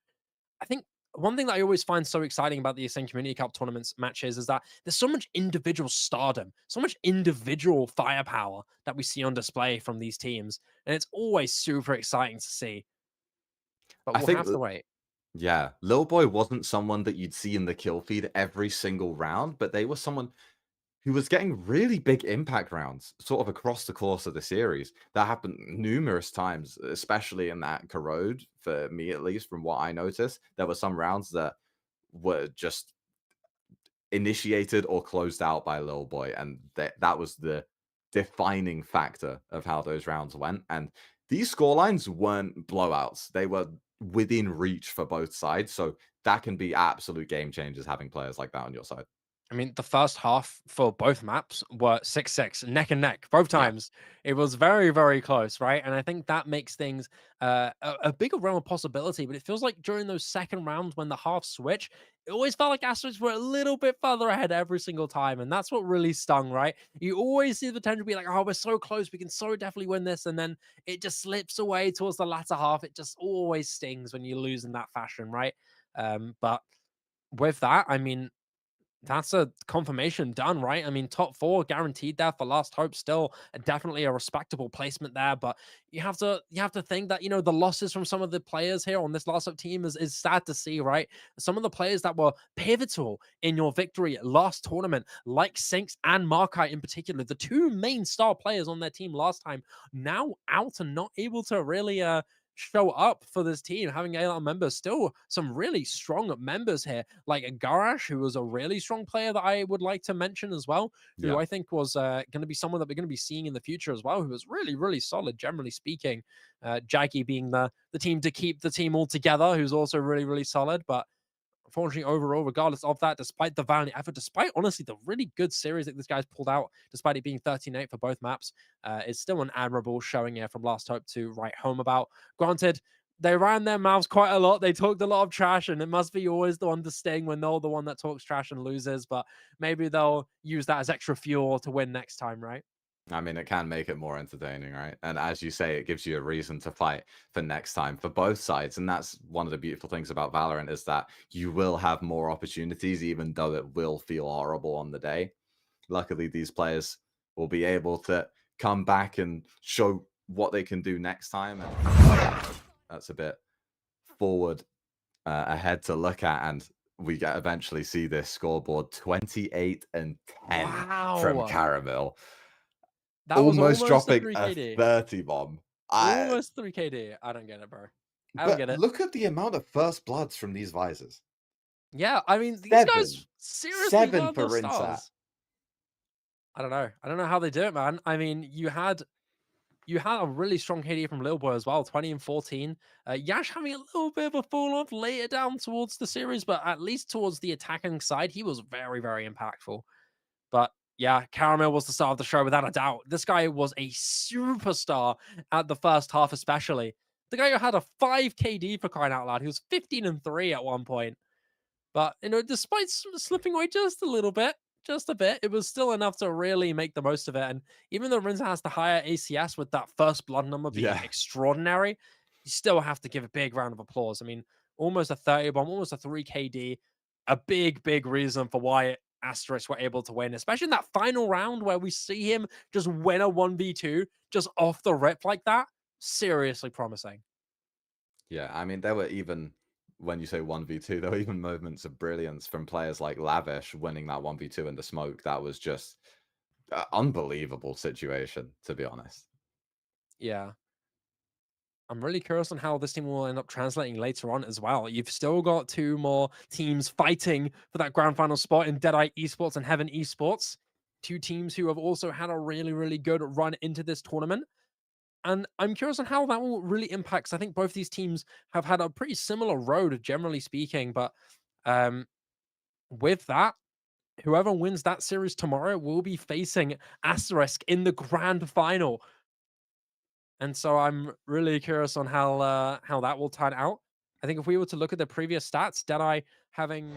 I think one thing that I always find so exciting about the Ascend Community Cup tournaments matches is that there's so much individual stardom, so much individual firepower that we see on display from these teams, and it's always super exciting to see. But I we'll think have to wait. Yeah, Lil Boy wasn't someone that you'd see in the kill feed every single round, but they were someone who was getting really big impact rounds sort of across the course of the series. That happened numerous times, especially in that Corrode, for me at least, from what I noticed. There were some rounds that were just initiated or closed out by Lil Boy, and that was the defining factor of how those rounds went. And these scorelines weren't blowouts; they were within reach for both sides. So that can be absolute game changers having players like that on your side. I mean, the first half for both maps were 6-6, neck and neck, both Yeah. times. It was very, very close, right? And I think that makes things a bigger realm of possibility. But it feels like during those second rounds when the halves switch, it always felt like Astros were a little bit further ahead every single time. And that's what really stung, right? You always see the potential to be like, oh, we're so close. We can so definitely win this. And then it just slips away towards the latter half. It just always stings when you lose in that fashion, right? But with that, I mean, that's a confirmation done, right? I mean, top 4 guaranteed there for Last Hope. Still, definitely a respectable placement there. But you have to think that the losses from some of the players here on this Last Hope team is sad to see, right? Some of the players that were pivotal in your victory last tournament, like Sinks and Markai in particular, the 2 main star players on their team last time, now out and not able to really show up for this team, having A-Line members, still some really strong members here, like Garash, who was a really strong player that I would like to mention as well, who I think was going to be someone that we're going to be seeing in the future as well, who was really, really solid, generally speaking. Jaggy being the team to keep the team all together, who's also really, really solid, but unfortunately, overall, regardless of that, despite the valiant effort, despite honestly the really good series that this guy's pulled out, despite it being 13-8 for both maps, it's still an admirable showing here from Last Hope to write home about. Granted, they ran their mouths quite a lot. They talked a lot of trash, and it must be always the one to sting when they're the one that talks trash and loses. But maybe they'll use that as extra fuel to win next time, right? I mean, it can make it more entertaining, right? And as you say, it gives you a reason to fight for next time for both sides. And that's one of the beautiful things about Valorant is that you will have more opportunities, even though it will feel horrible on the day. Luckily, these players will be able to come back and show what they can do next time. And that's a bit forward ahead to look at. And we eventually see this scoreboard 28 and 10 from Caramel. That was almost dropping a a 3KD. 30 bomb. Almost 3KD. I don't get it, bro. I don't get it. Look at the amount of first bloods from these visors. Yeah, I mean, these guys seriously 7 love for those Rinsat. stars. I don't know. I don't know how they do it, man. I mean, you had a really strong KD from Lil Boy as well, 20 and 14. Yash having a little bit of a fall off later down towards the series, but at least towards the attacking side, he was very, very impactful. But yeah, Caramel was the star of the show without a doubt. This guy was a superstar at the first half, especially. The guy who had a 5 KD for crying out loud. He was 15 and 3 at one point. But, despite slipping away just a little bit, just a bit, it was still enough to really make the most of it. And even though Rinza has the higher ACS with that first blood number being extraordinary, you still have to give a big round of applause. I mean, almost a 30 bomb, almost a 3 KD, a big, big reason for why Asterisk were able to win, especially in that final round where we see him just win a 1v2 just off the rip like that. Seriously promising. Yeah, I mean, there were even when you say 1v2, there were even moments of brilliance from players like Lavish winning that 1v2 in the smoke. That was just an unbelievable situation, to be honest. Yeah. I'm really curious on how this team will end up translating later on as well. You've still got 2 more teams fighting for that grand final spot in Deadeye Esports and Heaven Esports. 2 teams who have also had a really, really good run into this tournament. And I'm curious on how that will really impact, 'cause I think both these teams have had a pretty similar road, generally speaking. But with that, whoever wins that series tomorrow will be facing Asterisk in the grand final. And so I'm really curious on how that will turn out. I think if we were to look at the previous stats, Deadeye having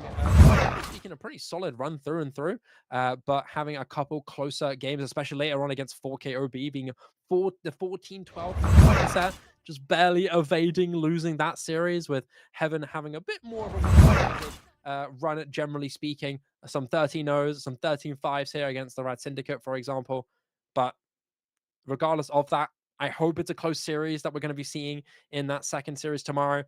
speaking a pretty solid run through and through, but having a couple closer games, especially later on against 4KOB, being the 14-12 set, just barely evading losing that series, with Heaven having a bit more of a run, generally speaking. Some 13-0s, some 13-5s here against the Red Syndicate, for example. But regardless of that, I hope it's a close series that we're going to be seeing in that second series tomorrow.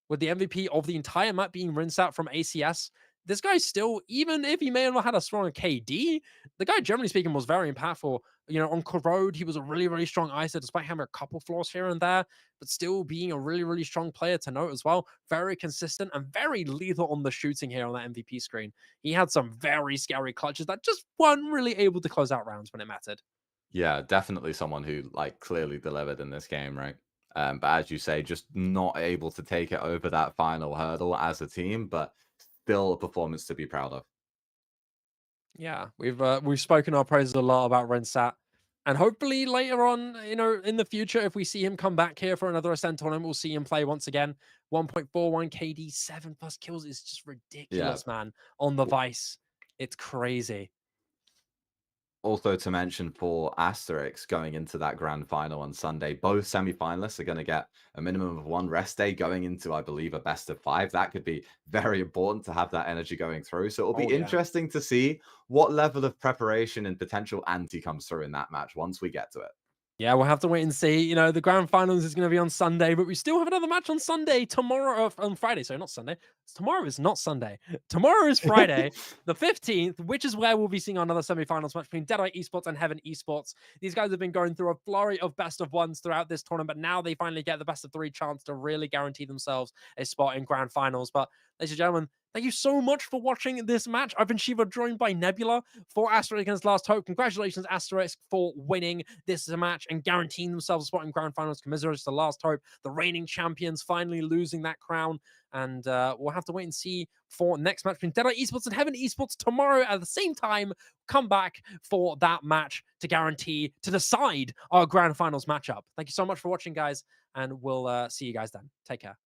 With the MVP of the entire map being rinsed out from ACS, this guy still, even if he may have not had a strong KD, the guy, generally speaking, was very impactful. You know, on Corrode, he was a really, really strong ISO, despite having a couple flaws here and there, but still being a really, really strong player to note as well. Very consistent and very lethal on the shooting here on that MVP screen. He had some very scary clutches that just weren't really able to close out rounds when it mattered. Yeah, definitely someone who like clearly delivered in this game, right? But as you say, just not able to take it over that final hurdle as a team, but still a performance to be proud of. Yeah, we've spoken our praises a lot about Rensat, and hopefully later on, you know, in the future, if we see him come back here for another Ascent tournament, we'll see him play once again. 1.41 KD, 7+ kills is just ridiculous, man. On the Vice, it's crazy. Also to mention for Asterisk going into that grand final on Sunday, both semi-finalists are going to get a minimum of 1 rest day going into, I believe, a best of 5. That could be very important to have that energy going through. So it'll be interesting to see what level of preparation and potential anti comes through in that match once we get to it. Yeah, we'll have to wait and see. You know, the grand finals is going to be on Sunday, but we still have another match on Sunday, tomorrow, on Friday. Sorry, not Sunday. Tomorrow is not Sunday. Tomorrow is Friday, the 15th, which is where we'll be seeing another semifinals match between Deadeye Esports and Heaven Esports. These guys have been going through a flurry of best of ones throughout this tournament, but now they finally get the best of 3 chance to really guarantee themselves a spot in grand finals. But ladies and gentlemen, thank you so much for watching this match. I've been Shiva, joined by Nebula for Asterisk against Last Hope. Congratulations, Asterisk, for winning this match and guaranteeing themselves a spot in grand finals. Commiserates to Last Hope, the reigning champions, finally losing that crown. And we'll have to wait and see for next match between Deadeye Esports and Heaven Esports tomorrow at the same time. Come back for that match to guarantee, to decide our grand finals matchup. Thank you so much for watching, guys, and we'll see you guys then. Take care.